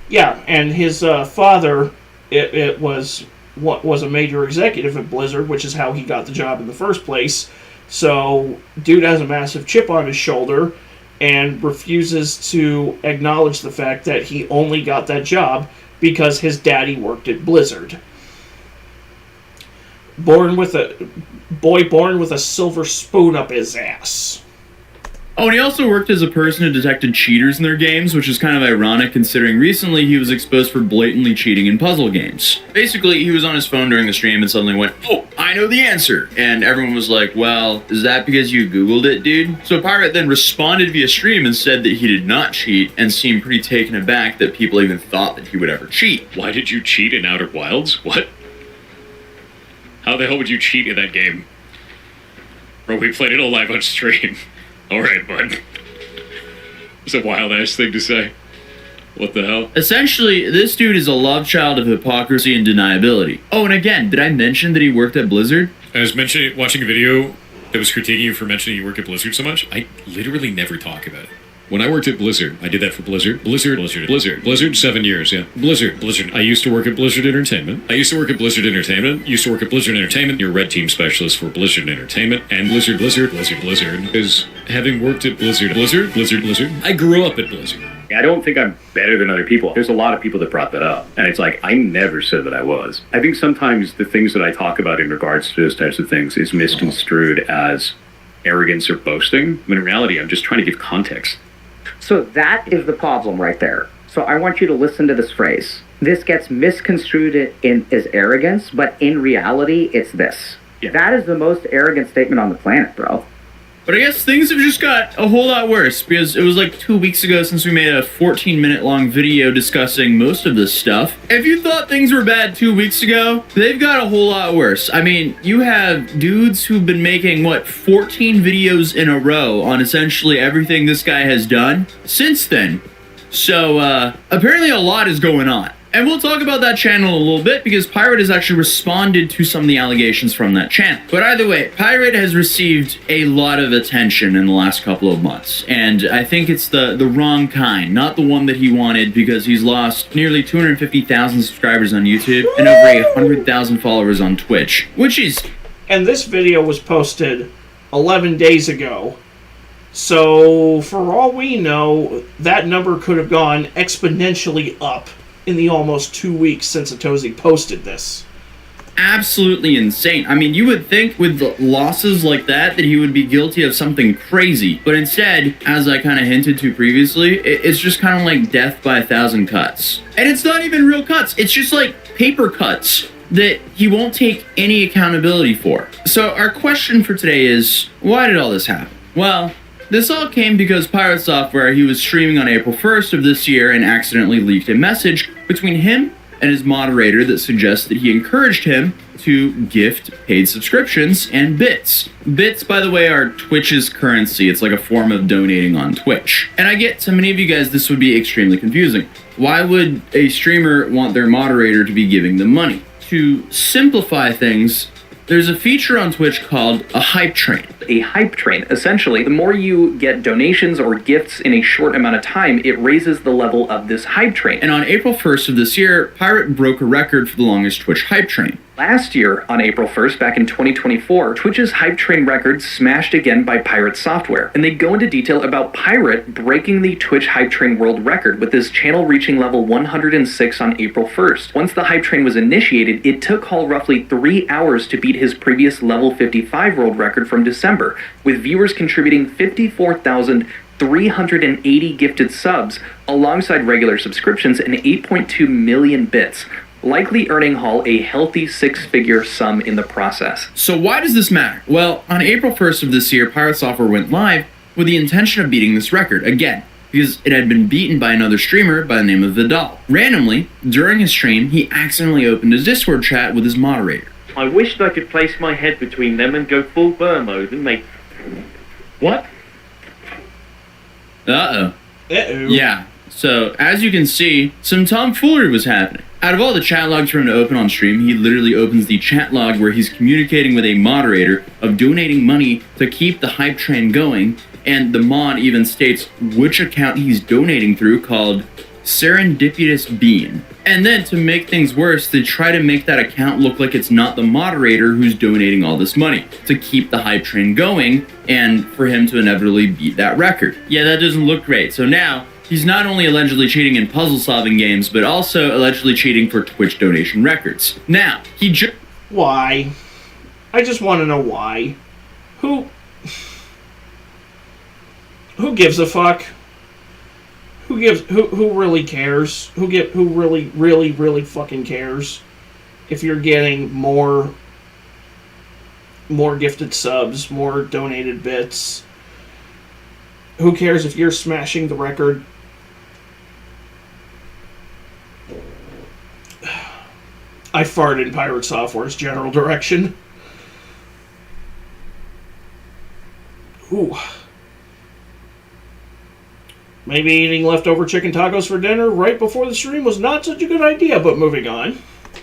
Yeah, and his father was a major executive at Blizzard, which is how he got the job in the first place. So, dude has a massive chip on his shoulder and refuses to acknowledge the fact that he only got that job because his daddy worked at Blizzard. Born with a silver spoon up his ass. Oh, and he also worked as a person who detected cheaters in their games, which is kind of ironic considering recently he was exposed for blatantly cheating in puzzle games. Basically, he was on his phone during the stream and suddenly went, oh, I know the answer. And everyone was like, well, is that because you Googled it, dude? So Pirate then responded via stream and said that he did not cheat and seemed pretty taken aback that people even thought that he would ever cheat. Why did you cheat in Outer Wilds? What? How the hell would you cheat in that game? Bro, we played it all live on stream. Alright, bud. It's a wild-ass thing to say. What the hell? Essentially, this dude is a love child of hypocrisy and deniability. Oh, and again, did I mention that he worked at Blizzard? I was watching a video that was critiquing you for mentioning you work at Blizzard so much. I literally never talk about it. When I worked at Blizzard, I did that for Blizzard. Blizzard, 7 years, yeah. Blizzard. I used to work at Blizzard Entertainment. Used to work at Blizzard Entertainment. You're red team specialist for Blizzard Entertainment. And Blizzard. Is having worked at Blizzard. I grew up at Blizzard. I don't think I'm better than other people. There's a lot of people that brought that up. And it's like, I never said that I was. I think sometimes the things that I talk about in regards to those types of things is misconstrued as arrogance or boasting. When in reality, I'm just trying to give context. So that is the problem right there. So I want you to listen to this phrase. This gets misconstrued as arrogance, but in reality, it's this. Yeah. That is the most arrogant statement on the planet, bro. But I guess things have just got a whole lot worse, because it was like 2 weeks ago since we made a 14-minute long video discussing most of this stuff. If you thought things were bad 2 weeks ago, they've got a whole lot worse. I mean, you have dudes who've been making, 14 videos in a row on essentially everything this guy has done since then. So, apparently a lot is going on. And we'll talk about that channel a little bit because Pirate has actually responded to some of the allegations from that channel. But either way, Pirate has received a lot of attention in the last couple of months. And I think it's the wrong kind, not the one that he wanted, because he's lost nearly 250,000 subscribers on YouTube and over 100,000 followers on Twitch, which is... And this video was posted 11 days ago. So, for all we know, that number could have gone exponentially up in the almost 2 weeks since Satoshi posted this. Absolutely insane. I mean, you would think with losses like that he would be guilty of something crazy. But instead, as I kind of hinted to previously, it's just kind of like death by 1,000 cuts. And it's not even real cuts. It's just like paper cuts that he won't take any accountability for. So our question for today is, why did all this happen? Well, this all came because Pirate Software, he was streaming on April 1st of this year and accidentally leaked a message between him and his moderator that suggests that he encouraged him to gift paid subscriptions and bits. Bits, by the way, are Twitch's currency. It's like a form of donating on Twitch. And I get to many of you guys this would be extremely confusing. Why would a streamer want their moderator to be giving them money? To simplify things, there's a feature on Twitch called a hype train. A hype train, essentially, the more you get donations or gifts in a short amount of time, it raises the level of this hype train. And on April 1st of this year, Pirate broke a record for the longest Twitch hype train. Last year, on April 1st, back in 2024, Twitch's hype train record smashed again by Pirate Software. And they go into detail about Pirate breaking the Twitch hype train world record, with his channel reaching level 106 on April 1st. Once the hype train was initiated, it took Hall roughly 3 hours to beat his previous level 55 world record from December, with viewers contributing 54,380 gifted subs, alongside regular subscriptions and 8.2 million bits, likely earning Hall a healthy six-figure sum in the process. So why does this matter? Well, on April 1st of this year, Pirate Software went live with the intention of beating this record again, because it had been beaten by another streamer by the name of Vidal. Randomly, during his stream, he accidentally opened his Discord chat with his moderator. I wished I could place my head between them and go full burn mode and make... What? Uh-oh. Yeah, so as you can see, some tomfoolery was happening. Out of all the chat logs for him to open on stream, he literally opens the chat log where he's communicating with a moderator of donating money to keep the hype train going, and the mod even states which account he's donating through, called Serendipitous Bean. And then, to make things worse, they try to make that account look like it's not the moderator who's donating all this money to keep the hype train going and for him to inevitably beat that record. Yeah, that doesn't look great. So now, he's not only allegedly cheating in puzzle-solving games, but also allegedly cheating for Twitch donation records. Now, Why? I just want to know why. Who gives a fuck? Who really cares? Who really fucking cares if you're getting more gifted subs, more donated bits? Who cares if you're smashing the record? I farted in Pirate Software's general direction. Ooh. Maybe eating leftover chicken tacos for dinner right before the stream was not such a good idea, but moving on.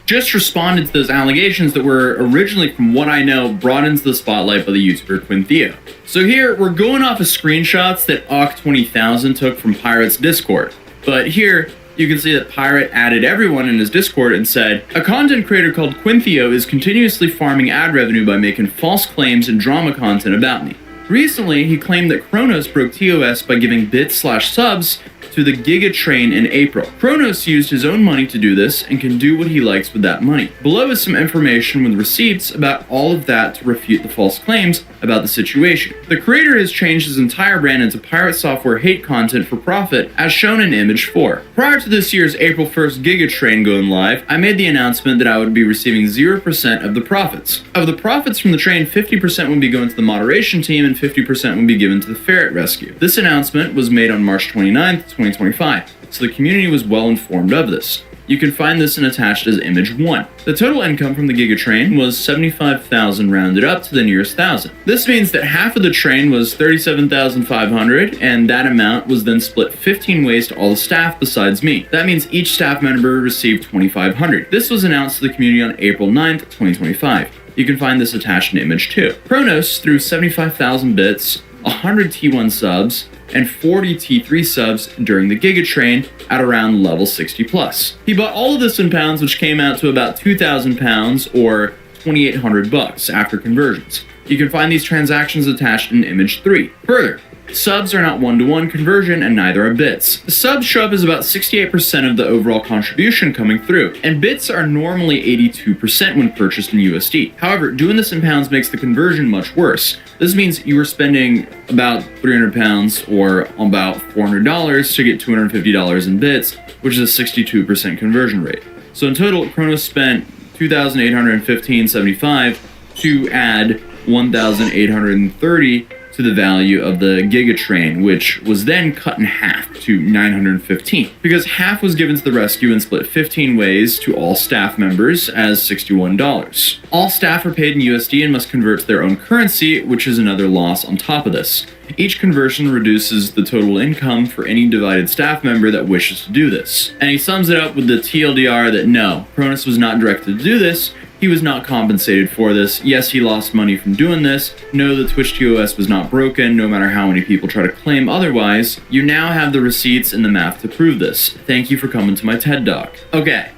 Just responded to those allegations that were originally, from what I know, brought into the spotlight by the YouTuber Quintheo. So here, we're going off of screenshots that Ock20000 took from Pirate's Discord. But here, you can see that Pirate added everyone in his Discord and said, "A content creator called Quintheo is continuously farming ad revenue by making false claims and drama content about me. Recently, he claimed that Kronos broke TOS by giving bits/subs to the Giga Train in April. Kronos used his own money to do this and can do what he likes with that money. Below is some information with receipts about all of that to refute the false claims about the situation. The creator has changed his entire brand into pirate software hate content for profit, as shown in image 4. Prior to this year's April 1st Giga Train going live, I made the announcement that I would be receiving 0% of the profits. Of the profits from the train, 50% would be going to the moderation team and 50% would be given to the ferret rescue. This announcement was made on March 29th, 2025, so the community was well informed of this. You can find this and attached as image 1. The total income from the Giga Train was 75,000 rounded up to the nearest thousand. This means that half of the train was 37,500, and that amount was then split 15 ways to all the staff besides me. That means each staff member received 2,500. This was announced to the community on April 9th, 2025. You can find this attached in image 2. Kronos threw 75,000 bits, 100 T1 subs, and 40 T3 subs during the Giga Train at around level 60 plus. He bought all of this in pounds, which came out to about 2,000 pounds or 2,800 bucks after conversions. You can find these transactions attached in image 3. Further, subs are not one-to-one conversion and neither are bits. The subs show up as about 68% of the overall contribution coming through, and bits are normally 82% when purchased in USD. However, doing this in pounds makes the conversion much worse. This means you are spending about 300 pounds or about $400 to get $250 in bits, which is a 62% conversion rate. So in total, Kronos spent $2,815.75 to add 1,830 to the value of the Giga Train, which was then cut in half to 915, because half was given to the rescue and split 15 ways to all staff members as $61. All staff are paid in USD and must convert to their own currency, which is another loss on top of this. Each conversion reduces the total income for any divided staff member that wishes to do this. And he sums it up with the TLDR that no, Kronos was not directed to do this. He was not compensated for this. Yes, he lost money from doing this. No, the Twitch TOS was not broken, no matter how many people try to claim otherwise. You now have the receipts and the math to prove this. Thank you for coming to my TED Talk. Okay,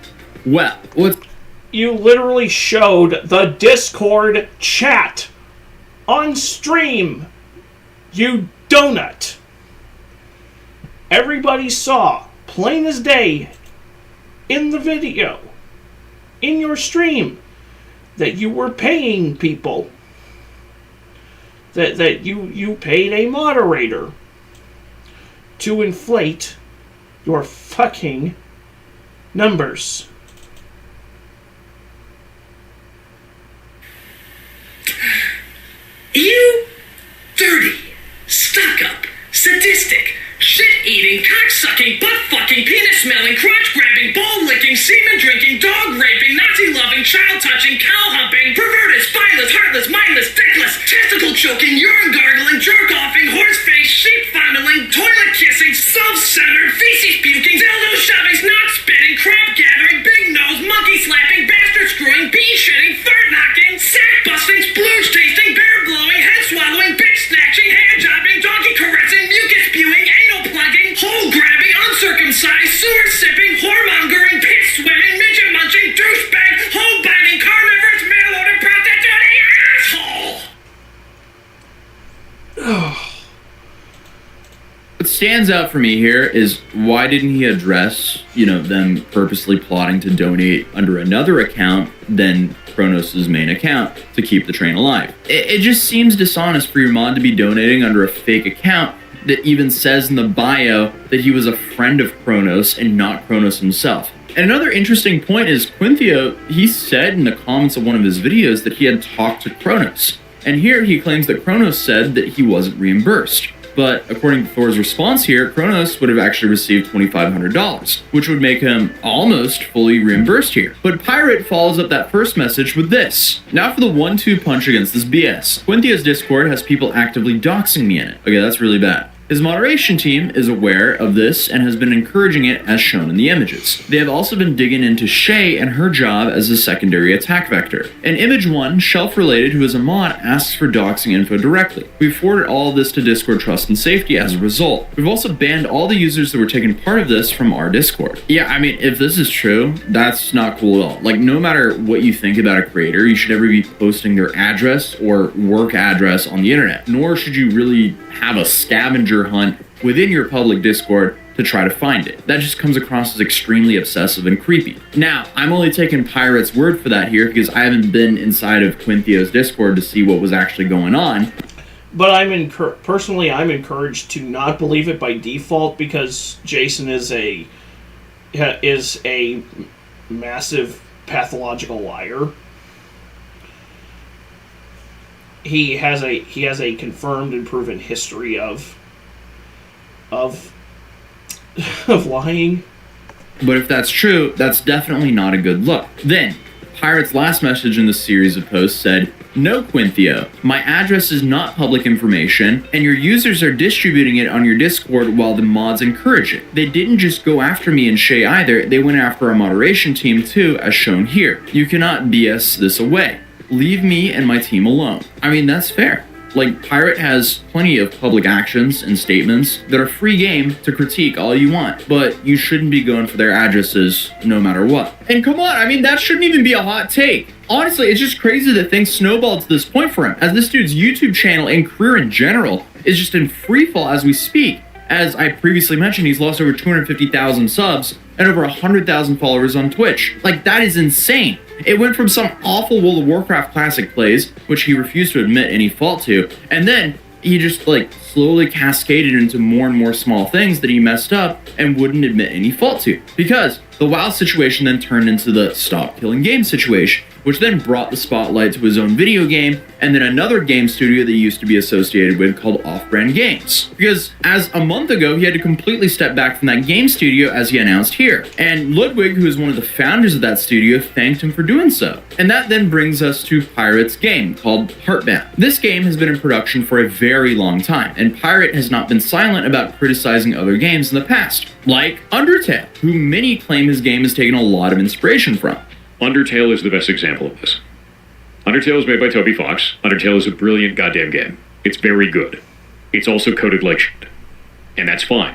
well, what's... You literally showed the Discord chat on stream, you donut. Everybody saw, plain as day, in the video, in your stream, that you were paying people, that you paid a moderator to inflate your fucking numbers. You dirty, stuck-up, sadistic, shit-eating, cock-sucking, butt-fucking, penis-smelling, crotch-grabbing, ball-licking, semen-drinking, dog-raping, Nazi-loving, child-touching, cow-humping, perverted, spineless, heartless, mindless, dickless, testicle-choking, urine-gargling, jerk-offing, horse-face, sheep-fondling, toilet-kissing, self-centered, feces-puking, dildo-shoving, snot-spitting, crap-gathering, big-nose, monkey-slapping, bastard-screwing, bee-shitting, fart-knocking, sack-busting, splooge-tasting, bear-blowing, head-swallowing, bitch-snatching, hand-jobbing, donkey-caressing, mucus-spewing, anal-plugging, hole-grabbing, uncircumcised, sewer-sipping, whoremongering, pit-swimming, midget-munching, douchebag, hole-biting, carnivorous, mail-order prostituting asshole! What stands out for me here is why didn't he address, them purposely plotting to donate under another account than Kronos' main account to keep the train alive? It just seems dishonest for your mod to be donating under a fake account that even says in the bio that he was a friend of Kronos and not Kronos himself. And another interesting point is Quinthio, he said in the comments of one of his videos that he had talked to Kronos. And here he claims that Kronos said that he wasn't reimbursed. But according to Thor's response here, Kronos would have actually received $2,500, which would make him almost fully reimbursed here. But Pirate follows up that first message with this. Now for the 1-2 punch against this BS. Quinthio's Discord has people actively doxing me in it. Okay, that's really bad. His moderation team is aware of this and has been encouraging it as shown in the images. They have also been digging into Shay and her job as a secondary attack vector. In image 1, Shelf Related, who is a mod, asks for doxing info directly. We've forwarded all of this to Discord Trust and Safety as a result. We've also banned all the users that were taking part of this from our Discord. Yeah, I mean, if this is true, that's not cool at all. Like, no matter what you think about a creator, you should never be posting their address or work address on the internet. Nor should you really have a scavenger hunt within your public Discord to to try to find it. That just comes across as extremely obsessive and creepy. Now, I'm only taking Pirate's word for that here because I haven't been inside of Quinthio's Discord to see what was actually going on. But personally, I'm encouraged to not believe it by default because Jason is a massive pathological liar. He has a confirmed and proven history of lying. But if that's true, that's definitely not a good look. Then, Pirate's last message in the series of posts said, "No, Quinthio, my address is not public information, and your users are distributing it on your Discord while the mods encourage it. They didn't just go after me and Shay either, they went after our moderation team too, as shown here. You cannot BS this away. Leave me and my team alone." I mean, that's fair. Like, Pirate has plenty of public actions and statements that are free game to critique all you want, but you shouldn't be going for their addresses no matter what. And come on, I mean, that shouldn't even be a hot take. Honestly, it's just crazy that things snowballed to this point for him, as this dude's YouTube channel and career in general is just in freefall as we speak. As I previously mentioned, he's lost over 250,000 subs and over 100,000 followers on Twitch. Like, that is insane. It went from some awful World of Warcraft classic plays, which he refused to admit any fault to, and then he just slowly cascaded into more and more small things that he messed up and wouldn't admit any fault to. Because the WoW situation then turned into the stop killing game situation, which then brought the spotlight to his own video game and then another game studio that he used to be associated with called Off-Brand Games. Because as a month ago, he had to completely step back from that game studio as he announced here. And Ludwig, who is one of the founders of that studio, thanked him for doing so. And that then brings us to Pirate's game called Heartbound. This game has been in production for a very long time, and Pirate has not been silent about criticizing other games in the past, like Undertale, who many claim his game has taken a lot of inspiration from. Undertale is the best example of this. Undertale is made by Toby Fox. Undertale is a brilliant goddamn game. It's very good. It's also coded like shit. And that's fine.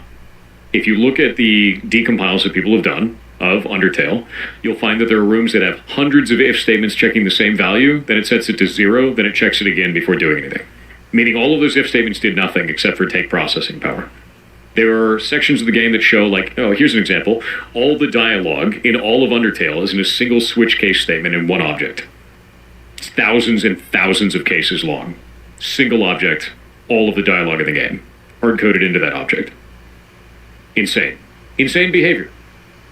If you look at the decompiles that people have done of Undertale, you'll find that there are rooms that have hundreds of if statements checking the same value, then it sets it to 0, then it checks it again before doing anything. Meaning all of those if statements did nothing except for take processing power. There are sections of the game that show, here's an example. All the dialogue in all of Undertale is in a single switch case statement in one object. It's thousands and thousands of cases long. Single object, all of the dialogue in the game, hard-coded into that object. Insane. Insane behavior.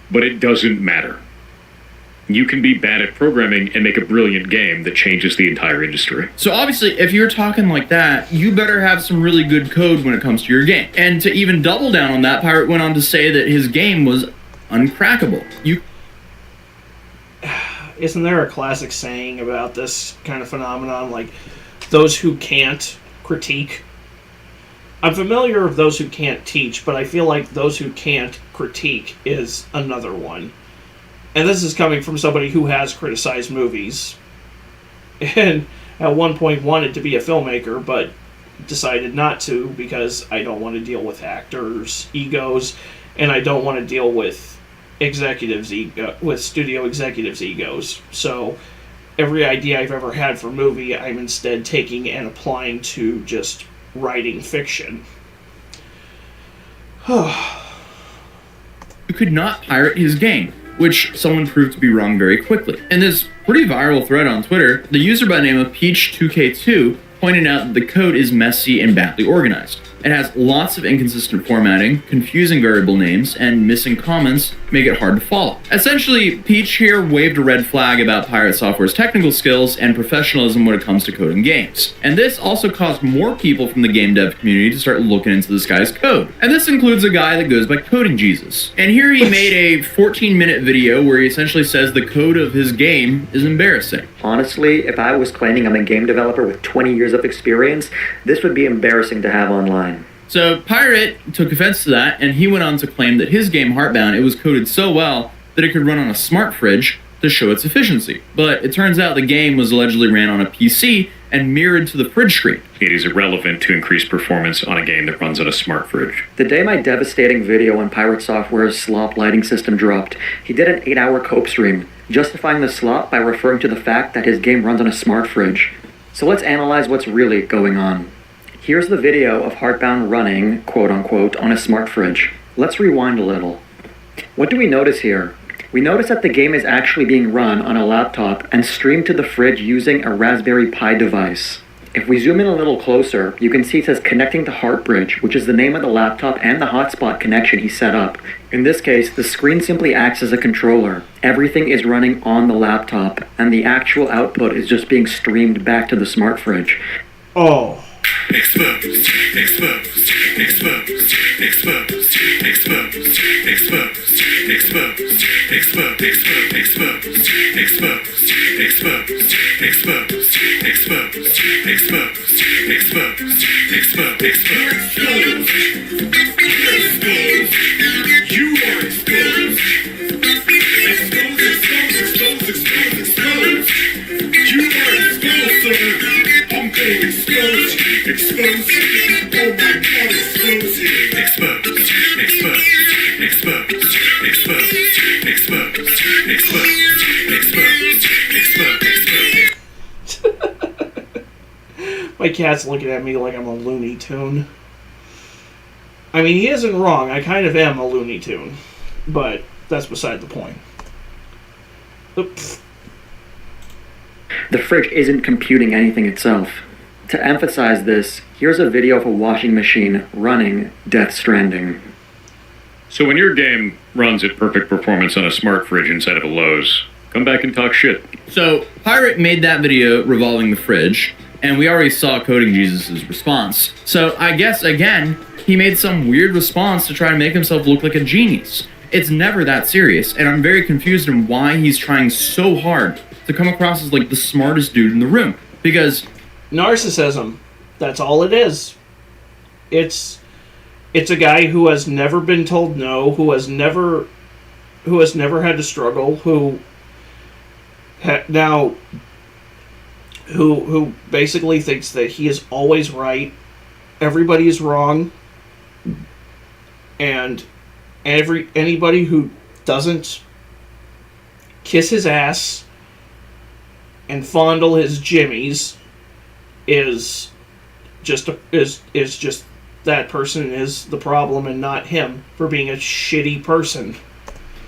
But it doesn't matter. You can be bad at programming and make a brilliant game that changes the entire industry. So obviously, if you're talking like that, you better have some really good code when it comes to your game. And to even double down on that, Pirate went on to say that his game was uncrackable. Isn't there a classic saying about this kind of phenomenon, like, those who can't critique? I'm familiar with those who can't teach, but I feel like those who can't critique is another one. And this is coming from somebody who has criticized movies. And at one point wanted to be a filmmaker, but decided not to because I don't want to deal with actors' egos, and I don't want to deal with studio executives' egos. So every idea I've ever had for a movie, I'm instead taking and applying to just writing fiction. You could not pirate his game, which someone proved to be wrong very quickly. In this pretty viral thread on Twitter, the user by the name of Peach2K2 pointed out that the code is messy and badly organized. It has lots of inconsistent formatting, confusing variable names, and missing comments make it hard to follow. Essentially, Peach here waved a red flag about Pirate Software's technical skills and professionalism when it comes to coding games. And this also caused more people from the game dev community to start looking into this guy's code. And this includes a guy that goes by Coding Jesus. And here he made a 14-minute video where he essentially says the code of his game is embarrassing. Honestly, if I was claiming I'm a game developer with 20 years of experience, this would be embarrassing to have online. So Pirate took offense to that, and he went on to claim that his game Heartbound, it was coded so well that it could run on a smart fridge to show its efficiency. But it turns out the game was allegedly ran on a PC and mirrored to the fridge screen. It is irrelevant to increase performance on a game that runs on a smart fridge. The day my devastating video on Pirate Software's slop lighting system dropped, he did an 8-hour cope stream, justifying the slop by referring to the fact that his game runs on a smart fridge. So let's analyze what's really going on. Here's the video of Heartbound running, quote-unquote, on a smart fridge. Let's rewind a little. What do we notice here? We notice that the game is actually being run on a laptop and streamed to the fridge using a Raspberry Pi device. If we zoom in a little closer, you can see it says connecting to Heartbridge, which is the name of the laptop and the hotspot connection he set up. In this case, the screen simply acts as a controller. Everything is running on the laptop, and the actual output is just being streamed back to the smart fridge. Oh. Exposed, exposed, exposed, exposed, exposed, exposed, exposed, exposed, exposed, exposed, exposed, exposed, exposed, exposed, exposed, exposed. You are exposed. Exposed, exposed, exposed, exposed, exposed. You are exposed, sir. I'm going to expose you. Expose you. Oh my God, expose you. Exposed, exposed, exposed, exposed, exposed, exposed, exposed, exposed. My cat's looking at me like I'm a Looney Tune. I mean, he isn't wrong. I kind of am a Looney Tune. But that's beside the point. Oops. The fridge isn't computing anything itself. To emphasize this, here's a video of a washing machine running Death Stranding. So when your game runs at perfect performance on a smart fridge inside of a Lowe's, come back and talk shit. So, Pirate made that video revolving the fridge, and we already saw Coding Jesus' response. So, I guess, again, he made some weird response to try to make himself look like a genius. It's never that serious, and I'm very confused on why he's trying so hard to come across as, like, the smartest dude in the room. Because... narcissism. That's all it is. It's a guy who has never been told no, who has never had to struggle, who basically thinks that he is always right, everybody is wrong, and anybody who doesn't kiss his ass and fondle his jimmies is just that person is the problem and not him for being a shitty person.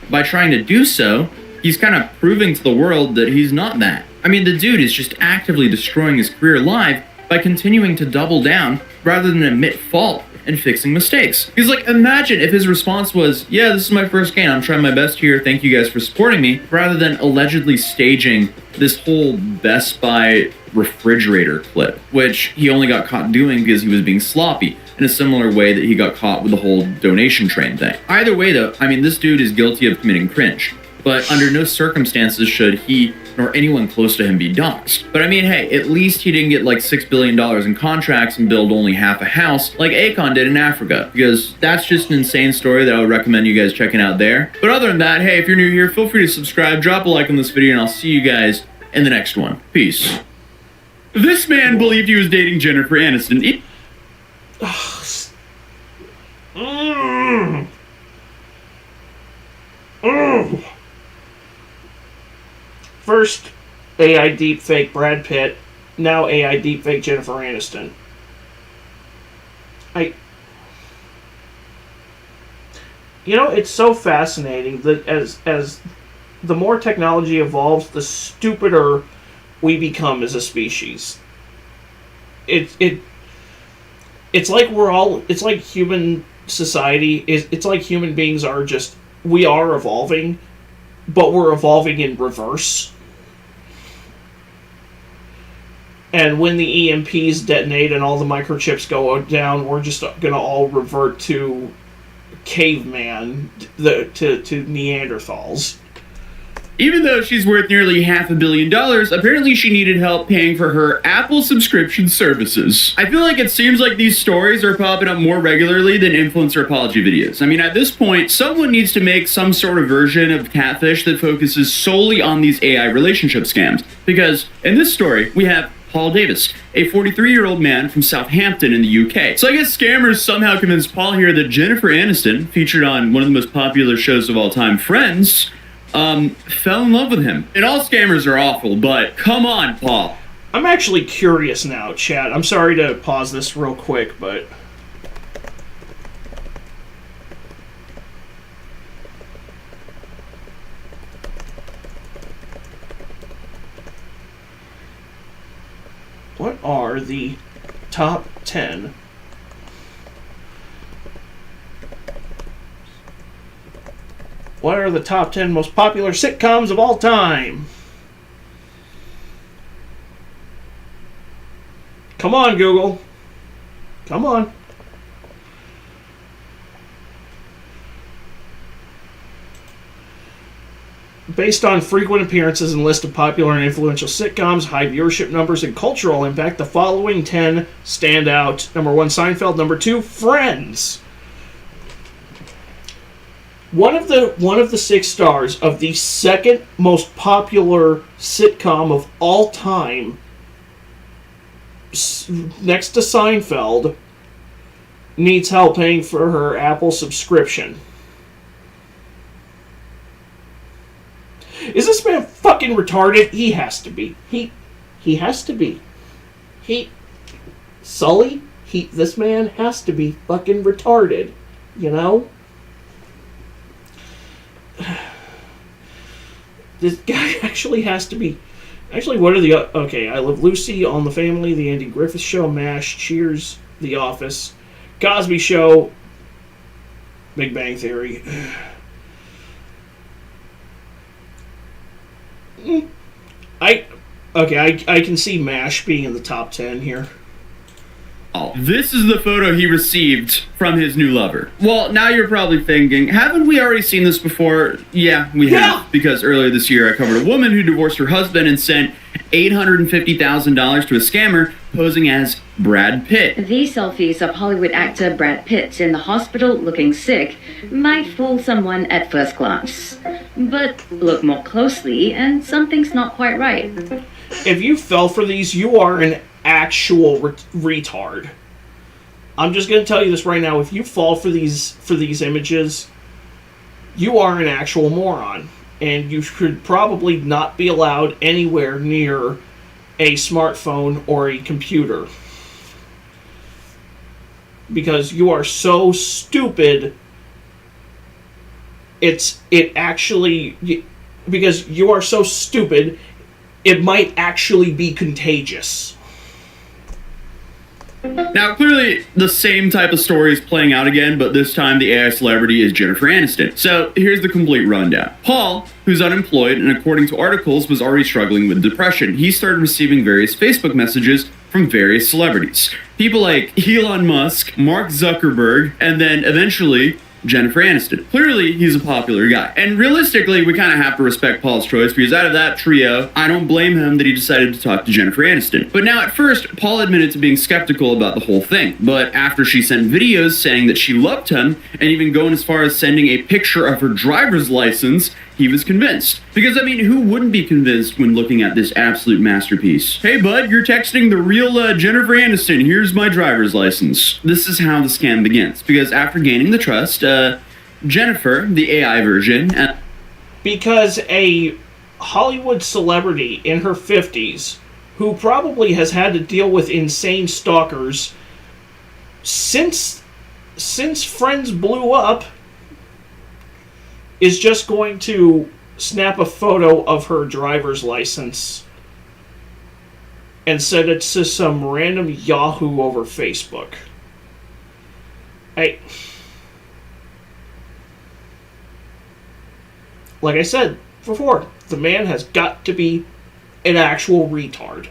By trying to do so, he's kind of proving to the world that he's not that. I mean, the dude is just actively destroying his career live by continuing to double down rather than admit fault and fixing mistakes. Because, like, imagine if his response was, yeah, this is my first game, I'm trying my best here, thank you guys for supporting me, rather than allegedly staging this whole Best Buy refrigerator clip, which he only got caught doing because he was being sloppy, in a similar way that he got caught with the whole donation train thing. Either way, though, I mean, this dude is guilty of committing cringe, but under no circumstances should he nor anyone close to him be doxxed. But I mean, hey, at least he didn't get like $6 billion in contracts and build only half a house like Akon did in Africa, because that's just an insane story that I would recommend you guys checking out there. But other than that, hey, if you're new here, feel free to subscribe, drop a like on this video, and I'll see you guys in the next one. Peace. This man believed he was dating Jennifer Aniston. First, AI deepfake Brad Pitt. Now AI deepfake Jennifer Aniston. It's so fascinating that as the more technology evolves, the stupider we become as a species. It's like it's like human society it's like human beings are just, we are evolving, but we're evolving in reverse. And when the EMPs detonate and all the microchips go down, we're just gonna all revert to caveman, to Neanderthals. Even though she's worth nearly $500 million, apparently she needed help paying for her Apple subscription services. I feel like it seems like these stories are popping up more regularly than influencer apology videos. I mean, at this point, someone needs to make some sort of version of Catfish that focuses solely on these AI relationship scams. Because in this story, we have Paul Davis, a 43-year-old man from Southampton in the UK. So I guess scammers somehow convinced Paul here that Jennifer Aniston, featured on one of the most popular shows of all time, Friends, fell in love with him. And all scammers are awful, but come on, Paul. I'm actually curious now, chat. I'm sorry to pause this real quick, but What are the top 10 What are the top 10 most popular sitcoms of all time? Come on, Google. Come on. Based on frequent appearances and list of popular and influential sitcoms, high viewership numbers, and cultural impact, the following 10 stand out. Number 1, Seinfeld. Number 2, Friends. One of the 6 stars of the second most popular sitcom of all time, next to Seinfeld, needs help paying for her Apple subscription. Is this man fucking retarded? He has to be. He has to be. Sully, this man has to be fucking retarded. You know? This guy actually has to be. Actually, what are the... Okay, I Love Lucy, All in the Family, The Andy Griffith Show, MASH, Cheers, The Office, Cosby Show, Big Bang Theory. I can see MASH being in the top 10 here. This is the photo he received from his new lover. Well, now you're probably thinking, haven't we already seen this before? Yeah, we have. Because earlier this year I covered a woman who divorced her husband and sent $850,000 to a scammer posing as Brad Pitt. These selfies of Hollywood actor Brad Pitt in the hospital looking sick might fool someone at first glance. But look more closely and something's not quite right. If you fell for these, you are an actual retard. I'm just going to tell you this right now. If you fall for these images, you are an actual moron. And you should probably not be allowed anywhere near a smartphone or a computer. Because you are so stupid. Because you are so stupid, it might actually be contagious. Now, clearly, the same type of story is playing out again, but this time the AI celebrity is Jennifer Aniston. So, here's the complete rundown. Paul, who's unemployed and according to articles was already struggling with depression, he started receiving various Facebook messages from various celebrities. People like Elon Musk, Mark Zuckerberg, and then eventually Jennifer Aniston. Clearly, he's a popular guy. And realistically, we kind of have to respect Paul's choice because out of that trio, I don't blame him that he decided to talk to Jennifer Aniston. But now at first, Paul admitted to being skeptical about the whole thing. But after she sent videos saying that she loved him, and even going as far as sending a picture of her driver's license, he was convinced. Because, I mean, who wouldn't be convinced when looking at this absolute masterpiece? Hey, bud, you're texting the real Jennifer Aniston. Here's my driver's license. This is how the scam begins. Because after gaining the trust, Jennifer, the AI version... because a Hollywood celebrity in her 50s, who probably has had to deal with insane stalkers since Friends blew up, is just going to snap a photo of her driver's license and send it to some random Yahoo over Facebook. Like I said before, the man has got to be an actual retard.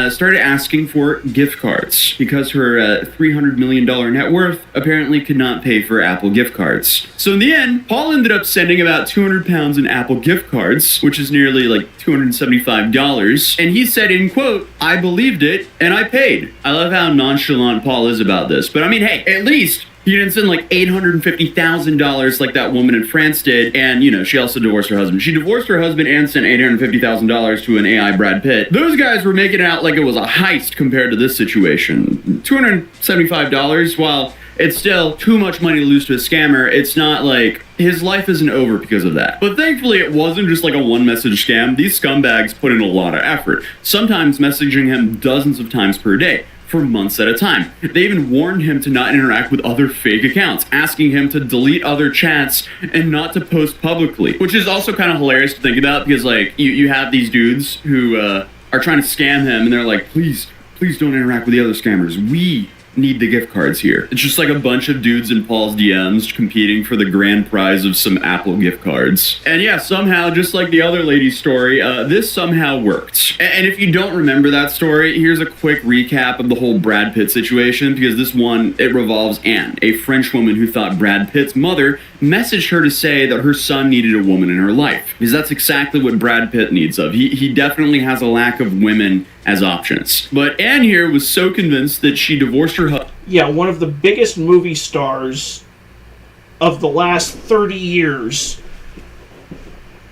Started asking for gift cards because her $300 million net worth apparently could not pay for Apple gift cards. So in the end, Paul ended up sending about 200 pounds in Apple gift cards, which is nearly like $275. And he said, in quote, "I believed it and I paid." I love how nonchalant Paul is about this. But I mean, hey, at least he didn't send like $850,000 like that woman in France did. And, you know, she also divorced her husband. She divorced her husband and sent $850,000 to an AI Brad Pitt. Those guys were making it out like it was a heist compared to this situation. $275, while it's still too much money to lose to a scammer, it's not like his life isn't over because of that. But thankfully, it wasn't just like a one-message scam. These scumbags put in a lot of effort, sometimes messaging him dozens of times per day, for months at a time. They even warned him to not interact with other fake accounts, asking him to delete other chats and not to post publicly, which is also kind of hilarious to think about because, like, you have these dudes who are trying to scam him and they're like, please please don't interact with the other scammers. We need the gift cards here. It's just like a bunch of dudes in Paul's DMs competing for the grand prize of some Apple gift cards. And yeah, somehow, just like the other lady's story, this somehow worked. And if you don't remember that story, here's a quick recap of the whole Brad Pitt situation, because this one, it revolves Anne, a French woman who thought Brad Pitt's mother messaged her to say that her son needed a woman in her life. Because that's exactly what Brad Pitt needs of. He definitely has a lack of women as options. But Anne here was so convinced that she divorced her husband. Yeah, one of the biggest movie stars of the last 30 years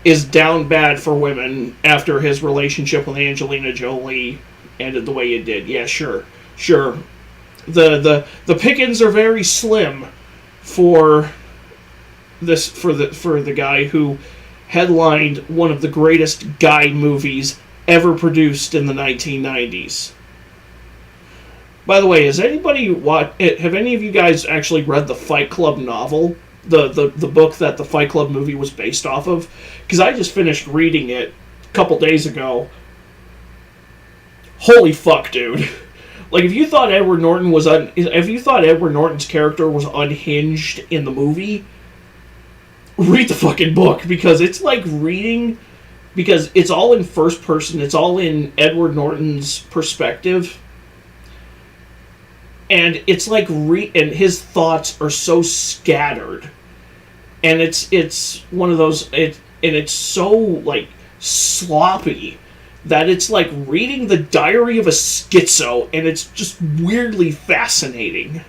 is down bad for women after his relationship with Angelina Jolie ended the way it did. Yeah, sure. The pickings are very slim for this for the guy who headlined one of the greatest guy movies ever produced in the 1990s. By the way, have any of you guys actually read the Fight Club novel? The book that the Fight Club movie was based off of? Because I just finished reading it a couple days ago. Holy fuck, dude. Like, if you thought Edward Norton's character was unhinged in the movie, read the fucking book, because it's like reading... Because it's all in first person, it's all in Edward Norton's perspective. And it's like and his thoughts are so scattered. And it's one of those it's so like sloppy that it's like reading the diary of a schizo, and it's just weirdly fascinating.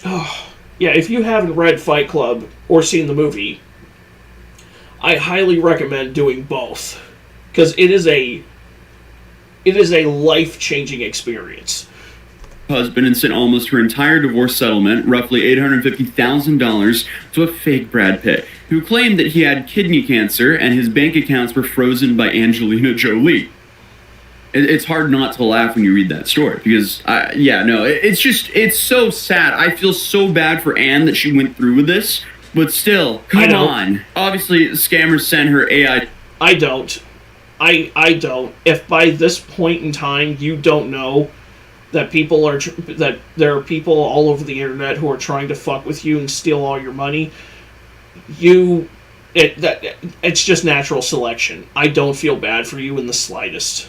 Oh, yeah, if you haven't read Fight Club or seen the movie, I highly recommend doing both, because it is a life-changing experience. Husband and sent almost her entire divorce settlement, roughly $850,000, to a fake Brad Pitt, who claimed that he had kidney cancer and his bank accounts were frozen by Angelina Jolie. It's hard not to laugh when you read that story, because, it's so sad. I feel so bad for Anne that she went through with this. But still, come on. Obviously, scammers sent her AI. I don't. If by this point in time you don't know that that there are people all over the internet who are trying to fuck with you and steal all your money, it's just natural selection. I don't feel bad for you in the slightest.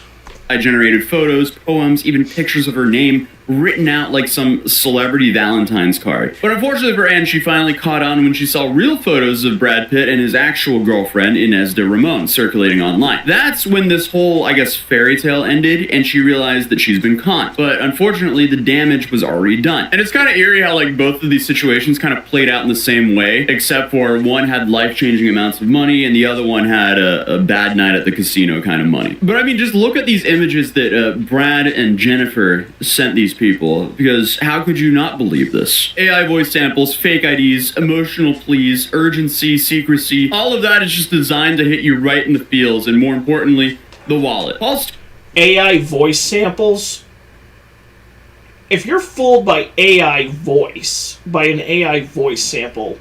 I generated photos, poems, even pictures of her name written out like some celebrity Valentine's card. But unfortunately for Anne, she finally caught on when she saw real photos of Brad Pitt and his actual girlfriend, Inez de Ramon, circulating online. That's when this whole, fairy tale ended, and she realized that she's been conned. But unfortunately, the damage was already done. And it's kind of eerie how, both of these situations kind of played out in the same way, except for one had life-changing amounts of money, and the other one had a bad night at the casino kind of money. But I mean, just look at these images that Brad and Jennifer sent these people, because how could you not believe this? AI voice samples, fake IDs, emotional pleas, urgency, secrecy, all of that is just designed to hit you right in the feels, and more importantly, the wallet. AI voice samples? If you're fooled by an AI voice sample,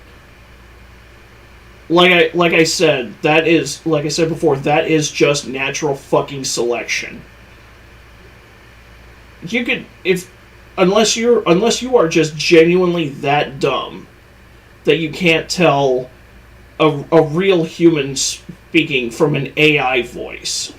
like I said before, that is just natural fucking selection. You could, unless you are just genuinely that dumb that you can't tell a real human speaking from an AI voice.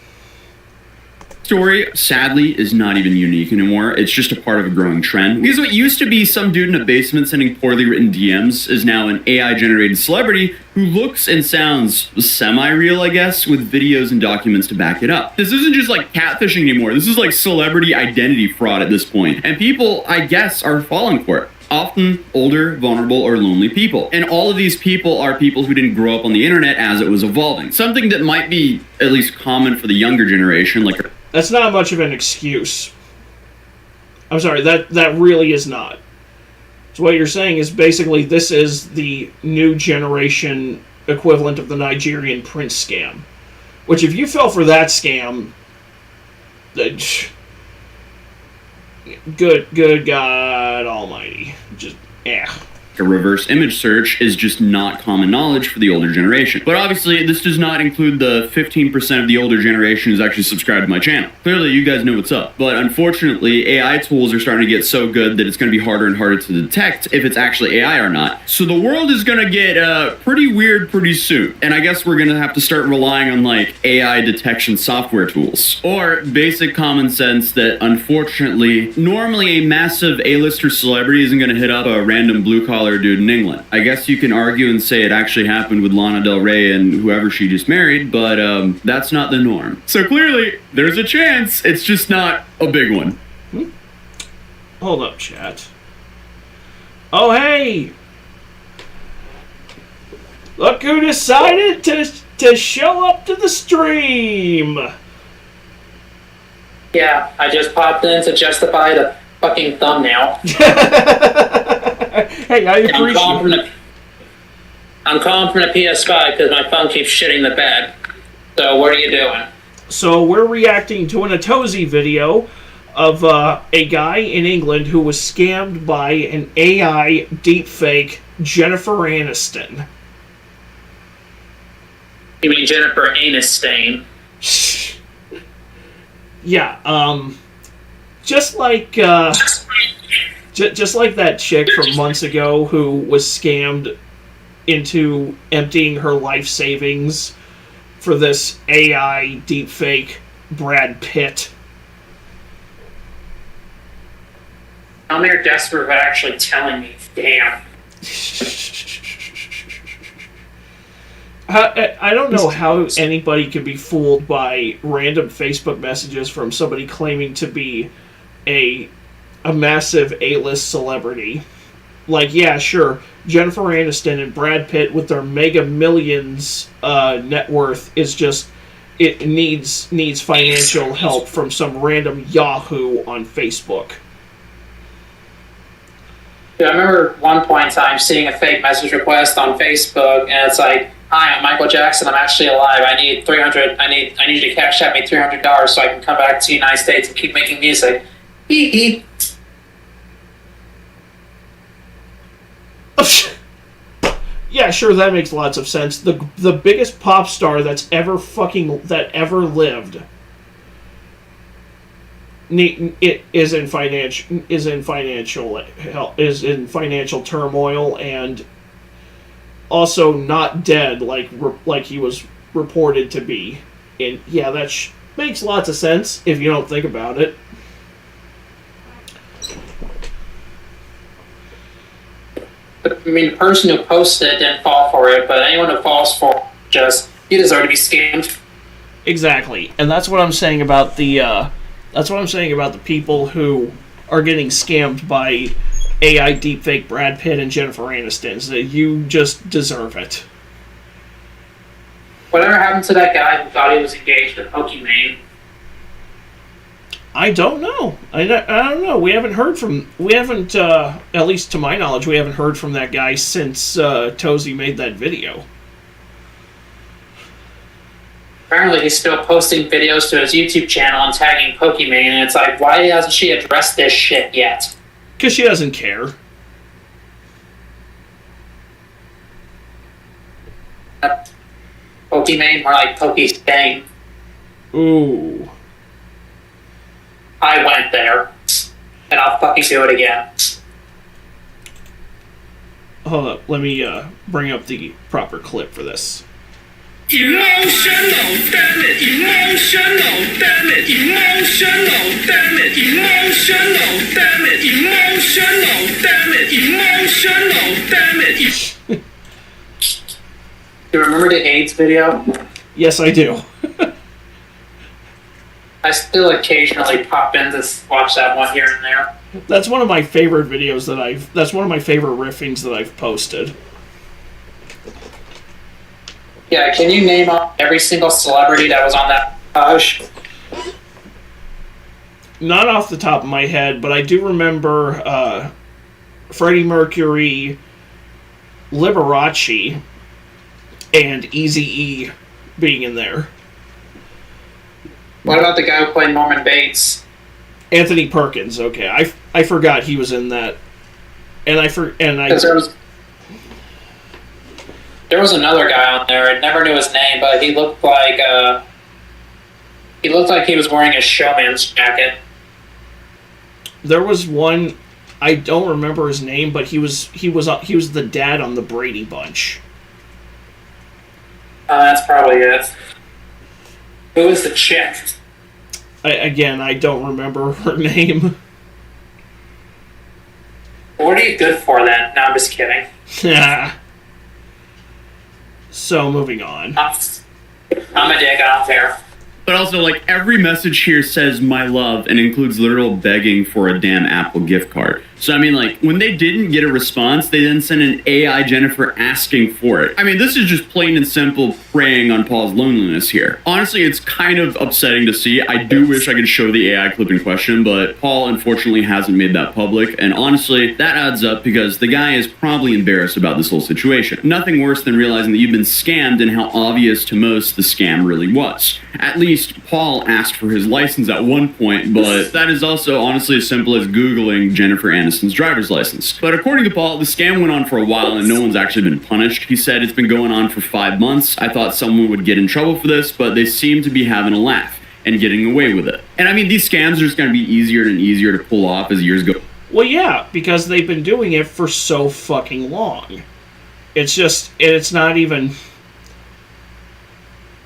Story, sadly, is not even unique anymore. It's just a part of a growing trend. Because what used to be some dude in a basement sending poorly written DMs is now an AI-generated celebrity who looks and sounds semi-real, I guess, with videos and documents to back it up. This isn't just like catfishing anymore. This is like celebrity identity fraud at this point. And people, I guess, are falling for it. Often older, vulnerable, or lonely people. And all of these people are people who didn't grow up on the internet as it was evolving. Something that might be at least common for the younger generation, like... That's not much of an excuse. I'm sorry, that really is not. So what you're saying is basically this is the new generation equivalent of the Nigerian prince scam. Which, if you fell for that scam, good God Almighty. Just, A reverse image search is just not common knowledge for the older generation. But obviously, this does not include the 15% of the older generation who's actually subscribed to my channel. Clearly, you guys know what's up. But unfortunately, AI tools are starting to get so good that it's going to be harder and harder to detect if it's actually AI or not. So the world is going to get pretty weird pretty soon. And I guess we're going to have to start relying on like AI detection software tools. Or basic common sense that unfortunately, normally a massive A-lister celebrity isn't going to hit up a random blue-collar dude in England. I guess you can argue and say it actually happened with Lana Del Rey and whoever she just married, but that's not the norm. So clearly, there's a chance, it's just not a big one. Hold up, chat. Oh, hey! Look who decided to show up to the stream! Yeah, I just popped in to justify the fucking thumbnail. Hey, I appreciate it. I'm calling from the PS5 because my phone keeps shitting the bed. So what are you doing? So we're reacting to an Atozy video of a guy in England who was scammed by an AI deepfake Jennifer Aniston. You mean Jennifer Aniston? Yeah, just like just like that chick from months ago who was scammed into emptying her life savings for this AI deepfake Brad Pitt. I'm here desperate about actually telling me. Damn. I don't know how anybody can be fooled by random Facebook messages from somebody claiming to be a massive A-list celebrity. Like, yeah, sure, Jennifer Aniston and Brad Pitt with their mega millions net worth is just, it needs financial help from some random Yahoo on Facebook. Yeah, I remember one point in time seeing a fake message request on Facebook, and it's like, "Hi, I'm Michael Jackson. I'm actually alive. I need you to cash out me $300 so I can come back to the United States and keep making music." Hee hee. Yeah, sure, that makes lots of sense. The biggest pop star that's ever lived is in financial turmoil, and also not dead like he was reported to be. And yeah, that makes lots of sense if you don't think about it. I mean, the person who posted it didn't fall for it, but anyone who falls for it, you deserve to be scammed. Exactly, and that's what I'm saying about the people who are getting scammed by AI deepfake Brad Pitt and Jennifer Aniston. Is that you just deserve it. Whatever happened to that guy who thought he was engaged to Pokimane? I don't know. I don't know. We haven't, at least to my knowledge, we haven't heard from that guy since Tozy made that video. Apparently he's still posting videos to his YouTube channel and tagging Pokimane, and it's like, why hasn't she addressed this shit yet? Because she doesn't care. Pokimane, more like Pokistain. Ooh. I went there, and I'll fucking do it again. Hold up, let me bring up the proper clip for this. Emotional, damn it, emotional, damn it, emotional, damn it, emotional, damn it, emotional, damn it, emotional, damn it. Do you remember the AIDS video? Yes, I do. I still occasionally pop in to watch that one here and there. That's one of my favorite videos that's one of my favorite riffings that I've posted. Yeah, can you name off every single celebrity that was on that montage? Not off the top of my head, but I do remember Freddie Mercury, Liberace, and Eazy-E being in there. What about the guy who played Norman Bates? Anthony Perkins. Okay, I forgot he was in that, and There was another guy on there. I never knew his name, but he looked like he was wearing a showman's jacket. There was one, I don't remember his name, but he was the dad on the Brady Bunch. That's probably it. Who was the chick? I don't remember her name. What are you good for then? No, I'm just kidding. So, moving on. I'm a dick, I don't care. But also, like, every message here says my love and includes literal begging for a damn Apple gift card. So, I mean, like, when they didn't get a response, they then sent an AI Jennifer asking for it. I mean, this is just plain and simple preying on Paul's loneliness here. Honestly, it's kind of upsetting to see. I do wish I could show the AI clip in question, but Paul unfortunately hasn't made that public. And honestly, that adds up because the guy is probably embarrassed about this whole situation. Nothing worse than realizing that you've been scammed and how obvious to most the scam really was. At least, Paul asked for his license at one point, but that is also honestly as simple as Googling Jennifer Aniston's driver's license. But according to Paul, the scam went on for a while and no one's actually been punished. He said it's been going on for 5 months. I thought someone would get in trouble for this, but they seem to be having a laugh and getting away with it. And I mean, these scams are just going to be easier and easier to pull off as years go. Well, yeah, because they've been doing it for so fucking long. It's not even...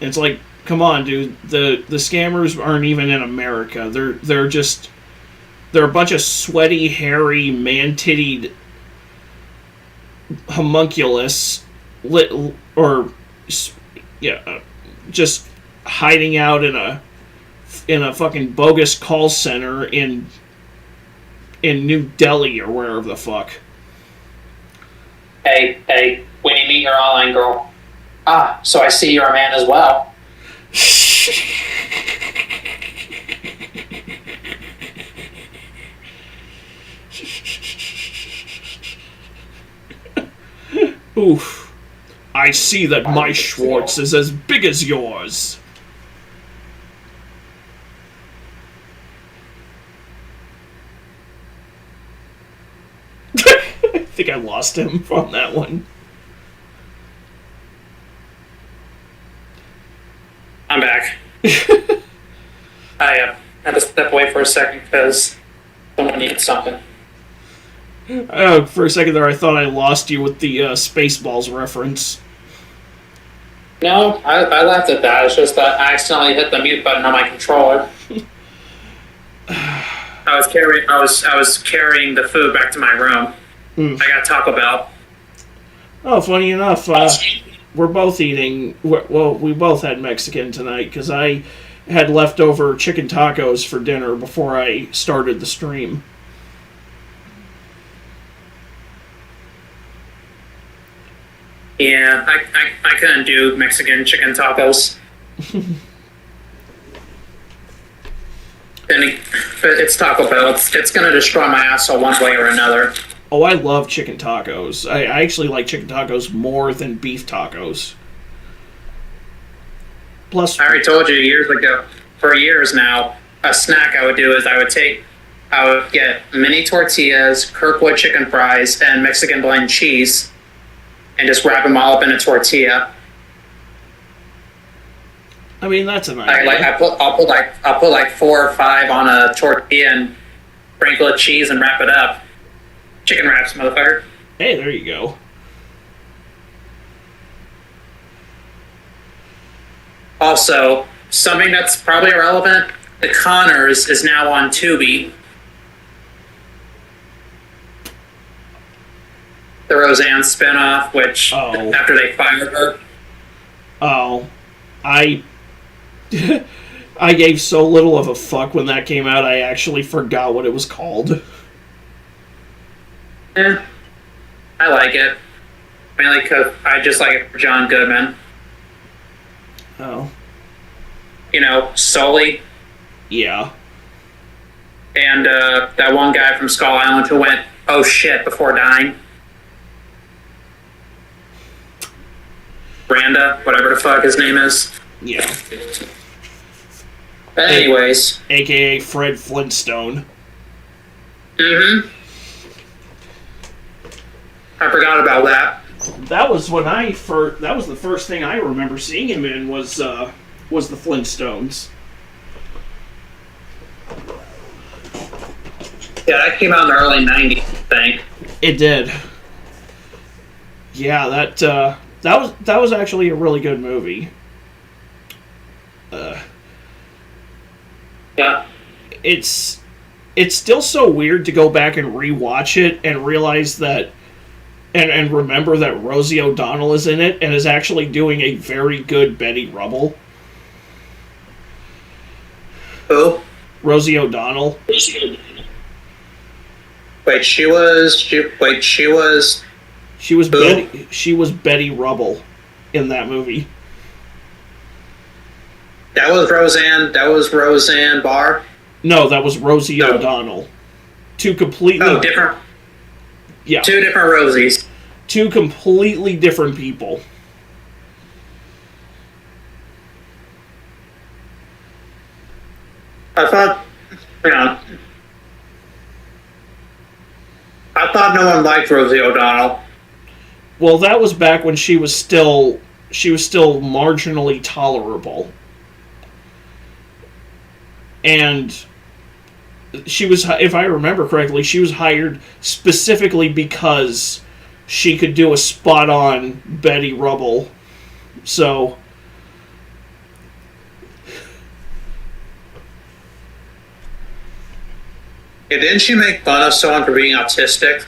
It's like, come on, dude. The scammers aren't even in America. They're a bunch of sweaty, hairy, man-tittied homunculus, just hiding out in a fucking bogus call center in New Delhi or wherever the fuck. Hey, when you meet your online girl. Ah, so I see you're a man as well. Oof. I see that my Schwartz is as big as yours. I think I lost him from that one. I'm back. I had to step away for a second because someone needed something. Oh, for a second there, I thought I lost you with the Spaceballs reference. No, I laughed at that. It's just that I accidentally hit the mute button on my controller. I was carrying the food back to my room. I got Taco Bell. Oh, funny enough, we're both eating. Well, we both had Mexican tonight because I had leftover chicken tacos for dinner before I started the stream. Yeah, I couldn't do Mexican chicken tacos. It's Taco Bell. It's gonna destroy my asshole one way or another. Oh, I love chicken tacos. I actually like chicken tacos more than beef tacos. Plus, I already told you years ago. For years now, a snack I would do is I would get mini tortillas, Kirkwood chicken fries, and Mexican blend cheese, and just wrap them all up in a tortilla. I mean, that's an idea. I'll put like 4 or 5 on a tortilla and sprinkle of cheese and wrap it up. Chicken wraps, motherfucker. Hey, there you go. Also, something that's probably irrelevant, The Connors is now on Tubi. The Roseanne spinoff, which, after they fired her. Oh. I gave so little of a fuck when that came out, I actually forgot what it was called. I like it. Mainly because I just like it for John Goodman. Oh. You know, Sully. Yeah. And that one guy from Skull Island who went, oh shit, before dying. Branda, whatever the fuck his name is. Yeah. But anyways. AKA Fred Flintstone. Mm-hmm. I forgot about that. That was when that was the first thing I remember seeing him in was the Flintstones. Yeah, that came out in the early 90s, I think. It did. Yeah, that was actually a really good movie. Yeah. It's still so weird to go back and rewatch it and realize that and remember that Rosie O'Donnell is in it and is actually doing a very good Betty Rubble. Who? Rosie O'Donnell. Wait, she was Betty Rubble in that movie. That was Roseanne Barr? No, that was Rosie O'Donnell. Two completely different. Yeah. Two different Rosies. Two completely different people. I thought no one liked Rosie O'Donnell. Well, that was back when she was still marginally tolerable. And she was, if I remember correctly, she was hired specifically because she could do a spot-on Betty Rubble. So Yeah, didn't she make fun of someone for being autistic?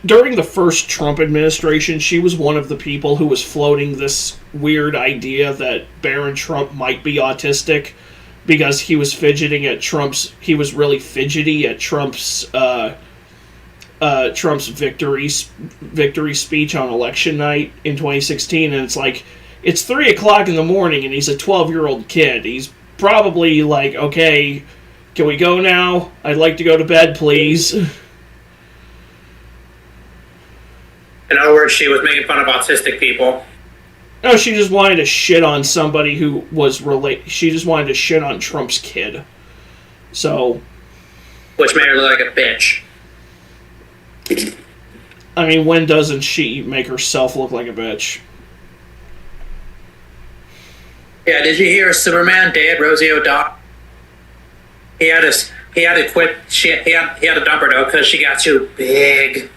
during the first Trump administration, she was one of the people who was floating this weird idea that Barron Trump might be autistic because he was fidgeting at he was really fidgety at Trump's victory speech on election night in 2016, and it's like, it's 3 o'clock in the morning and he's a 12-year-old kid. He's probably like, okay, can we go now? I'd like to go to bed, please. In other words, she was making fun of autistic people. No, she just wanted to shit on somebody who was she just wanted to shit on Trump's kid. So, which made her look like a bitch. I mean, when doesn't she make herself look like a bitch? Yeah, did you hear Superman dead, Rosie O'Donnell? He had to quit. He had to dump her though because she got too big.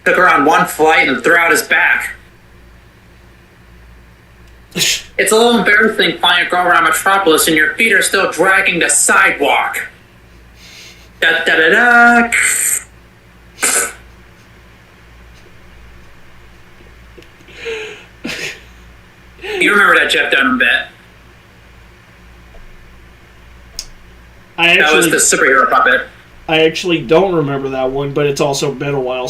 Took her on one flight and threw out his back. It's a little embarrassing flying a girl around Metropolis and your feet are still dragging the sidewalk. Da da da da. You remember that Jeff Dunham bit? That was the superhero puppet. I actually don't remember that one, but it's also been a while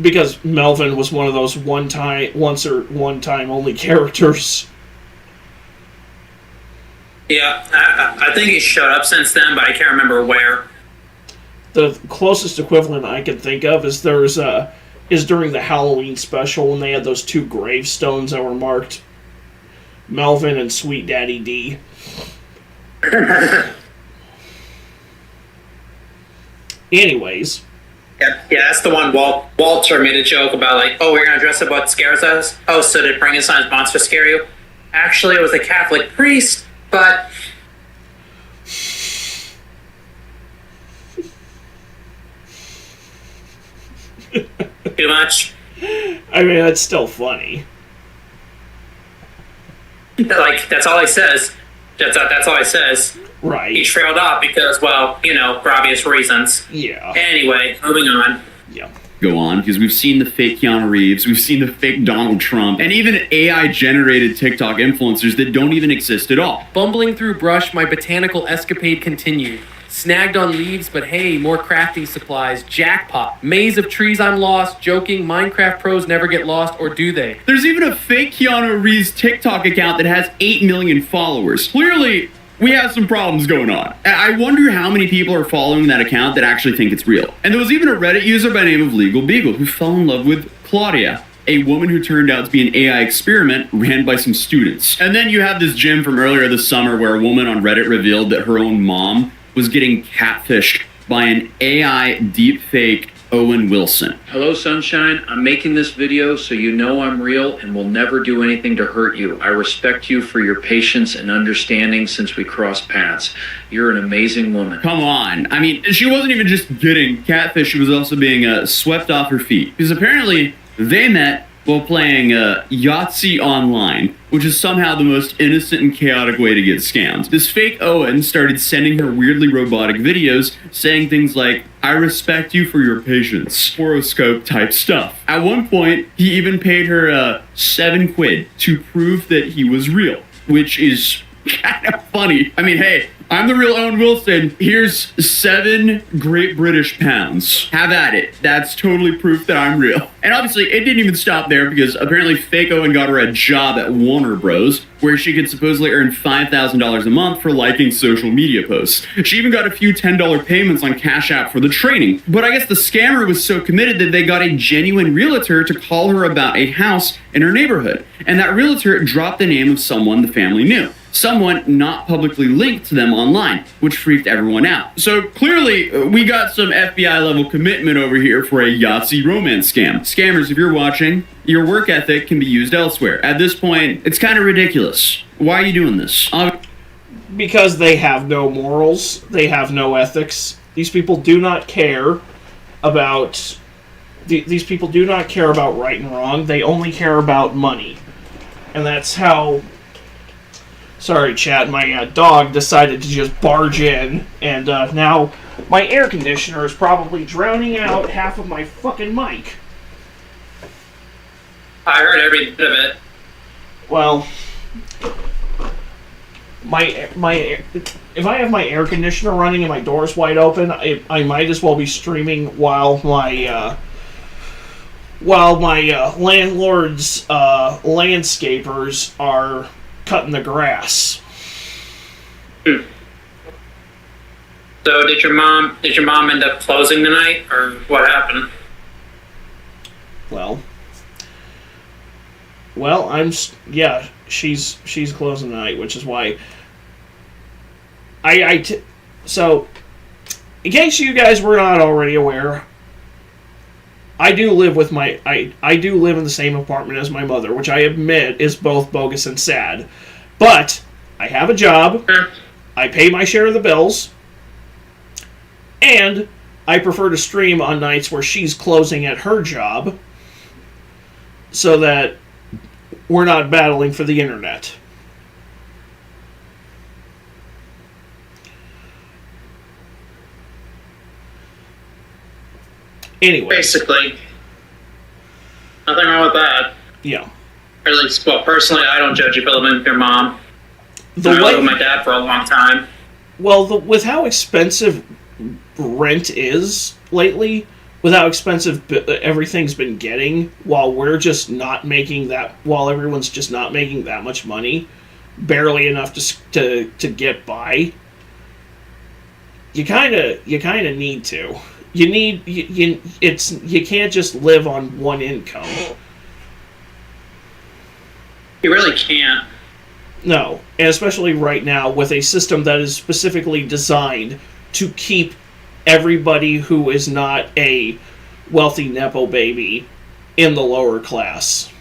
because Melvin was one of those one-time only characters. Yeah, I think he showed up since then, but I can't remember where. The closest equivalent I can think of is during the Halloween special when they had those two gravestones that were marked Melvin and Sweet Daddy D. Anyways. Yeah, that's the one Walter made a joke about, like, oh, we're going to dress up what scares us? Oh, so did Frankenstein's monster scare you? Actually, it was a Catholic priest, but... Too much? I mean, that's still funny. Like, that's all he says. That's all he says. Right. He trailed off because, well, for obvious reasons. Yeah. Anyway, moving on. Yeah. Go on, because we've seen the fake Keanu Reeves, we've seen the fake Donald Trump, and even AI-generated TikTok influencers that don't even exist at all. Bumbling through brush, my botanical escapade continued. Snagged on leaves, but hey, more crafting supplies. Jackpot. Maze of trees, I'm lost. Joking, Minecraft pros never get lost, or do they? There's even a fake Keanu Reeves TikTok account that has 8 million followers. Clearly, we have some problems going on. I wonder how many people are following that account that actually think it's real. And there was even a Reddit user by the name of Legal Beagle who fell in love with Claudia, a woman who turned out to be an AI experiment ran by some students. And then you have this Jim from earlier this summer where a woman on Reddit revealed that her own mom was getting catfished by an AI deepfake Owen Wilson. Hello, Sunshine. I'm making this video so you know I'm real and will never do anything to hurt you. I respect you for your patience and understanding since we crossed paths. You're an amazing woman. Come on. I mean, she wasn't even just getting catfish, she was also being swept off her feet. Because apparently they met while playing Yahtzee online, which is somehow the most innocent and chaotic way to get scammed. This fake Owen started sending her weirdly robotic videos saying things like, I respect you for your patience, horoscope type stuff. At one point, he even paid her 7 quid to prove that he was real, which is kind of funny. I mean, hey, I'm the real Owen Wilson. Here's 7 Great British pounds. Have at it. That's totally proof that I'm real. And obviously, it didn't even stop there because apparently fake Owen got her a job at Warner Bros., where she could supposedly earn $5,000 a month for liking social media posts. She even got a few $10 payments on Cash App for the training. But I guess the scammer was so committed that they got a genuine realtor to call her about a house in her neighborhood. And that realtor dropped the name of someone the family knew. Someone not publicly linked to them online, which freaked everyone out. So clearly, we got some FBI level commitment over here for a Yahtzee romance scam. Scammers, if you're watching, your work ethic can be used elsewhere. At this point, it's kind of ridiculous. Why are you doing this? Because they have no morals, they have no ethics. These people do not care about... These people do not care about right and wrong, they only care about money. And that's how... Sorry, chat, my dog decided to just barge in, and now my air conditioner is probably drowning out half of my fucking mic. I heard every bit of it. Well, if I have my air conditioner running and my door's wide open, I might as well be streaming while my landlord's landscapers are cutting the grass. So did your mom end up closing tonight, or what happened? Well, she's closing tonight, which is why so in case you guys were not already aware, I do live with I do live in the same apartment as my mother, which I admit is both bogus and sad. But I have a job, I pay my share of the bills, and I prefer to stream on nights where she's closing at her job so that we're not battling for the internet. Anyway. Basically. Nothing wrong with that. Yeah. Or at least, well, personally, I don't judge you for living with your mom. I lived with my dad for a long time. Well, with how expensive rent is lately, with how expensive everything's been getting, while everyone's just not making that much money, barely enough to get by, you kind of need to. You can't just live on one income. You really can't. No, and especially right now with a system that is specifically designed to keep everybody who is not a wealthy Nepo baby in the lower class.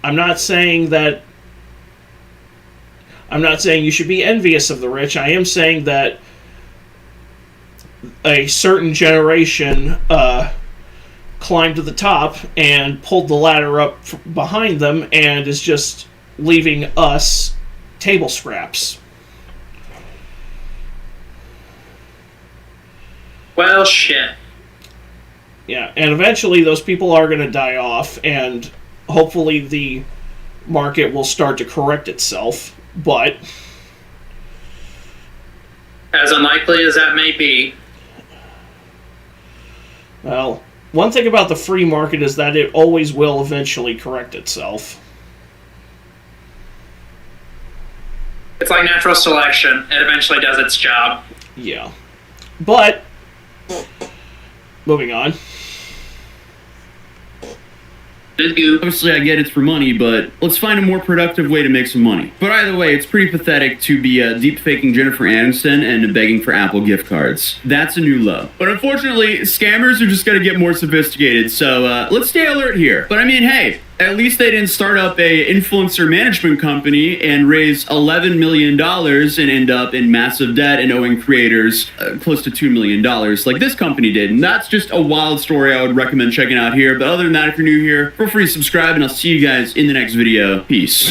I'm not saying you should be envious of the rich. I am saying that a certain generation climbed to the top and pulled the ladder up behind them and is just leaving us table scraps. Well, shit. Yeah, and eventually those people are going to die off, and hopefully the market will start to correct itself, but... As unlikely as that may be. Well, one thing about the free market is that it always will eventually correct itself. It's like natural selection. It eventually does its job. Yeah. But, moving on. Obviously, I get it's for money, but let's find a more productive way to make some money. But either way, it's pretty pathetic to be deep faking Jennifer Aniston and begging for Apple gift cards. That's a new low. But unfortunately, scammers are just gonna get more sophisticated, so let's stay alert here. But I mean, hey, at least they didn't start up a influencer management company and raise $11 million and end up in massive debt and owing creators close to $2 million like this company did. And that's just a wild story I would recommend checking out here. But other than that, if you're new here, feel free to subscribe and I'll see you guys in the next video. Peace.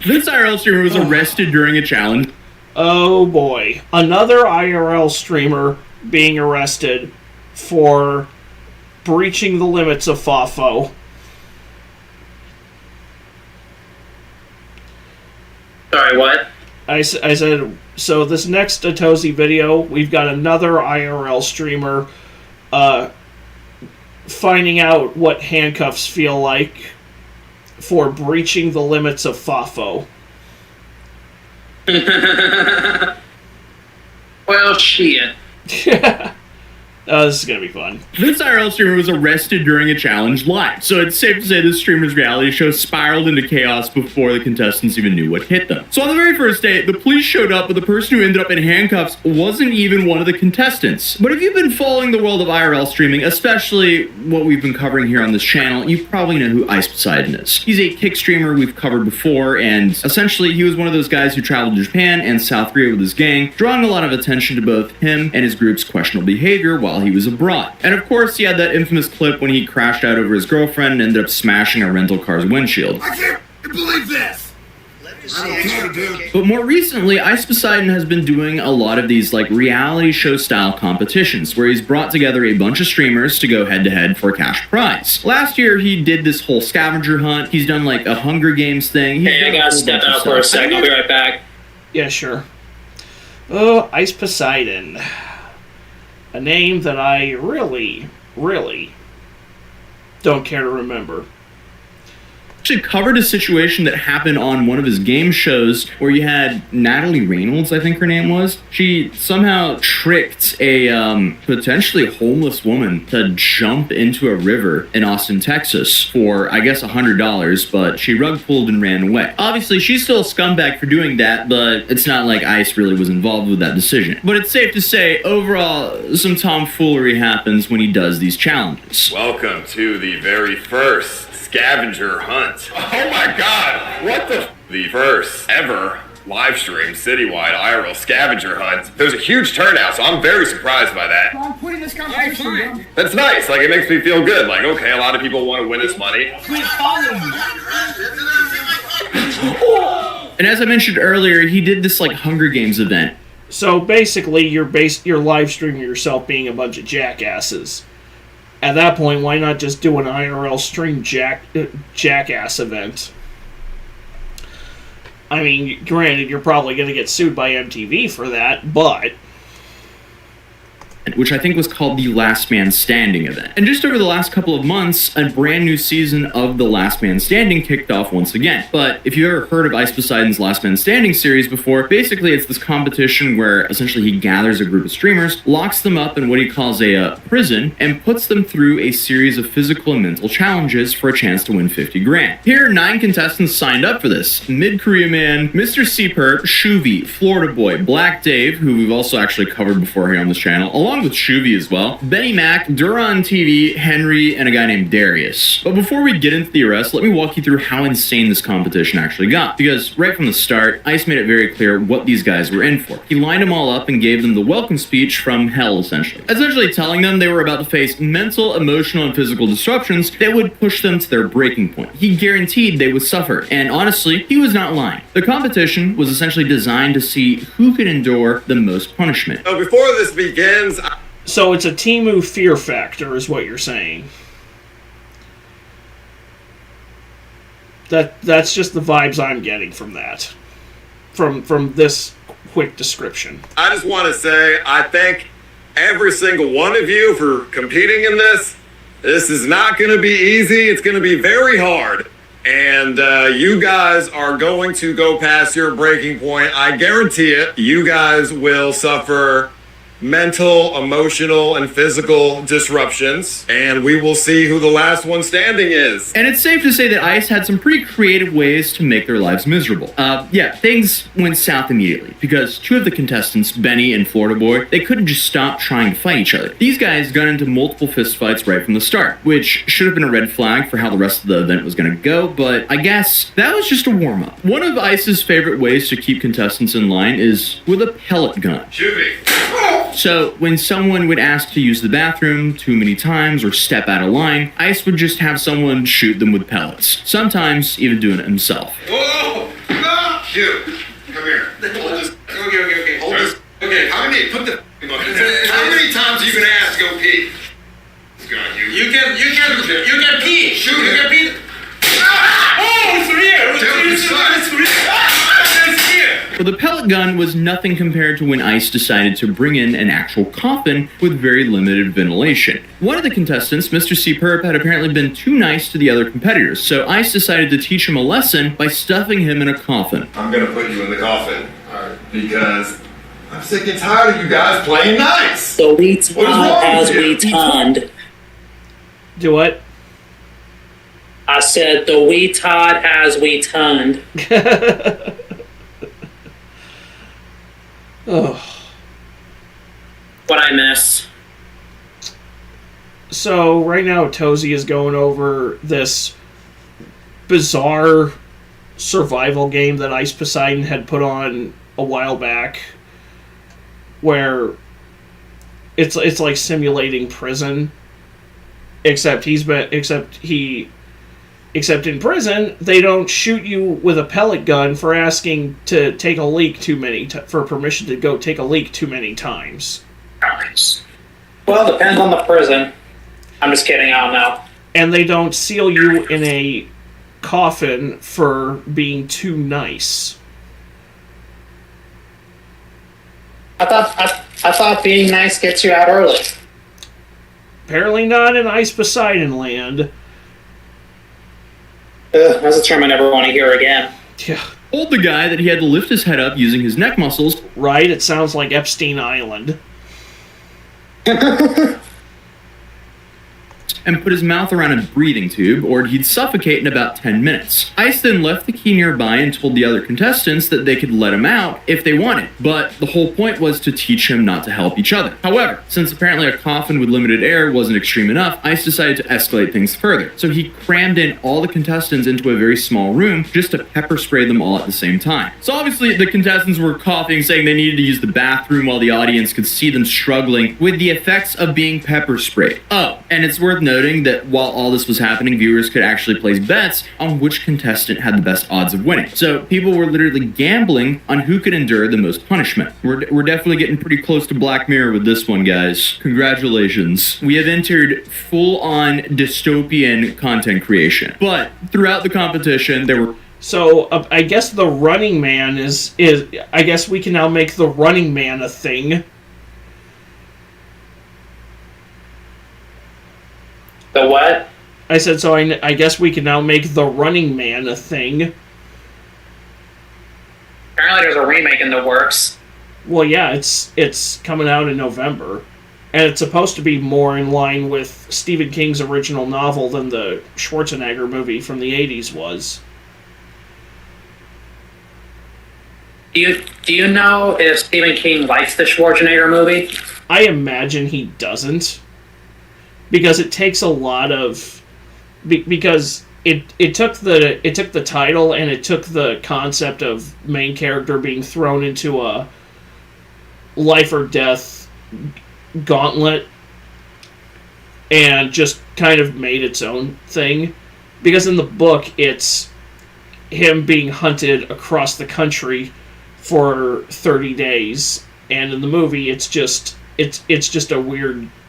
This IRL streamer was arrested during a challenge. Oh boy. Another IRL streamer being arrested for breaching the limits of FOFO. Sorry, what? I said, so this next Atozi video, we've got another IRL streamer finding out what handcuffs feel like for breaching the limits of FOFO. Well, shit. This is gonna be fun. This IRL streamer was arrested during a challenge live, so it's safe to say this streamer's reality show spiraled into chaos before the contestants even knew what hit them. So on the very first day, the police showed up, but the person who ended up in handcuffs wasn't even one of the contestants. But if you've been following the world of IRL streaming, especially what we've been covering here on this channel, you probably know who Ice Poseidon is. He's a kick streamer we've covered before, and essentially he was one of those guys who traveled to Japan and South Korea with his gang, drawing a lot of attention to both him and his group's questionable behavior while he was abroad. And of course, he had that infamous clip when he crashed out over his girlfriend and ended up smashing a rental car's windshield. I can't believe this. But more recently, Ice Poseidon has been doing a lot of these like reality show style competitions where he's brought together a bunch of streamers to go head to head for a cash prize. Last year, he did this whole scavenger hunt. He's done like a Hunger Games thing. Hey, I gotta step out for a sec. I'll be right back. Yeah, sure. Oh, Ice Poseidon. A name that I really, really don't care to remember. Actually covered a situation that happened on one of his game shows where you had Natalie Reynolds, I think her name was. She somehow tricked a potentially homeless woman to jump into a river in Austin, Texas for, I guess, $100, but she rug pulled and ran away. Obviously, she's still a scumbag for doing that, but it's not like Ice really was involved with that decision. But it's safe to say, overall, some tomfoolery happens when he does these challenges. Welcome to the very first scavenger hunt. Oh my god, what the first ever live stream citywide IRL scavenger hunt. There's a huge turnout, so I'm very surprised by that. I'm quitting this competition. That's nice, like it makes me feel good. Like, okay, a lot of people want to win this money. And as I mentioned earlier, he did this like Hunger Games event. So basically, you're live streaming yourself being a bunch of jackasses. At that point, why not just do an IRL stream jackass event? I mean, granted, you're probably going to get sued by MTV for that, but... which I think was called the Last Man Standing event. And just over the last couple of months, a brand new season of the Last Man Standing kicked off once again. But if you've ever heard of Ice Poseidon's Last Man Standing series before, basically it's this competition where essentially he gathers a group of streamers, locks them up in what he calls a prison, and puts them through a series of physical and mental challenges for a chance to win 50 grand. Here, 9 contestants signed up for this. Mid-Korea Man, Mr. C-Perp, Shuvi, Florida Boy, Black Dave, who we've also actually covered before here on this channel, along with Shuvi as well, Benny Mac, Duran TV, Henry, and a guy named Darius. But before we get into the arrest, let me walk you through how insane this competition actually got. Because right from the start, Ice made it very clear what these guys were in for. He lined them all up and gave them the welcome speech from hell, essentially. Essentially telling them they were about to face mental, emotional, and physical disruptions that would push them to their breaking point. He guaranteed they would suffer, and honestly, he was not lying. The competition was essentially designed to see who could endure the most punishment. So before this begins... So it's a Temu fear factor, is what you're saying. That's just the vibes I'm getting from that. From this quick description. I just want to say I thank every single one of you for competing in this. This is not going to be easy. It's going to be very hard. And you guys are going to go past your breaking point. I guarantee it. You guys will suffer mental, emotional, and physical disruptions, and we will see who the last one standing is. And it's safe to say that ICE had some pretty creative ways to make their lives miserable. Things went south immediately, because two of the contestants, Benny and Florida Boy, they couldn't just stop trying to fight each other. These guys got into multiple fistfights right from the start, which should have been a red flag for how the rest of the event was going to go, but I guess that was just a warm-up. One of ICE's favorite ways to keep contestants in line is with a pellet gun. Shoot me. So, when someone would ask to use the bathroom too many times or step out of line, ICE would just have someone shoot them with pellets, sometimes even doing it himself. Whoa! Ah! Shoot! Come here. Hold this. Okay. Hold this. Okay, how many? Put the. How many times are you gonna ask to go pee? Got you. You can pee. Shoot. You can pee. Oh, it's real. It's real. Well, the pellet gun was nothing compared to when ICE decided to bring in an actual coffin with very limited ventilation. One of the contestants, Mr. C. Perp, had apparently been too nice to the other competitors, so ICE decided to teach him a lesson by stuffing him in a coffin. I'm gonna put you in the coffin because I'm sick and tired of you guys playing nice. So we turned as we turned. Do what? I said the we Todd as we turned. Oh. What I missed. So right now Tozy is going over this bizarre survival game that Ice Poseidon had put on a while back, where it's like simulating prison, except in prison, they don't shoot you with a pellet gun for asking to take a leak for permission to go take a leak too many times. Well, depends on the prison. I'm just kidding, I don't know. And they don't seal you in a coffin for being too nice. I thought being nice gets you out early. Apparently not in Ice Poseidon land. That's a term I never want to hear again. Yeah. Told the guy that he had to lift his head up using his neck muscles. Right, it sounds like Epstein Island. And put his mouth around a breathing tube, or he'd suffocate in about 10 minutes. Ice then left the key nearby and told the other contestants that they could let him out if they wanted, but the whole point was to teach him not to help each other. However, since apparently a coffin with limited air wasn't extreme enough, Ice decided to escalate things further. So he crammed in all the contestants into a very small room just to pepper spray them all at the same time. So obviously the contestants were coughing, saying they needed to use the bathroom while the audience could see them struggling with the effects of being pepper sprayed. Oh, and it's worth noting that while all this was happening, viewers could actually place bets on which contestant had the best odds of winning. So people were literally gambling on who could endure the most punishment. We're definitely getting pretty close to Black Mirror with this one, guys. Congratulations. We have entered full-on dystopian content creation. But throughout the competition, there were... So I guess the Running Man is I guess we can now make the Running Man a thing. The what? I said, so I guess we can now make the Running Man a thing. Apparently there's a remake in the works. Well, yeah, it's coming out in November. And it's supposed to be more in line with Stephen King's original novel than the Schwarzenegger movie from the 80s was. Do you know if Stephen King likes the Schwarzenegger movie? I imagine he doesn't. Because it takes a lot of... Because it took the title and it took the concept of main character being thrown into a life or death gauntlet and just kind of made its own thing. Because in the book, it's him being hunted across the country for 30 days, and in the movie, it's just a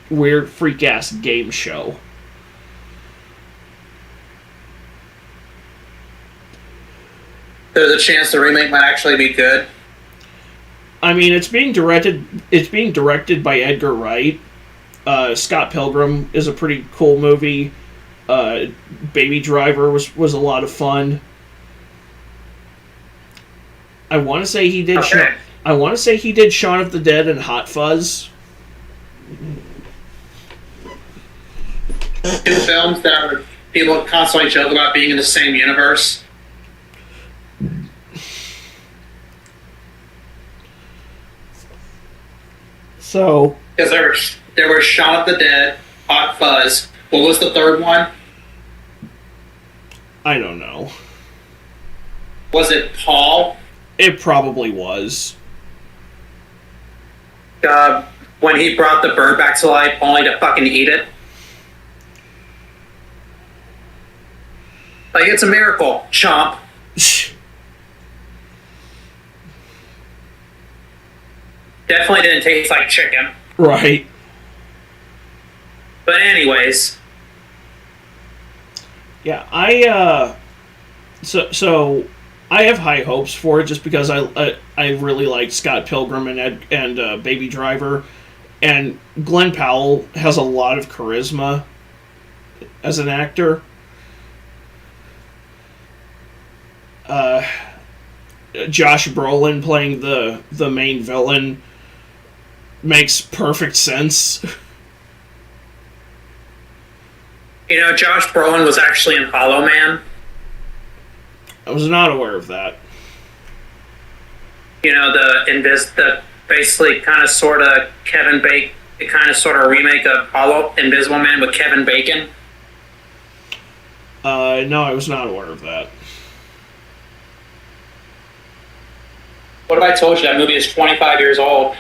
weird freak-ass game show. There's a chance the remake might actually be good. I mean, it's being directed by Edgar Wright. Scott Pilgrim is a pretty cool movie. Baby Driver was a lot of fun. I want to say he did. Okay. I want to say he did Shaun of the Dead and Hot Fuzz. Two films that are people constantly joke about being in the same universe. So, because there was Shaun of the Dead, Hot Fuzz. What was the third one? I don't know. Was it Paul? It probably was. When he brought the bird back to life only to fucking eat it? Like, it's a miracle, chomp. Definitely didn't taste like chicken. Right. But anyways. Yeah, so I have high hopes for it just because I really like Scott Pilgrim and Baby Driver, and Glenn Powell has a lot of charisma as an actor. Josh Brolin playing the main villain makes perfect sense. You know, Josh Brolin was actually in Hollow Man. I was not aware of that. You know, the basically kind of sort of Kevin Bacon, kind of sort of remake of Hollow Invisible Man with Kevin Bacon. No, I was not aware of that. What if I told you that movie is 25 years old?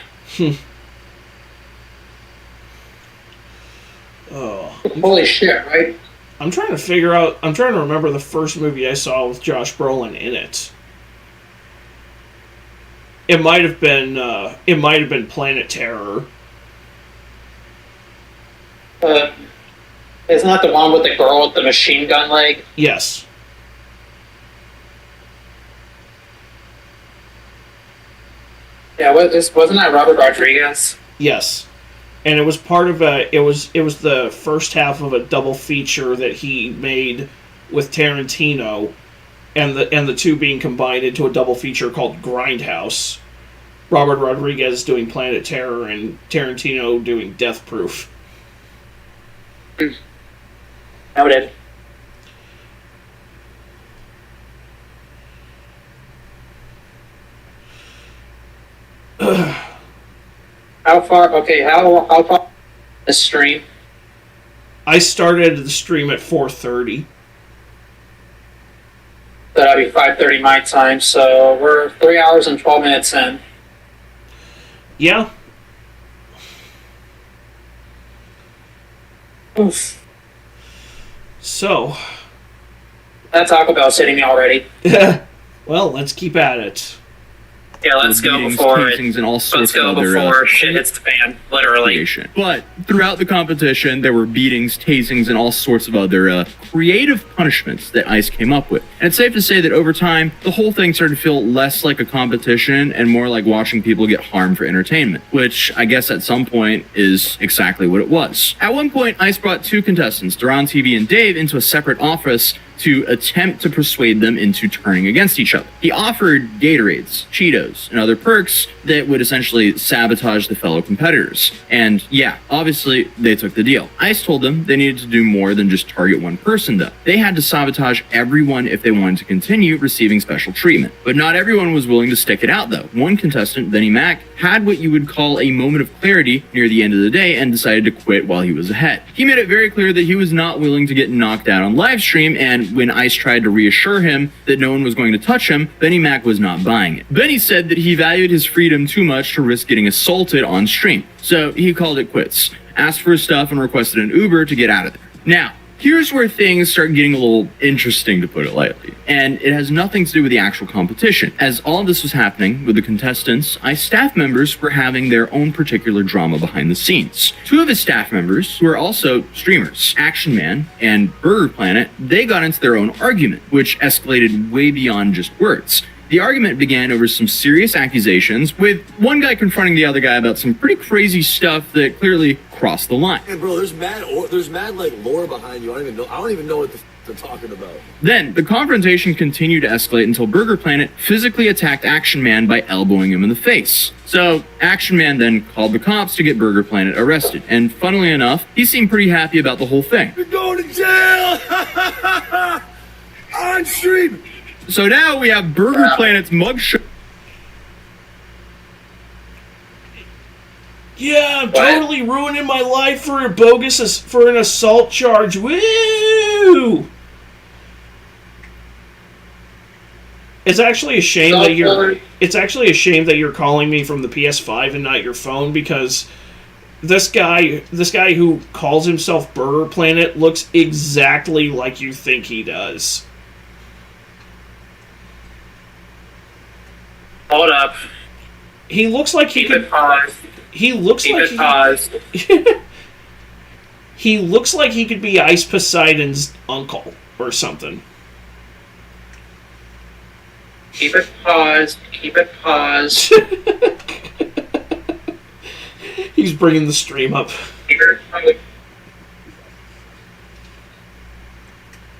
Oh. Holy shit, right? I'm trying to remember the first movie I saw with Josh Brolin in it. It might have been Planet Terror. Isn't that the one with the girl with the machine gun leg? Yes. Yeah, wasn't that Robert Rodriguez? Yes. And it was part of it was the first half of a double feature that he made with Tarantino, and the two being combined into a double feature called Grindhouse. Robert Rodriguez doing Planet Terror and Tarantino doing Death Proof. Noted. How far? Okay, how far the stream? I started the stream at 4:30. That'll be 5:30 my time, so we're 3 hours and 12 minutes in. Yeah. Oof. So. That Taco Bell's hitting me already. Well, let's keep at it. Yeah, let's go before it. And all sorts Let's go of other, before shit hits the fan, literally. But throughout the competition, there were beatings, tasings, and all sorts of other creative punishments that ICE came up with. And it's safe to say that over time, the whole thing started to feel less like a competition and more like watching people get harmed for entertainment, which I guess at some point is exactly what it was. At one point, ICE brought two contestants, Duran TV and Dave, into a separate office to attempt to persuade them into turning against each other. He offered Gatorades, Cheetos, and other perks that would essentially sabotage the fellow competitors. And yeah, obviously, they took the deal. ICE told them they needed to do more than just target one person, though. They had to sabotage everyone if they wanted to continue receiving special treatment. But not everyone was willing to stick it out, though. One contestant, Benny Mac, had what you would call a moment of clarity near the end of the day and decided to quit while he was ahead. He made it very clear that he was not willing to get knocked out on live stream, and when ICE tried to reassure him that no one was going to touch him, Benny Mac was not buying it. Benny said that he valued his freedom too much to risk getting assaulted on stream, so he called it quits, asked for his stuff, and requested an Uber to get out of there. Now, here's where things start getting a little interesting, to put it lightly. And it has nothing to do with the actual competition. As all of this was happening with the contestants, ICE staff members were having their own particular drama behind the scenes. Two of his staff members, who are also streamers, Action Man and Burger Planet, they got into their own argument, which escalated way beyond just words. The argument began over some serious accusations, with one guy confronting the other guy about some pretty crazy stuff that clearly crossed the line. Hey, bro, there's mad like lore behind you. I don't even know what the they're talking about. Then, the confrontation continued to escalate until Burger Planet physically attacked Action Man by elbowing him in the face. So, Action Man then called the cops to get Burger Planet arrested, and funnily enough, he seemed pretty happy about the whole thing. You're going to jail! On stream! So now we have Burger Planet's mugshot. Yeah, I'm totally ruining my life for an assault charge. Woo! It's actually a shame that you're calling me from the PS5 and not your phone, because this guy who calls himself Burger Planet looks exactly like you think he does. Hold up. He looks like he could. He looks like he looks like he could be Ice Poseidon's uncle or something. Keep it paused. Keep it paused. He's bringing the stream up.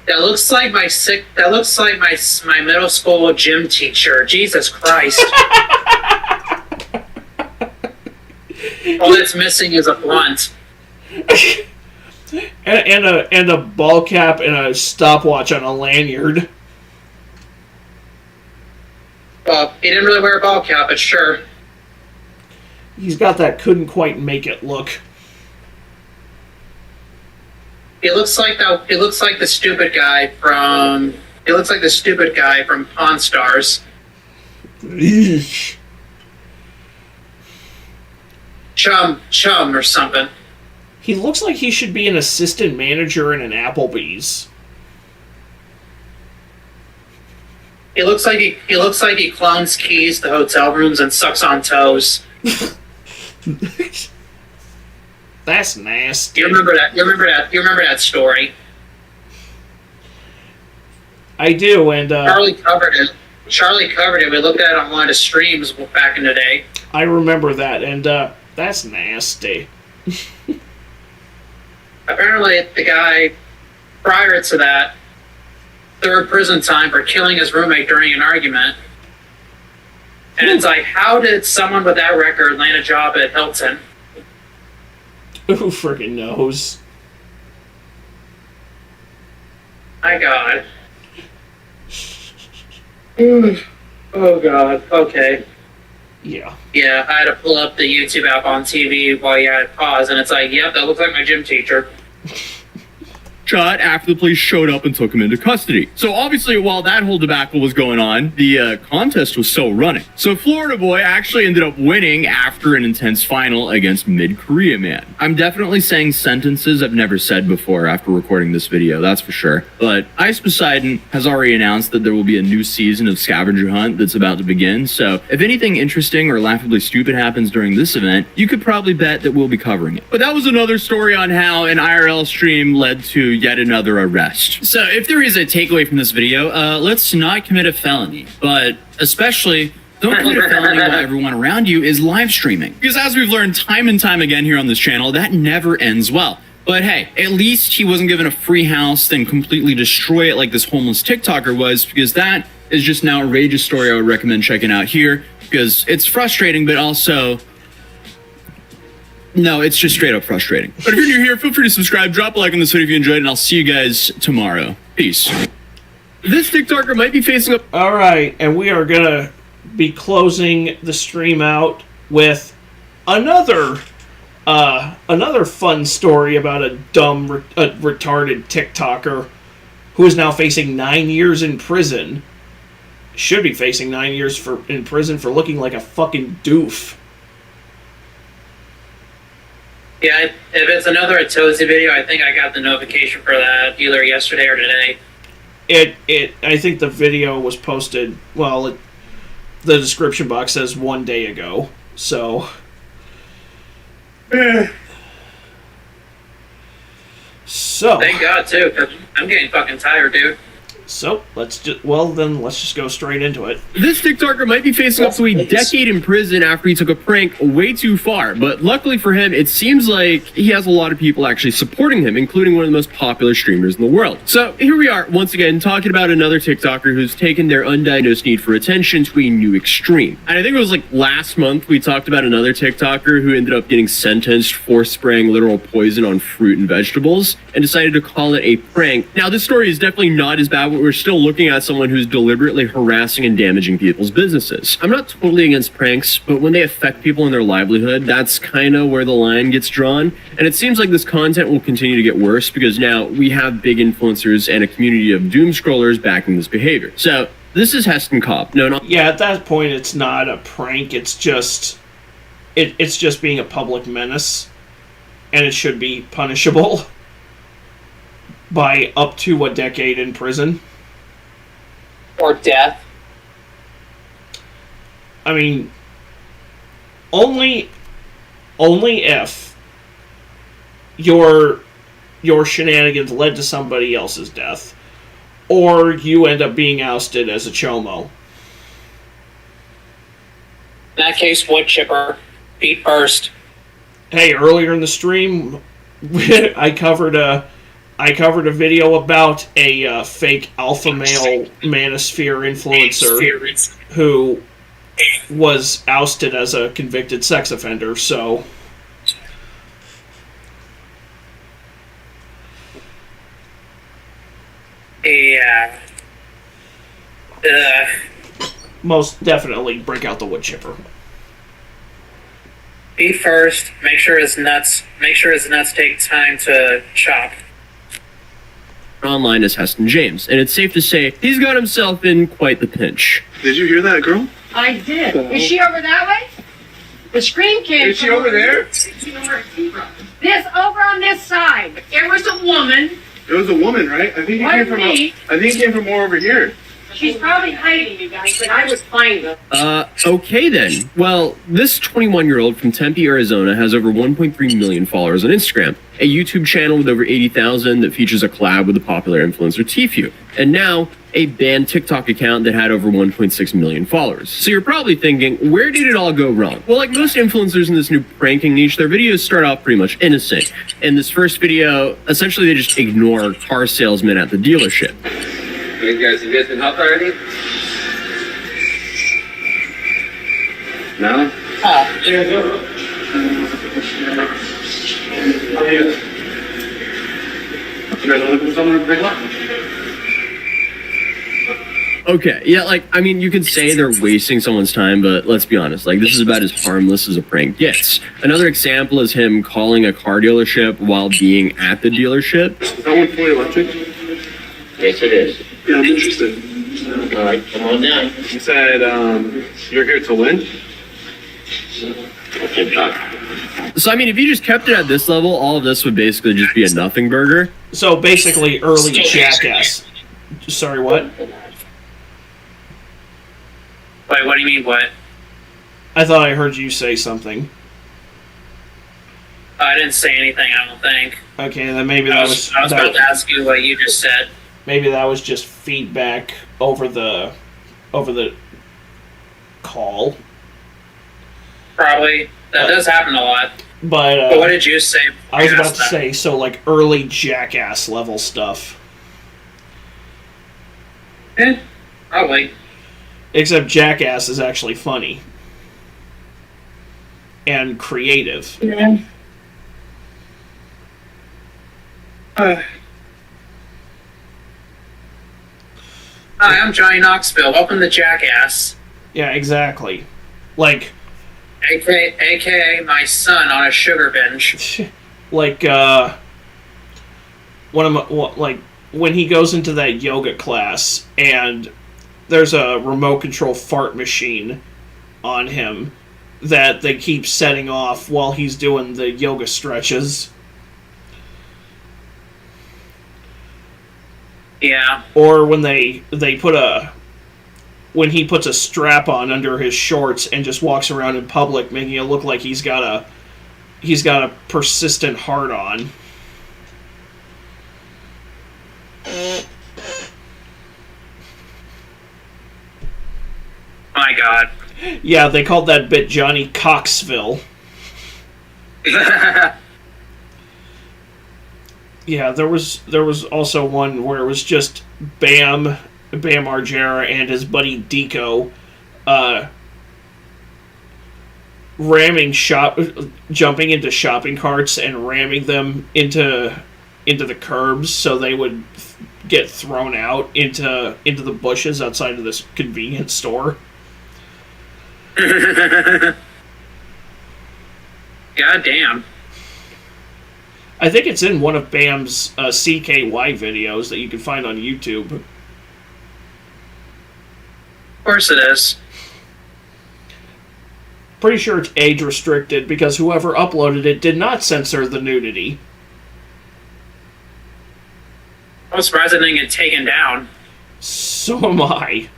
That looks like my middle school gym teacher. Jesus Christ. All that's missing is a blunt. and a ball cap and a stopwatch on a lanyard. Well, he didn't really wear a ball cap, but sure. He's got that couldn't quite make it look. He looks like the stupid guy from Pawn Stars. Eesh. Chum or something. He looks like he should be an assistant manager in an Applebee's. He looks like he clones keys to hotel rooms and sucks on toes. That's nasty. You remember that story? I do, and Charlie covered it. We looked at it on one of the streams back in the day. I remember that, and that's nasty. Apparently, the guy prior to that served prison time for killing his roommate during an argument. And it's like, how did someone with that record land a job at Hilton? Who friggin' knows? My God. Oh God. Okay. Yeah. Yeah, I had to pull up the YouTube app on TV while you had it paused, and it's like, yep, that looks like my gym teacher. Shot after the police showed up and took him into custody. So obviously, while that whole debacle was going on, the contest was still running. So Florida Boy actually ended up winning after an intense final against Mid-Korea Man. I'm definitely saying sentences I've never said before after recording this video, that's for sure. But Ice Poseidon has already announced that there will be a new season of Scavenger Hunt that's about to begin. So if anything interesting or laughably stupid happens during this event, you could probably bet that we'll be covering it. But that was another story on how an IRL stream led to yet another arrest. So if there is a takeaway from this video, let's not commit a felony, but especially don't commit a felony while everyone around you is live streaming. Because as we've learned time and time again here on this channel, that never ends well. But hey, at least he wasn't given a free house, then completely destroy it like this homeless TikToker was, because that is just an outrageous story I would recommend checking out here, because it's frustrating, but also... No, it's just straight up frustrating. But if you're new here, feel free to subscribe, drop a like on this video if you enjoyed, and I'll see you guys tomorrow. Peace. This TikToker might be facing up... Alright, and we are gonna be closing the stream out with another fun story about a dumb, retarded TikToker who is now facing 9 years in prison. Should be facing 9 years in prison for looking like a fucking doof. Yeah, if it's another Atozy video, I think I got the notification for that either yesterday or today. I think the video was posted, well, the description box says 1 day ago, so... So... Thank God, too, because I'm getting fucking tired, dude. So let's just go straight into it. This TikToker might be facing up to a decade in prison after he took a prank way too far, but luckily for him, it seems like he has a lot of people actually supporting him, including one of the most popular streamers in the world. So here we are, once again, talking about another TikToker who's taken their undiagnosed need for attention to a new extreme. And I think it was like last month we talked about another TikToker who ended up getting sentenced for spraying literal poison on fruit and vegetables and decided to call it a prank. Now, this story is definitely not as bad, but we're still looking at someone who's deliberately harassing and damaging people's businesses. I'm not totally against pranks, but when they affect people in their livelihood, that's kind of where the line gets drawn. And it seems like this content will continue to get worse because now we have big influencers and a community of doom scrollers backing this behavior. So this is Heston Cobb. Yeah, at that point, it's not a prank. It's just being a public menace, and it should be punishable by up to a decade in prison. Or death. I mean, only if your shenanigans led to somebody else's death, or you end up being ousted as a chomo. In that case, wood chipper. Feet first. Hey, earlier in the stream, I covered a video about a fake alpha male manosphere influencer who was ousted as a convicted sex offender, so... Yeah. Most definitely break out the wood chipper. Feet first. Make sure his nuts take time to chop. Online as Heston James, and it's safe to say he's got himself in quite the pinch. Did you hear that, girl? I did. Is she over that way? The scream came. Is she over there? This over on this side. It was a woman. It was a woman, right? I think it came from more over here. She's probably hiding, you guys, but I was finding her. Okay then. Well, this 21-year-old from Tempe, Arizona has over 1.3 million followers on Instagram, a YouTube channel with over 80,000 that features a collab with the popular influencer Tfue, and now a banned TikTok account that had over 1.6 million followers. So you're probably thinking, where did it all go wrong? Well, like most influencers in this new pranking niche, their videos start off pretty much innocent. In this first video, essentially they just ignore car salesmen at the dealership. You guys been helped already? No? Okay, yeah, like, I mean, you could say they're wasting someone's time, but let's be honest, like, this is about as harmless as a prank gets. Another example is him calling a car dealership while being at the dealership. Is that one fully electric? Yes, it is. Yeah, I'm interested. All right, come on down. You said you're here to win? Okay, Doc. So, I mean, if you just kept it at this level, all of this would basically just be a nothing burger. So, basically, early jackass. Sorry, what? Wait, what do you mean, what? I thought I heard you say something. I didn't say anything, I don't think. Okay, then maybe that was... I was about to ask you what you just said. Maybe that was just feedback over the call. Probably. That does happen a lot. But what did you say? I was about to say, so like early jackass level stuff. Probably. Except jackass is actually funny. And creative. Yeah. Hi, I'm Johnny Knoxville. Welcome to Jackass. Yeah, exactly. Like... AKA my son on a sugar binge. Like, when he goes into that yoga class and there's a remote control fart machine on him that they keep setting off while he's doing the yoga stretches. Yeah. Or when they put when he puts a strap on under his shorts and just walks around in public, making it look like he's got a persistent hard on. my god. Yeah, they called that bit Johnny Coxville. Yeah, there was also one where it was just Bam Margera and his buddy Deco, jumping into shopping carts and ramming them into the curbs so they would get thrown out into the bushes outside of this convenience store. God damn. I think it's in one of Bam's CKY videos that you can find on YouTube. Of course it is. Pretty sure it's age restricted because whoever uploaded it did not censor the nudity. I'm surprised it didn't get taken down. So am I.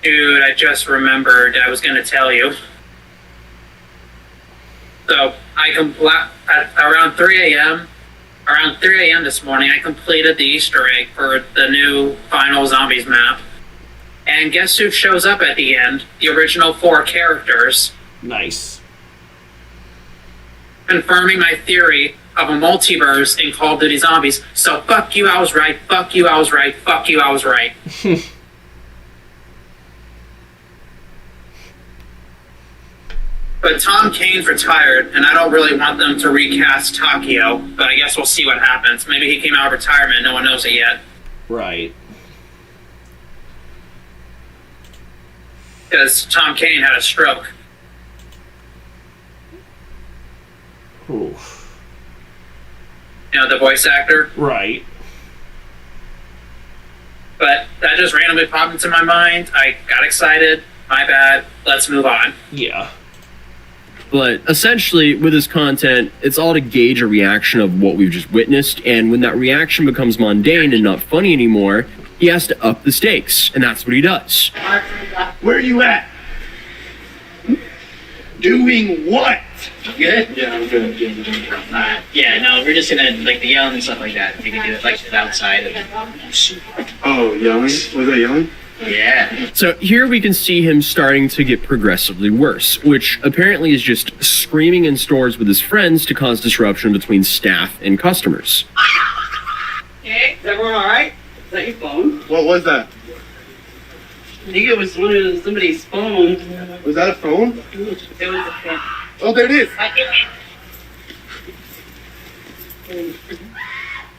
Dude, I just remembered I was going to tell you. So, around 3 a.m., this morning, I completed the Easter egg for the new Final Zombies map. And guess who shows up at the end? The original 4 characters. Nice. Confirming my theory of a multiverse in Call of Duty Zombies. So, fuck you, I was right. Fuck you, I was right. Fuck you, I was right. But Tom Kane's retired, and I don't really want them to recast Takio, but I guess we'll see what happens. Maybe he came out of retirement, no one knows it yet. Right. Because Tom Kane had a stroke. Oof. You know, the voice actor? Right. But that just randomly popped into my mind. I got excited. My bad. Let's move on. Yeah. But essentially, with his content, it's all to gauge a reaction of what we've just witnessed, and when that reaction becomes mundane and not funny anymore, he has to up the stakes, and that's what he does. Where are you at? Doing what? Good? Yeah, I'm good. Yeah, no, we're just gonna, like, the yelling and stuff like that. We can do it, like, outside. Oh, yelling? Was that yelling? Yeah. So here we can see him starting to get progressively worse, which apparently is just screaming in stores with his friends to cause disruption between staff and customers. Hey, is everyone alright? Is that your phone? What was that? I think it was somebody's phone. Was that a phone? It was a phone. Oh, there it is.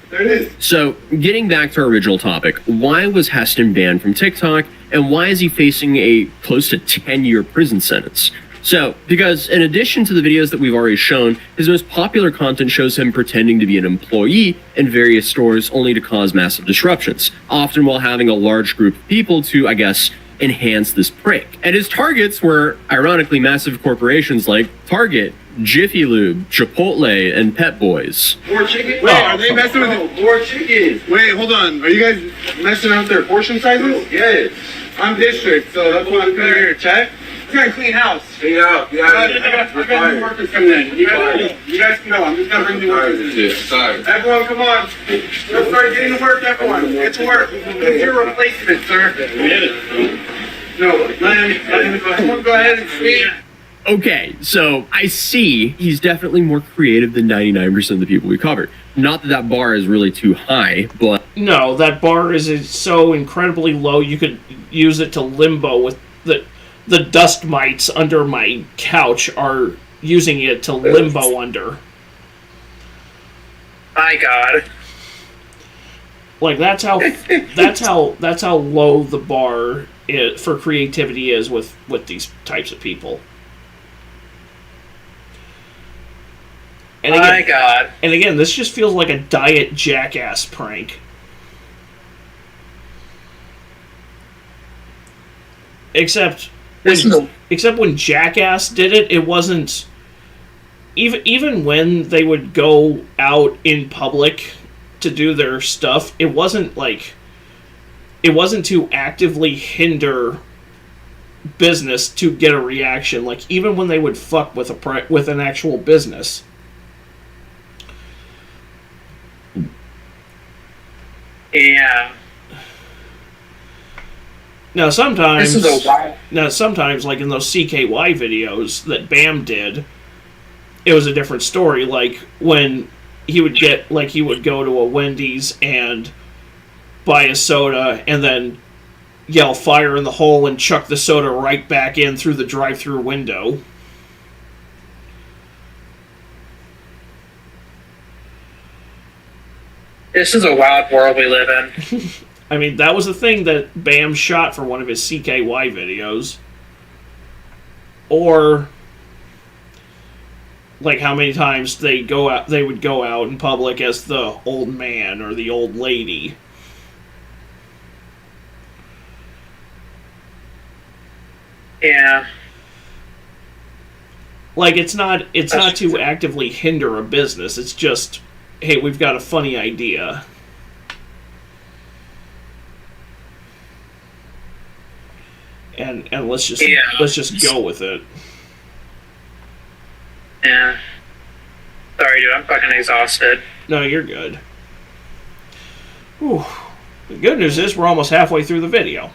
There it is. So, getting back to our original topic, why was Heston banned from TikTok, and why is he facing a close to 10-year prison sentence? So, because in addition to the videos that we've already shown, his most popular content shows him pretending to be an employee in various stores only to cause massive disruptions, often while having a large group of people to, I guess, enhance this prank. And his targets were, ironically, massive corporations like Target, Jiffy Lube, Chipotle, and Pet Boys. More chicken? Wait, are they messing with it? More chickens. Wait, hold on. Are you guys messing up their portion sizes? Yes. I'm district, so that's why I'm coming here to check. It's got a clean house. Clean out. Yeah, I got new workers coming in. You guys can go. I'm just gonna bring new workers in. Sorry. Everyone, come on. Let's start getting to work, everyone. Get to work. It's your replacement, sir. No, let him go ahead and speak. Okay, so I see he's definitely more creative than 99% of the people we covered. Not that that bar is really too high, but... No, that bar is so incredibly low you could use it to limbo with the dust mites under my couch are using it to limbo under. My God. Like that's how low the bar for creativity is with these types of people. And again, My God. And again, this just feels like a diet jackass prank. Except when Jackass did it, it wasn't even when they would go out in public to do their stuff, it wasn't to actively hinder business to get a reaction. Like even when they would fuck with an actual business. Yeah. Now sometimes, This is a wild. like in those CKY videos that Bam did, it was a different story. Like when he would go to a Wendy's and buy a soda and then yell fire in the hole and chuck the soda right back in through the drive-through window. This is a wild world we live in. I mean, that was the thing that Bam shot for one of his CKY videos. Or like how many times they would go out in public as the old man or the old lady. Yeah. Like it's not to actively hinder a business. It's just, hey, we've got a funny idea. And let's just go with it. Yeah. Sorry, dude. I'm fucking exhausted. No, you're good. Whew. The good news is we're almost halfway through the video.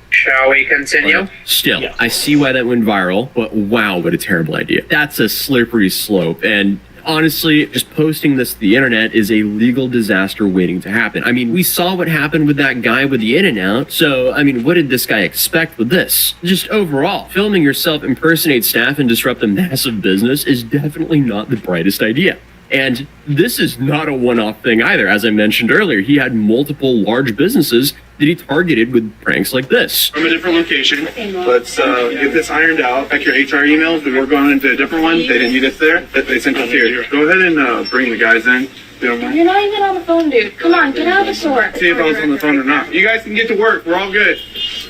Shall we continue? Still, I see why that went viral, but wow, what a terrible idea. That's a slippery slope, and honestly, just posting this to the internet is a legal disaster waiting to happen. I mean, we saw what happened with that guy with the In-N-Out, so, I mean, what did this guy expect with this? Just overall, filming yourself impersonate staff and disrupt a massive business is definitely not the brightest idea. And this is not a one-off thing either. As I mentioned earlier, he had multiple large businesses that he targeted with pranks like this. From a different location. Let's get this ironed out. Check your HR emails. We were going into a different one. They didn't need us there. They sent us here. Go ahead and bring the guys in. You're not even on the phone, dude. Come on, get out of the store. See if I was on the phone or not. You guys can get to work. We're all good.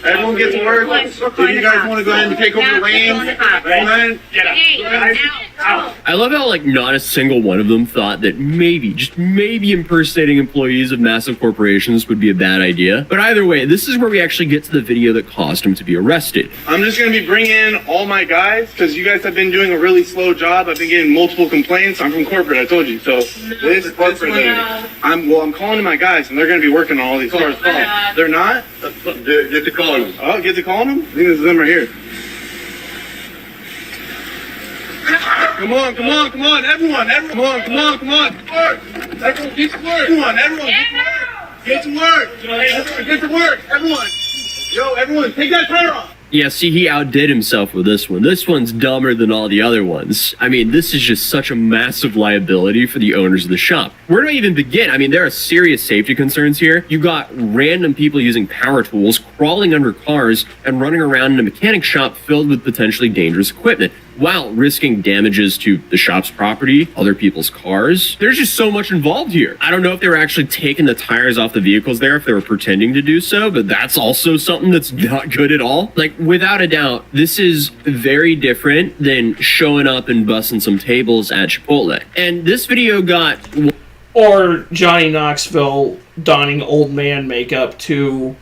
Everyone get to work. If you guys want to go ahead and take over the reins, go ahead. Get out. I love how, like, not a single one of them thought that maybe, just maybe impersonating employees of massive corporations would be a bad idea. But either way, this is where we actually get to the video that caused him to be arrested. I'm just going to be bringing in all my guys because you guys have been doing a really slow job. I've been getting multiple complaints. I'm from corporate, I told you. So this corporate lady. I'm calling in my guys and they're going to be working on all these cars. They're not? Get to calling them. Oh, get to calling them? I think this is them right here. Come on, everyone, come on. Everyone, get to work. Everyone, get to work. Get to work, everyone. Yo, everyone, take that tire off. Yeah, see, he outdid himself with this one. This one's dumber than all the other ones. I mean, this is just such a massive liability for the owners of the shop. Where do I even begin? I mean, there are serious safety concerns here. You got random people using power tools, crawling under cars, and running around in a mechanic shop filled with potentially dangerous equipment, while risking damages to the shop's property, other people's cars. There's just so much involved here. I don't know if they were actually taking the tires off the vehicles there, if they were pretending to do so, but that's also something that's not good at all. Like, without a doubt, this is very different than showing up and busting some tables at Chipotle. And this video got... Or Johnny Knoxville donning old man makeup to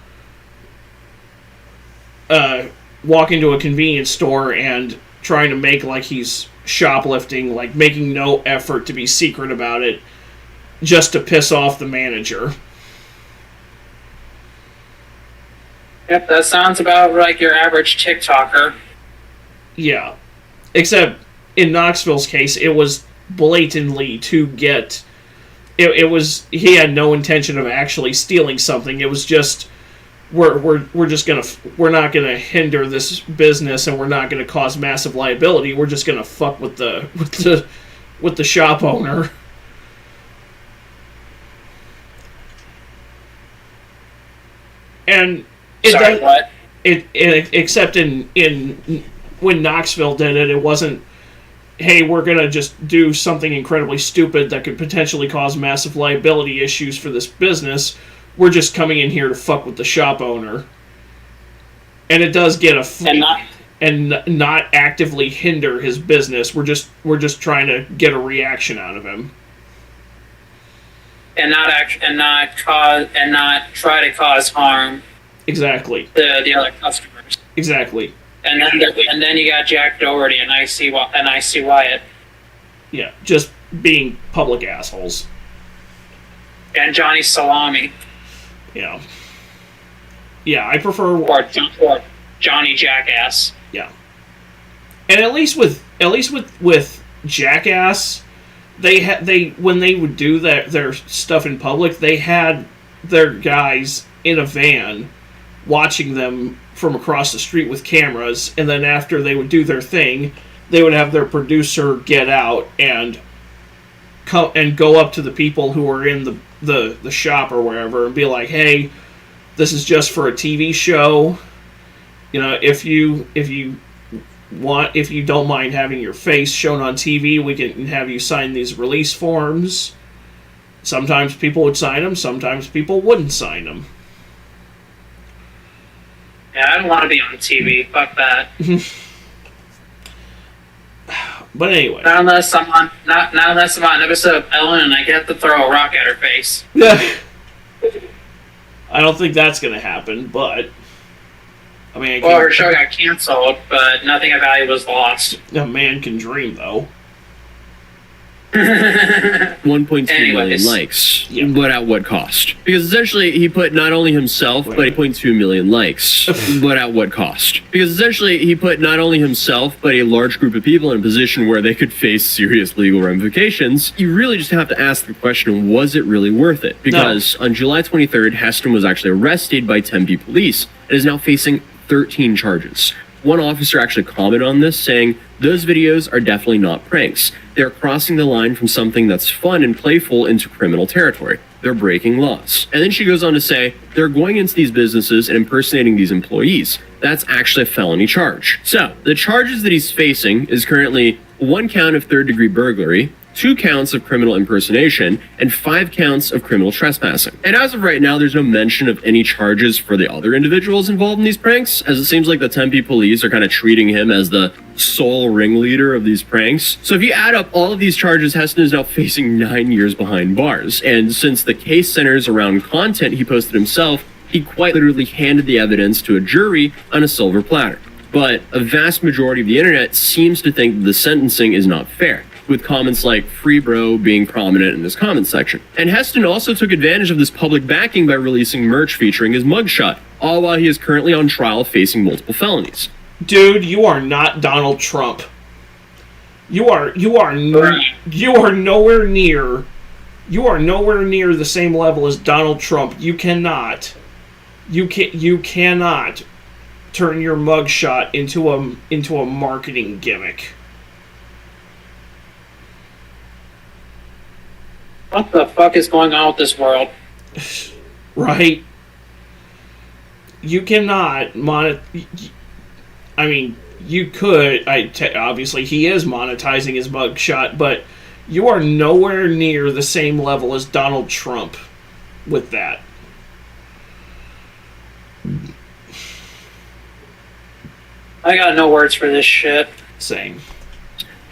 walk into a convenience store and trying to make like he's shoplifting, like making no effort to be secret about it, just to piss off the manager. Yep, that sounds about like your average TikToker. Yeah. Except in Knoxville's case, it was blatantly to get... It was... He had no intention of actually stealing something. It was just... We're just gonna... We're not gonna hinder this business and we're not gonna cause massive liability. We're just gonna fuck with the shop owner. And... Except in when Knoxville did it, it wasn't, hey, we're gonna just do something incredibly stupid that could potentially cause massive liability issues for this business. We're just coming in here to fuck with the shop owner, and it does get and not actively hinder his business. We're just trying to get a reaction out of him, and not try to cause harm. Exactly. The other customers. Exactly. And then you got Jack Doherty and Icy Wyatt. Yeah, just being public assholes. And Johnny Salami. Yeah. Yeah, I prefer or Johnny Jackass. Yeah, and at least with Jackass, they when they would do their stuff in public, they had their guys in a van watching them from across the street with cameras, and then after they would do their thing, they would have their producer get out and go up to the people who were in the shop or wherever and be like, "Hey, this is just for a TV show. You know, if you don't mind having your face shown on TV, we can have you sign these release forms." Sometimes people would sign them, sometimes people wouldn't sign them. Yeah, I don't want to be on TV. Fuck that. But anyway. Not unless I'm on an episode of Ellen and I get to throw a rock at her face. Yeah. I don't think that's going to happen, but... I mean... Well, her show got canceled, but nothing of value was lost. A man can dream, though. 1.2 million likes, but at what cost? Because essentially he put not only himself, but 1.2 million likes, but at what cost? Because essentially he put not only himself, but a large group of people in a position where they could face serious legal ramifications. You really just have to ask the question, was it really worth it? Because on July 23rd, Heston was actually arrested by Tempe police and is now facing 13 charges. One officer actually commented on this, saying, "Those videos are definitely not pranks. They're crossing the line from something that's fun and playful into criminal territory. They're breaking laws." And then she goes on to say, "They're going into these businesses and impersonating these employees. That's actually a felony charge." So, the charges that he's facing is currently 1 count of third-degree burglary, 2 counts of criminal impersonation, and 5 counts of criminal trespassing. And as of right now, there's no mention of any charges for the other individuals involved in these pranks, as it seems like the Tempe police are kind of treating him as the sole ringleader of these pranks. So if you add up all of these charges, Heston is now facing 9 years behind bars. And since the case centers around content he posted himself, he quite literally handed the evidence to a jury on a silver platter. But a vast majority of the internet seems to think that the sentencing is not fair, with comments like "free bro" being prominent in this comment section. And Heston also took advantage of this public backing by releasing merch featuring his mugshot, all while he is currently on trial facing multiple felonies. Dude, you are not Donald Trump. You are nowhere near the same level as Donald Trump. You cannot turn your mugshot into a marketing gimmick. What the fuck is going on with this world? Right? You cannot I mean, you could. Obviously, he is monetizing his mugshot, but you are nowhere near the same level as Donald Trump with that. I got no words for this shit. Same.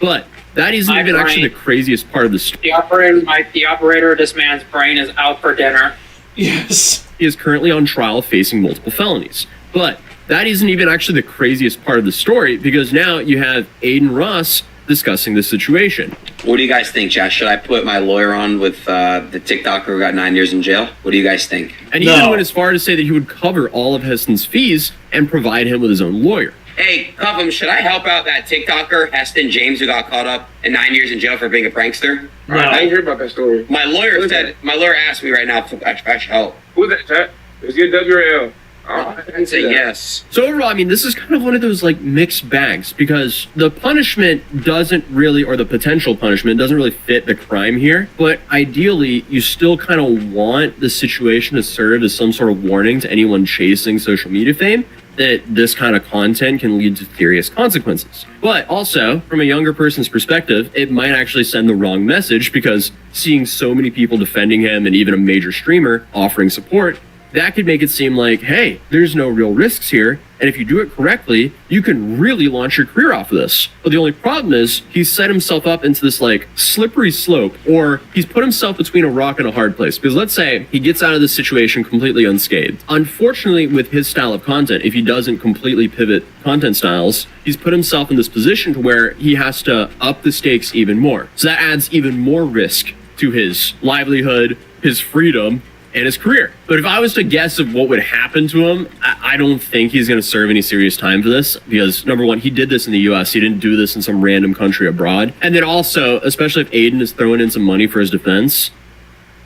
But that isn't even actually the craziest part of the story. The operator of this man's brain is out for dinner. Yes. He is currently on trial facing multiple felonies. But that isn't even actually the craziest part of the story, because now you have Aiden Ross discussing the situation. What do you guys think, Josh? Should I put my lawyer on with the TikToker who got 9 years in jail? What do you guys think? And he even went as far to say that he would cover all of Heston's fees and provide him with his own lawyer. Hey, Cuffum, should I help out that TikToker, Heston James, who got caught up in 9 years in jail for being a prankster? No. I didn't hear about that story. My lawyer asked me right now if I should help. Who's that, chat? Is it WRL? I say yes. So overall, I mean, this is kind of one of those like mixed bags, because the punishment doesn't really, or the potential punishment doesn't really fit the crime here. But ideally, you still kind of want the situation to serve as some sort of warning to anyone chasing social media fame that this kind of content can lead to serious consequences. But also, from a younger person's perspective, it might actually send the wrong message, because seeing so many people defending him and even a major streamer offering support, that could make it seem like, hey, there's no real risks here, and if you do it correctly, you can really launch your career off of this. But the only problem is, he's set himself up into this, like, slippery slope, or he's put himself between a rock and a hard place. Because let's say he gets out of this situation completely unscathed. Unfortunately, with his style of content, if he doesn't completely pivot content styles, he's put himself in this position to where he has to up the stakes even more. So that adds even more risk to his livelihood, his freedom, and his career. But if I was to guess of what would happen to him, I don't think he's going to serve any serious time for this, because number one, he did this in the US. He didn't do this in some random country abroad. And then also, especially if Aiden is throwing in some money for his defense,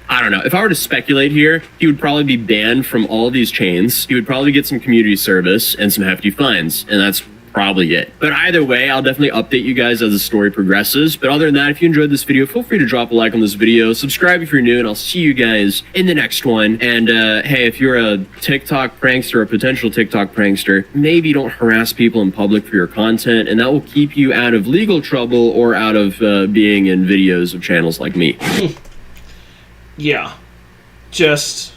I don't know. If I were to speculate here, he would probably be banned from all of these chains. He would probably get some community service and some hefty fines, and that's probably it. But either way, I'll definitely update you guys as the story progresses. But other than that, if you enjoyed this video, feel free to drop a like on this video, subscribe if you're new, and I'll see you guys in the next one. And hey, if you're a TikTok prankster, a potential TikTok prankster, maybe don't harass people in public for your content, and that will keep you out of legal trouble or out of being in videos of channels like me. Yeah. Just...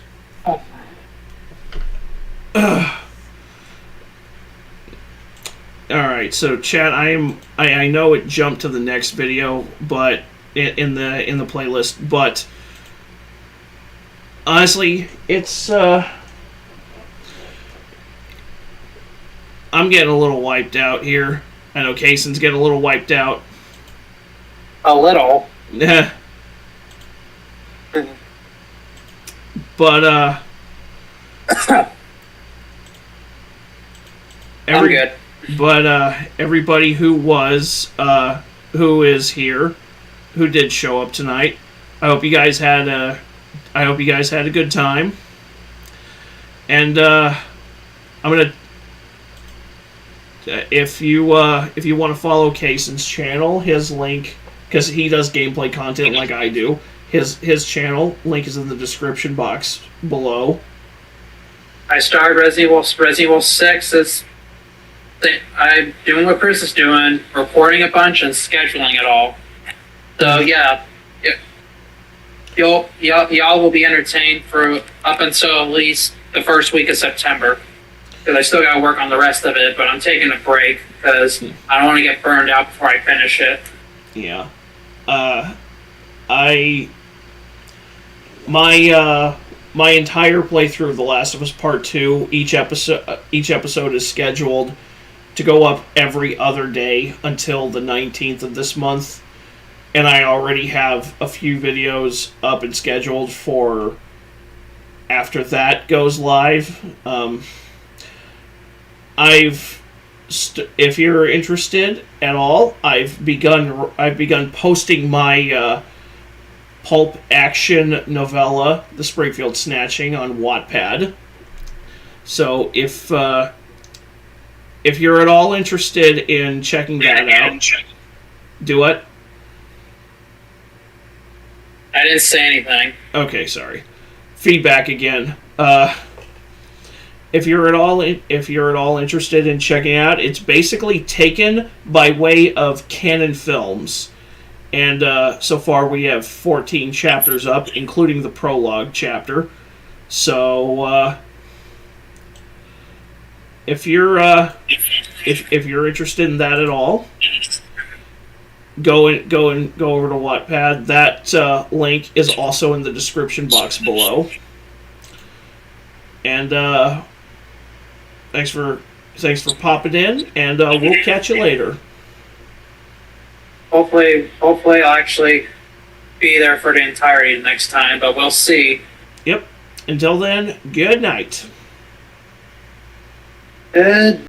Alright, so chat, I know it jumped to the next video, but in the playlist, but honestly, it's I'm getting a little wiped out here. I know Kaysen's getting a little wiped out. A little. Yeah. But I'm good. But everybody who is here, who did show up tonight, I hope you guys had a good time. And I'm gonna, if you want to follow Kaysen's channel, his link, because he does gameplay content like I do, his channel link is in the description box below. I started Resident Evil 6. I'm doing what Chris is doing, reporting a bunch and scheduling it all. So yeah, y'all will be entertained for up until at least the first week of September. Because I still got to work on the rest of it, but I'm taking a break because I don't want to get burned out before I finish it. Yeah, my entire playthrough of The Last of Us Part 2, each episode is scheduled to go up every other day until the 19th of this month, and I already have a few videos up and scheduled for after that goes live. If you're interested at all, I've begun posting my pulp action novella, The Springfield Snatching, on Wattpad. So if you're at all interested in checking that out, do what? I didn't say anything. Okay, sorry. Feedback again. If you're at all interested in checking it out, it's basically taken by way of Canon Films. And so far we have 14 chapters up, including the prologue chapter. So if you're interested in that at all, go over to Wattpad. That link is also in the description box below. And thanks for popping in, and we'll catch you later. Hopefully I'll actually be there for the entirety next time, but we'll see. Yep. Until then, good night. Good